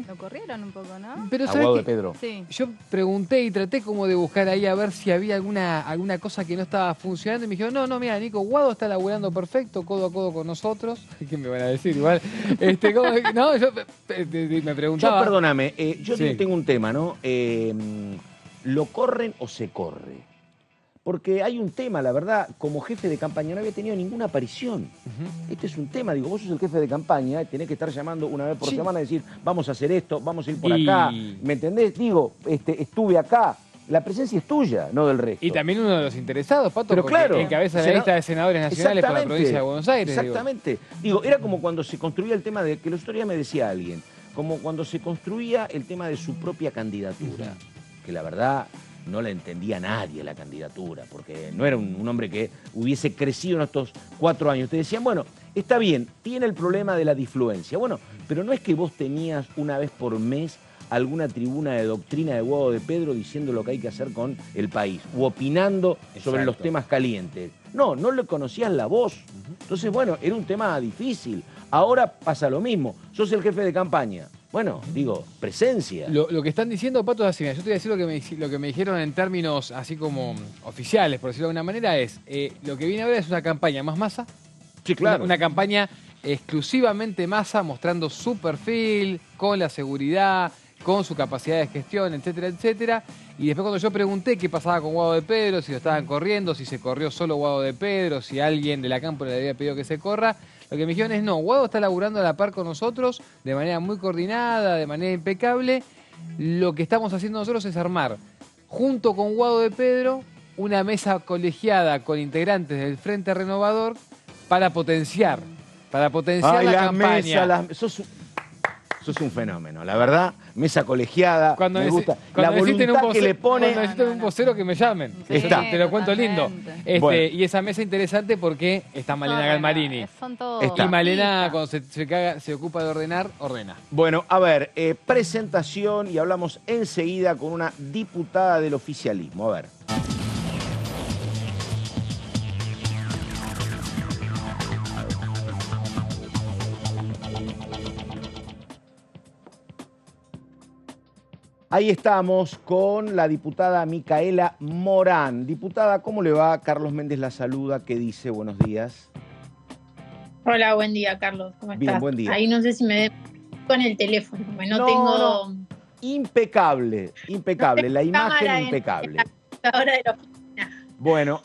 Lo corrieron un poco, ¿no? Pero Guado de Pedro. Sí. Yo pregunté y traté como de buscar ahí a ver si había alguna cosa que no estaba funcionando y me dijeron, no, mira, Nico, Guado está laburando perfecto, codo a codo con nosotros. ¿Qué me van a decir? Igual, no, yo me preguntaba. Yo, perdóname, yo tengo un tema, ¿no? ¿Lo corren o se corre? Porque hay un tema, la verdad, como jefe de campaña no había tenido ninguna aparición. Este es un tema, digo, vos sos el jefe de campaña, tenés que estar llamando una vez por semana y decir, vamos a hacer esto, vamos a ir por acá, ¿me entendés? Digo, estuve acá. La presencia es tuya, no del resto. Y también uno de los interesados, Pato, pero porque claro, encabeza la lista de senadores nacionales para la provincia de Buenos Aires. Exactamente. Digo, era como cuando se construía el tema de, que el otro día me decía alguien, como cuando se construía el tema de su propia candidatura, que la verdad no la entendía nadie la candidatura, porque no era un hombre que hubiese crecido en estos 4 años. Te decían, bueno, está bien, tiene el problema de la disfluencia. Bueno, pero no es que vos tenías una vez por mes alguna tribuna de doctrina de Guado de Pedro diciendo lo que hay que hacer con el país, u opinando sobre los temas calientes. No le conocían la voz. Entonces, bueno, era un tema difícil. Ahora pasa lo mismo. Sos el jefe de campaña. Bueno, digo, presencia. Lo que están diciendo, Pato, es así. Yo te voy a decir lo que me dijeron en términos así como oficiales, por decirlo de alguna manera, es lo que viene ahora es una campaña más masa. Sí, claro. Una campaña exclusivamente masa, mostrando su perfil, con la seguridad, con su capacidad de gestión, etcétera, etcétera. Y después cuando yo pregunté qué pasaba con Guado de Pedro, si lo estaban corriendo, si se corrió solo Guado de Pedro, si alguien de la campo le había pedido que se corra, lo que me dijeron es no, Guado está laburando a la par con nosotros de manera muy coordinada, de manera impecable. Lo que estamos haciendo nosotros es armar, junto con Guado de Pedro, una mesa colegiada con integrantes del Frente Renovador para potenciar la campaña. Sos un fenómeno, la verdad, mesa colegiada, me gusta. La voluntad que le pone... Cuando necesiten un vocero que me llamen. Sí, está. Te lo cuento lindo. Bueno. Y esa mesa interesante porque está Malena Galmarini. Y Malena, cuando se ocupa de ordenar, ordena. Bueno, a ver, presentación y hablamos enseguida con una diputada del oficialismo. A ver. Ahí estamos con la diputada Micaela Morán. Diputada, ¿cómo le va? Carlos Méndez la saluda. ¿Qué dice? Buenos días. Hola, buen día, Carlos. ¿Cómo estás? Bien, buen día. Ahí no sé si me con el teléfono, porque no tengo... Impecable, impecable. La imagen impecable. Ahora de la oficina. Bueno,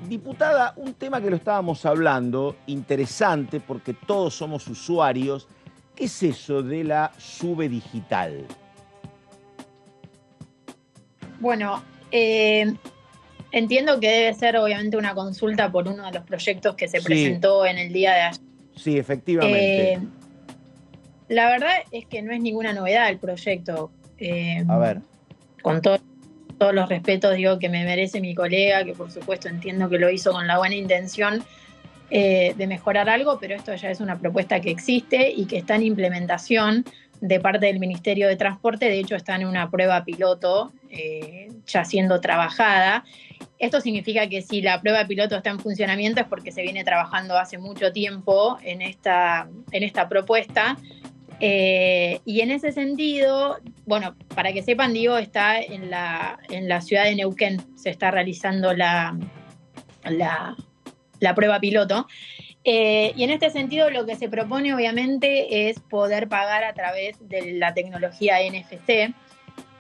diputada, un tema que lo estábamos hablando, interesante porque todos somos usuarios. ¿Qué es eso de la SUBE digital? Bueno, entiendo que debe ser obviamente una consulta por uno de los proyectos que se presentó en el día de ayer. Sí, efectivamente. La verdad es que no es ninguna novedad el proyecto. A ver. Con todos los respetos, digo, que me merece mi colega, que por supuesto entiendo que lo hizo con la buena intención de mejorar algo, pero esto ya es una propuesta que existe y que está en implementación de parte del Ministerio de Transporte. De hecho, está en una prueba piloto ya siendo trabajada. Esto significa que si la prueba piloto está en funcionamiento es porque se viene trabajando hace mucho tiempo en esta propuesta. Y en ese sentido, bueno, para que sepan, digo, está en la ciudad de Neuquén, se está realizando la prueba piloto. Y en este sentido lo que se propone obviamente es poder pagar a través de la tecnología NFC,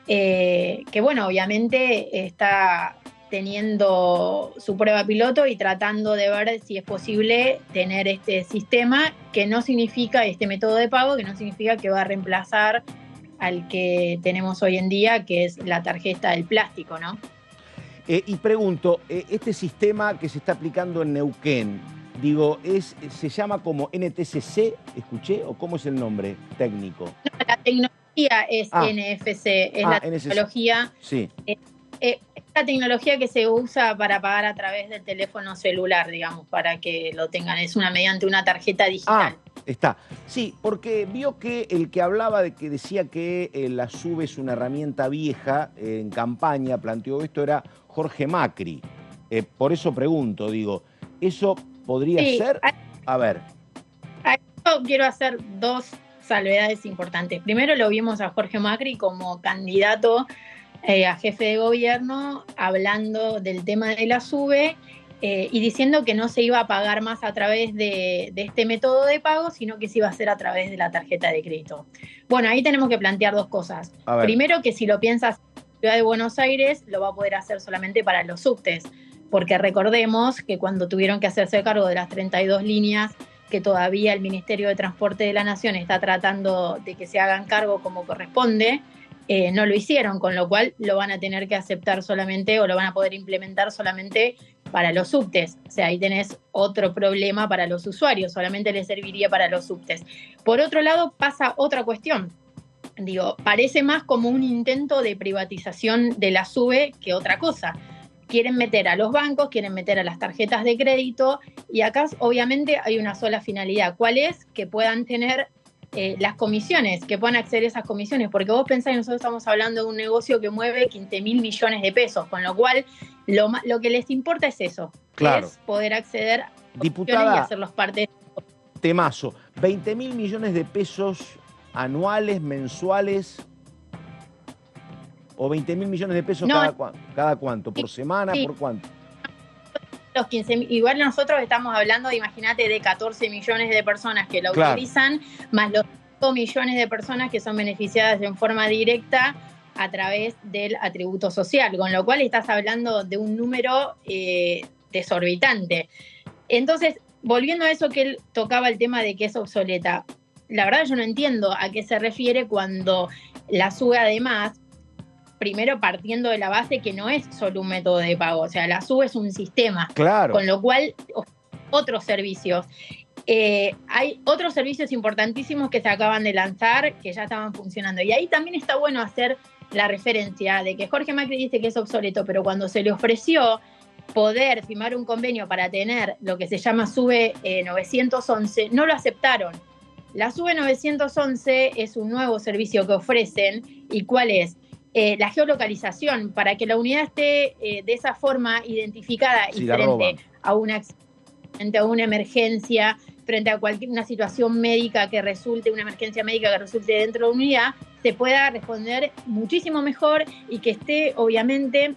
que bueno, obviamente está teniendo su prueba piloto y tratando de ver si es posible tener este sistema, que no significa, este método de pago, que no significa que va a reemplazar al que tenemos hoy en día, que es la tarjeta del plástico, ¿no? Y pregunto, este sistema que se está aplicando en Neuquén, digo, ¿se llama como NTCC, escuché, o cómo es el nombre técnico? No, la tecnología es NFC, es la tecnología. Sí. La tecnología que se usa para pagar a través del teléfono celular, digamos, para que lo tengan. Es mediante una tarjeta digital. Está. Sí, porque vio que el que hablaba de que decía que la SUBE es una herramienta vieja, en campaña planteó esto, era Jorge Macri. Por eso pregunto, digo, ¿eso podría ser? A ver. A esto quiero hacer dos salvedades importantes. Primero, lo vimos a Jorge Macri como candidato a jefe de gobierno, hablando del tema de la SUBE y diciendo que no se iba a pagar más a través de este método de pago, sino que se iba a hacer a través de la tarjeta de crédito. Bueno, ahí tenemos que plantear dos cosas. Primero, que si lo piensas en la ciudad de Buenos Aires, lo va a poder hacer solamente para los subtes, porque recordemos que cuando tuvieron que hacerse cargo de las 32 líneas que todavía el Ministerio de Transporte de la Nación está tratando de que se hagan cargo como corresponde, no lo hicieron, con lo cual lo van a tener que aceptar solamente, o lo van a poder implementar solamente para los subtes. O sea, ahí tenés otro problema para los usuarios, solamente les serviría para los subtes. Por otro lado, pasa otra cuestión. Digo, parece más como un intento de privatización de la SUBE que otra cosa. Quieren meter a los bancos, quieren meter a las tarjetas de crédito, y acá obviamente hay una sola finalidad. ¿Cuál es? Que puedan tener las comisiones, que puedan acceder a esas comisiones, porque vos pensás que nosotros estamos hablando de un negocio que mueve 15.000 millones de pesos, con lo cual lo que les importa es eso, claro, es poder acceder a diputada, y hacerlos parte de... Temazo, 20.000 millones de pesos anuales, mensuales, o 20.000 millones de pesos cada cuánto, por semana, por cuánto. Los 15.000, igual nosotros estamos hablando, imagínate, de 14 millones de personas que lo utilizan, más los 5 millones de personas que son beneficiadas en forma directa a través del atributo social, con lo cual estás hablando de un número desorbitante. Entonces, volviendo a eso que él tocaba el tema de que es obsoleta, la verdad yo no entiendo a qué se refiere cuando la SUBE además, primero partiendo de la base que no es solo un método de pago, o sea, la SUBE es un sistema, con lo cual otros servicios. Hay otros servicios importantísimos que se acaban de lanzar, que ya estaban funcionando, y ahí también está bueno hacer la referencia de que Jorge Macri dice que es obsoleto, pero cuando se le ofreció poder firmar un convenio para tener lo que se llama SUBE 911, no lo aceptaron. La SUBE 911 es un nuevo servicio que ofrecen, ¿y cuál es? La geolocalización, para que la unidad esté de esa forma identificada y frente a un accidente, a una emergencia, frente a una situación médica que resulte, una emergencia médica que resulte dentro de la unidad, se pueda responder muchísimo mejor y que esté, obviamente,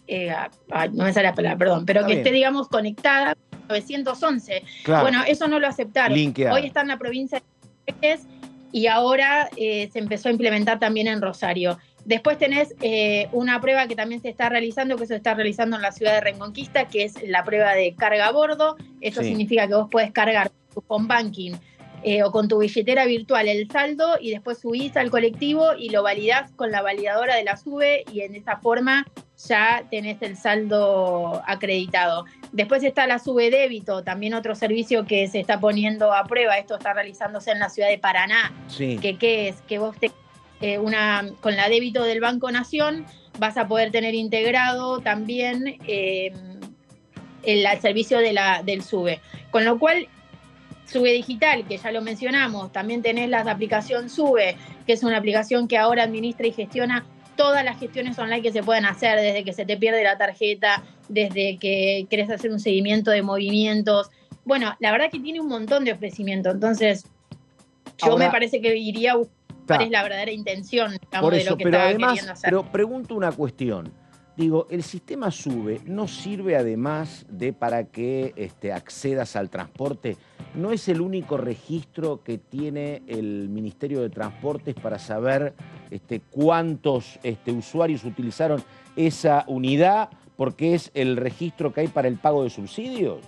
no me sale la palabra, perdón, pero que esté, digamos, conectada con 911. Bueno, eso no lo aceptaron. Hoy está en la provincia de Buenos Aires y ahora se empezó a implementar también en Rosario. Después tenés una prueba que también se está realizando, que se está realizando en la ciudad de Reconquista, que es la prueba de carga a bordo. Esto significa que vos podés cargar tu home banking o con tu billetera virtual el saldo y después subís al colectivo y lo validás con la validadora de la SUBE y en esa forma ya tenés el saldo acreditado. Después está la SUBE débito, también otro servicio que se está poniendo a prueba. Esto está realizándose en la ciudad de Paraná. ¿Qué es? Que vos te con la débito del Banco Nación, vas a poder tener integrado también el servicio del SUBE. Con lo cual, SUBE Digital, que ya lo mencionamos, también tenés la aplicación SUBE, que es una aplicación que ahora administra y gestiona todas las gestiones online que se pueden hacer, desde que se te pierde la tarjeta, desde que querés hacer un seguimiento de movimientos. Bueno, la verdad que tiene un montón de ofrecimiento, entonces yo me parece que iría a buscar cuál es la verdadera intención, digamos, de lo que estaba queriendo hacer. Pero pregunto una cuestión. Digo, el sistema SUBE no sirve además de para que accedas al transporte. ¿No es el único registro que tiene el Ministerio de Transportes para saber cuántos usuarios utilizaron esa unidad? Porque es el registro que hay para el pago de subsidios.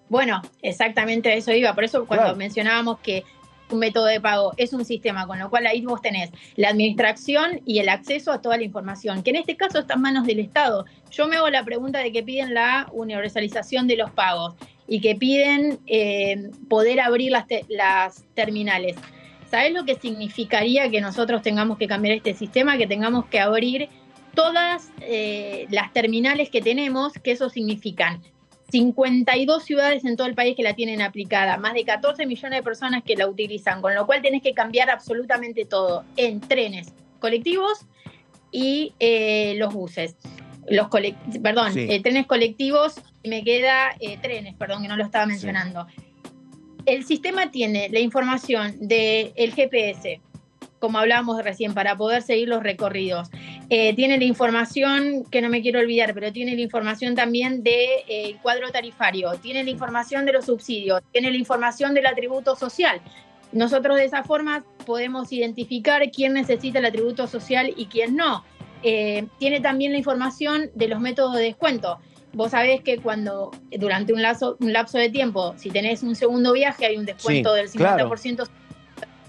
Bueno, exactamente a eso iba. Por eso cuando mencionábamos que un método de pago es un sistema, con lo cual ahí vos tenés la administración y el acceso a toda la información, que en este caso está en manos del Estado. Yo me hago la pregunta de que piden la universalización de los pagos y que piden poder abrir las terminales. ¿Sabés lo que significaría que nosotros tengamos que cambiar este sistema? Que tengamos que abrir todas las terminales que tenemos, que eso significan 52 ciudades en todo el país que la tienen aplicada, más de 14 millones de personas que la utilizan, con lo cual tenés que cambiar absolutamente todo en trenes, colectivos y los buses. Trenes colectivos, me queda trenes, perdón, que no lo estaba mencionando. Sí. El sistema tiene la información del GPS, como hablábamos recién, para poder seguir los recorridos. Tiene la información, que no me quiero olvidar, pero tiene la información también del cuadro tarifario, tiene la información de los subsidios, tiene la información del atributo social. Nosotros de esa forma podemos identificar quién necesita el atributo social y quién no. Tiene también la información de los métodos de descuento. Vos sabés que cuando durante un lapso de tiempo, si tenés un segundo viaje, hay un descuento del 50%, claro.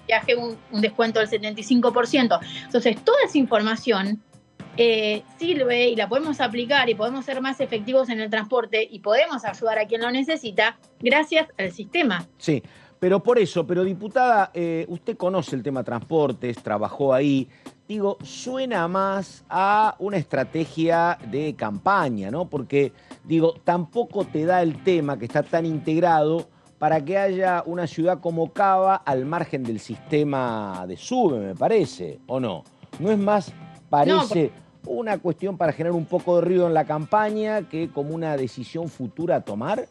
Viaje un descuento del 75%. Entonces, toda esa información sirve y la podemos aplicar y podemos ser más efectivos en el transporte y podemos ayudar a quien lo necesita gracias al sistema. Sí, pero por eso, diputada, usted conoce el tema transportes, trabajó ahí. Digo, suena más a una estrategia de campaña, ¿no? Porque, digo, tampoco te da el tema que está tan integrado para que haya una ciudad como Cava al margen del sistema de SUBE, me parece, ¿o no? ¿No es más, parece, una cuestión para generar un poco de ruido en la campaña que como una decisión futura a tomar?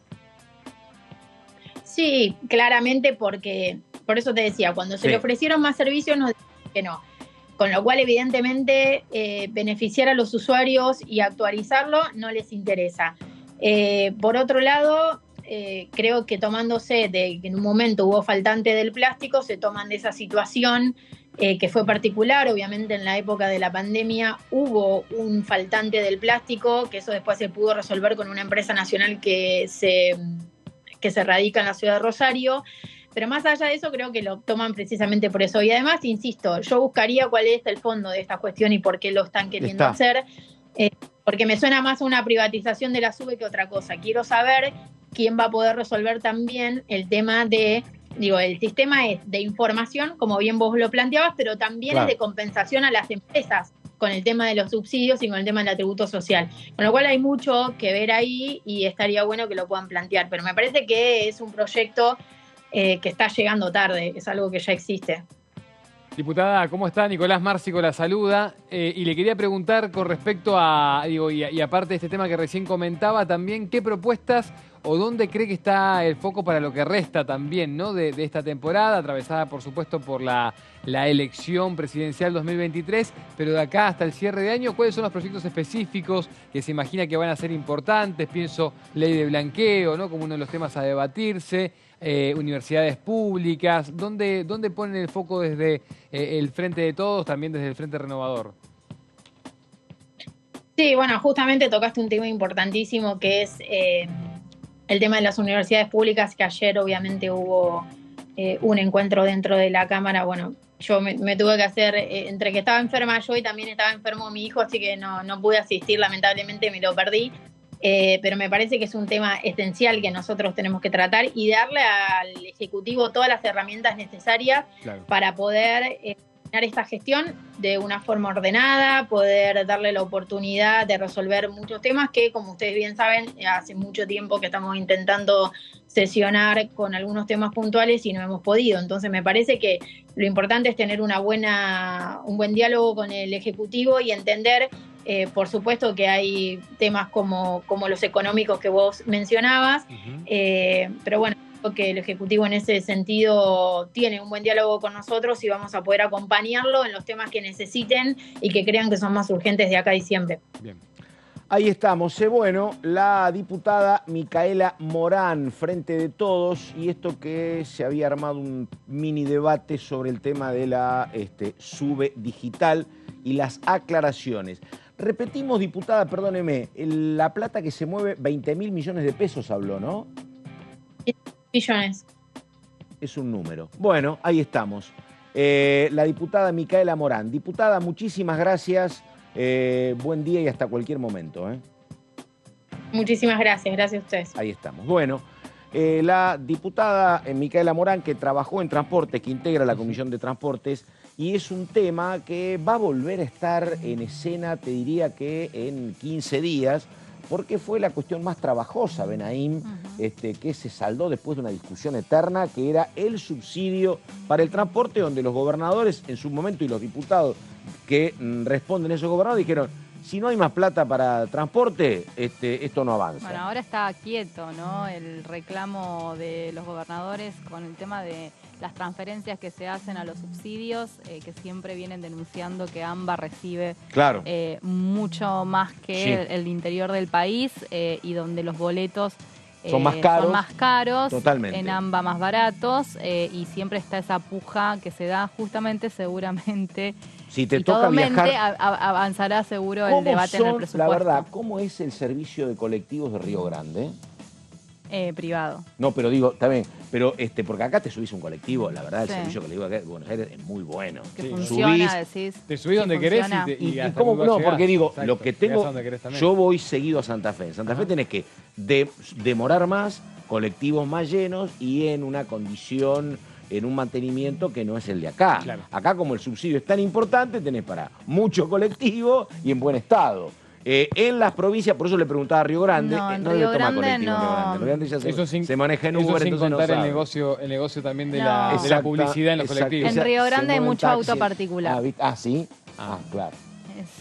Sí, claramente, porque, por eso te decía, cuando se le ofrecieron más servicios nos dijeron que no. Con lo cual, evidentemente, beneficiar a los usuarios y actualizarlo no les interesa. Por otro lado, creo que tomándose de que en un momento hubo faltante del plástico, se toman de esa situación que fue particular. Obviamente en la época de la pandemia hubo un faltante del plástico, que eso después se pudo resolver con una empresa nacional que se radica en la ciudad de Rosario. Pero más allá de eso, creo que lo toman precisamente por eso. Y además, insisto, yo buscaría cuál es el fondo de esta cuestión y por qué lo están queriendo hacer, porque me suena más a una privatización de la SUBE que otra cosa. Quiero saber quién va a poder resolver también el tema de, el sistema es de información, como bien vos lo planteabas, pero también es de compensación a las empresas con el tema de los subsidios y con el tema del atributo social. Con lo cual hay mucho que ver ahí y estaría bueno que lo puedan plantear. Pero me parece que es un proyecto que está llegando tarde, es algo que ya existe. Diputada, ¿cómo está? Nicolás Márcico la saluda. Y le quería preguntar con respecto a, y aparte de este tema que recién comentaba, también qué propuestas o dónde cree que está el foco para lo que resta también, ¿no? de esta temporada, atravesada por supuesto por la elección presidencial 2023, pero de acá hasta el cierre de año, ¿cuáles son los proyectos específicos que se imagina que van a ser importantes? Pienso ley de blanqueo, ¿no? Como uno de los temas a debatirse. Universidades públicas, ¿dónde ponen el foco desde el Frente de Todos, también desde el Frente Renovador? Sí, bueno, justamente tocaste un tema importantísimo que es el tema de las universidades públicas, que ayer obviamente hubo un encuentro dentro de la Cámara. Bueno, yo me tuve que hacer, entre que estaba enferma yo y también estaba enfermo mi hijo, así que no pude asistir, lamentablemente me lo perdí. Pero me parece que es un tema esencial que nosotros tenemos que tratar y darle al Ejecutivo todas las herramientas necesarias para poder esta gestión de una forma ordenada, poder darle la oportunidad de resolver muchos temas que, como ustedes bien saben, hace mucho tiempo que estamos intentando sesionar con algunos temas puntuales y no hemos podido. Entonces me parece que lo importante es tener un buen diálogo con el Ejecutivo y entender, por supuesto, que hay temas como los económicos que vos mencionabas, pero bueno, creo que el Ejecutivo en ese sentido tiene un buen diálogo con nosotros y vamos a poder acompañarlo en los temas que necesiten y que crean que son más urgentes de acá a diciembre. Bien. Ahí estamos. Bueno, la diputada Micaela Morán, Frente de Todos, y esto que se había armado un mini debate sobre el tema de la SUBE digital y las aclaraciones. Repetimos, diputada, perdóneme, la plata que se mueve, 20.000 millones de pesos habló, ¿no? Millones. Es un número. Bueno, ahí estamos. La diputada Micaela Morán. Diputada, muchísimas gracias. Buen día y hasta cualquier momento. Muchísimas gracias. Gracias a ustedes. Ahí estamos. Bueno, la diputada Micaela Morán, que trabajó en Transportes, que integra la Comisión de Transportes, y es un tema que va a volver a estar en escena, te diría que en 15 días, porque fue la cuestión más trabajosa, Benaim, que se saldó después de una discusión eterna, que era el subsidio para el transporte, donde los gobernadores en su momento y los diputados que responden a esos gobernadores dijeron, si no hay más plata para transporte, esto no avanza. Bueno, ahora está quieto, ¿no? El reclamo de los gobernadores con el tema de las transferencias que se hacen a los subsidios, que siempre vienen denunciando que AMBA recibe mucho más que el interior del país y donde los boletos son más caros, totalmente. En AMBA más baratos, y siempre está esa puja que se da justamente, seguramente, si te toca viajar, avanzará seguro el debate en el presupuesto. La verdad, ¿cómo es el servicio de colectivos de Río Grande? Privado. No, pero digo, también, pero porque acá te subís un colectivo, la verdad, el servicio colectivo acá de Buenos Aires es muy bueno. Que funciona, decís. Te subís donde querés y ¿cómo? No, porque digo, lo que tengo, yo voy seguido a Santa Fe. En Santa Fe tenés que demorar más, colectivos más llenos y en una condición, en un mantenimiento que no es el de acá. Claro. Acá, como el subsidio es tan importante, tenés para mucho colectivo y en buen estado. En las provincias, por eso le preguntaba a Río Grande, no Río Grande no. Río Grande ya se maneja en Uber, sin entonces contar no el negocio también de la publicidad en los colectivos. En Río Grande hay mucho auto particular. ¿Sí? Claro.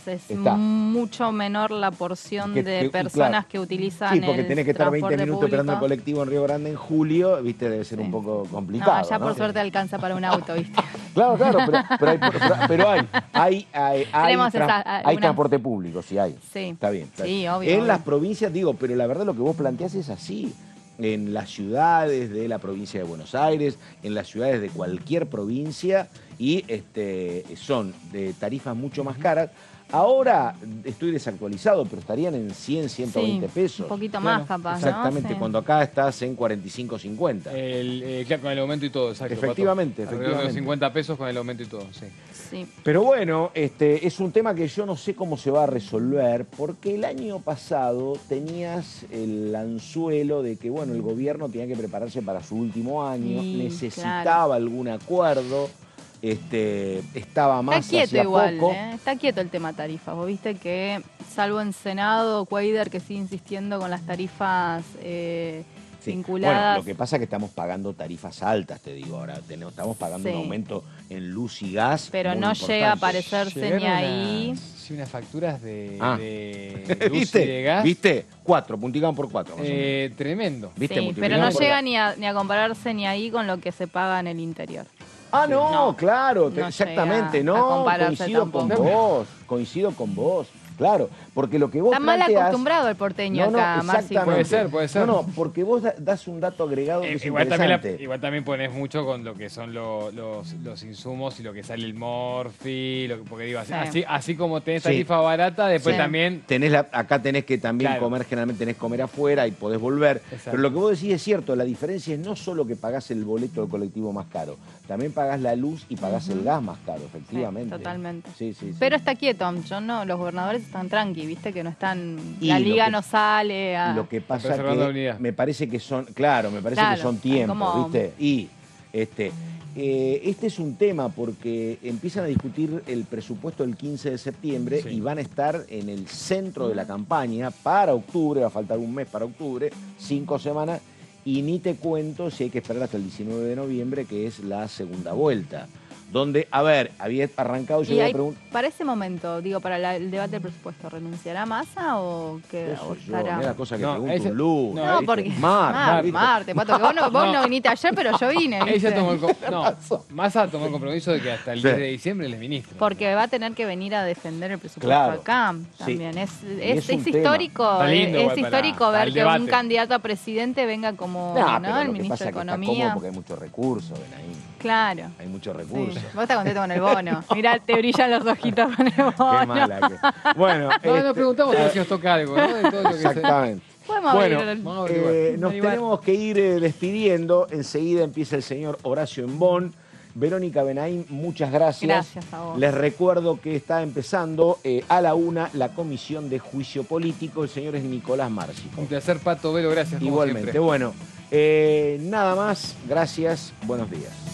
Es mucho menor la porción de personas que utilizan el transporte público. Sí, porque tenés que estar 20 minutos esperando el colectivo en Río Grande en julio, viste, debe ser un poco complicado. No, ya por suerte alcanza para un auto, viste. Claro, pero hay transporte público, sí hay. Sí. Está bien. Sí, obvio. En las provincias, digo, pero la verdad lo que vos planteás es así. En las ciudades de la provincia de Buenos Aires, en las ciudades de cualquier provincia, y son de tarifas mucho más caras. Ahora estoy desactualizado, pero estarían en 100, 120 pesos. Un poquito más, capaz, exactamente, ¿no? cuando acá estás en 45, 50. Claro, con el aumento y todo, exacto. Efectivamente. 50 pesos con el aumento y todo, sí. Pero bueno, es un tema que yo no sé cómo se va a resolver, porque el año pasado tenías el anzuelo de que, bueno, el gobierno tenía que prepararse para su último año, necesitaba algún acuerdo. Estaba más está quieto hacia igual, poco. Está quieto el tema tarifas. Vos viste que, salvo en Senado, Cuader, que sigue insistiendo con las tarifas vinculadas. Bueno, lo que pasa es que estamos pagando tarifas altas, te digo. Ahora estamos pagando un aumento en luz y gas. Pero no llega a aparecerse ni ahí. Unas facturas de luz ¿Viste? y de gas. ¿Viste? 4, multiplicaban por 4. Tremendo. ¿Viste? Sí, pero no llega ni a compararse ni ahí con lo que se paga en el interior. Claro, exactamente, coincido con vos, claro, porque lo que vos está planteás... mal acostumbrado el porteño acá, Marci. Puede ser. No, porque vos das un dato agregado que es interesante. Igual también pones mucho con lo que son los insumos y lo que sale el morfi, porque digo, así como tenés tarifa barata, después también... Acá tenés que también comer, generalmente tenés que comer afuera y podés volver. Exacto. Pero lo que vos decís es cierto, la diferencia es no solo que pagás el boleto del colectivo más caro, también pagás la luz y pagás el gas más caro, efectivamente. Sí, totalmente. Sí. Pero está quieto, los gobernadores están tranqui, viste que no están, la liga no sale a... Lo que pasa es que me parece que son, que son tiempos, como... ¿viste? Y este es un tema porque empiezan a discutir el presupuesto el 15 de septiembre y van a estar en el centro de la campaña para octubre, va a faltar un mes para octubre, 5 semanas, y ni te cuento si hay que esperar hasta el 19 de noviembre, que es la segunda vuelta. Donde, a ver, había arrancado yo la pregunta. Para ese momento, digo, para el debate del presupuesto, ¿renunciará Massa o qué? Mira la cosa que pregunto Luz. No, porque Marte, Pato, que vos no viniste ayer, pero yo vine. Ella tomó Massa tomó el compromiso de que hasta el 10 de diciembre él es ministro. Porque va a tener que venir a defender el presupuesto acá también. Es histórico, es histórico ver que un candidato a presidente venga como el ministro de Economía. Porque hay muchos recursos, Benaín. Claro. Hay muchos recursos. Sí. Vos estás contento con el bono. Mirá, te brillan los ojitos con el bono. Qué mala que... Bueno, nos preguntamos si nos toca algo, ¿no? De todo lo que exactamente. Nos tenemos que ir despidiendo. Enseguida empieza el señor Horacio Embón. Verónica Benaín, muchas gracias. Gracias a vos. Les recuerdo que está empezando a la 1 la Comisión de Juicio Político. El señor es Nicolás Márcico. Un placer, Pato Velo, gracias. Igualmente. Bueno, nada más. Gracias. Buenos días.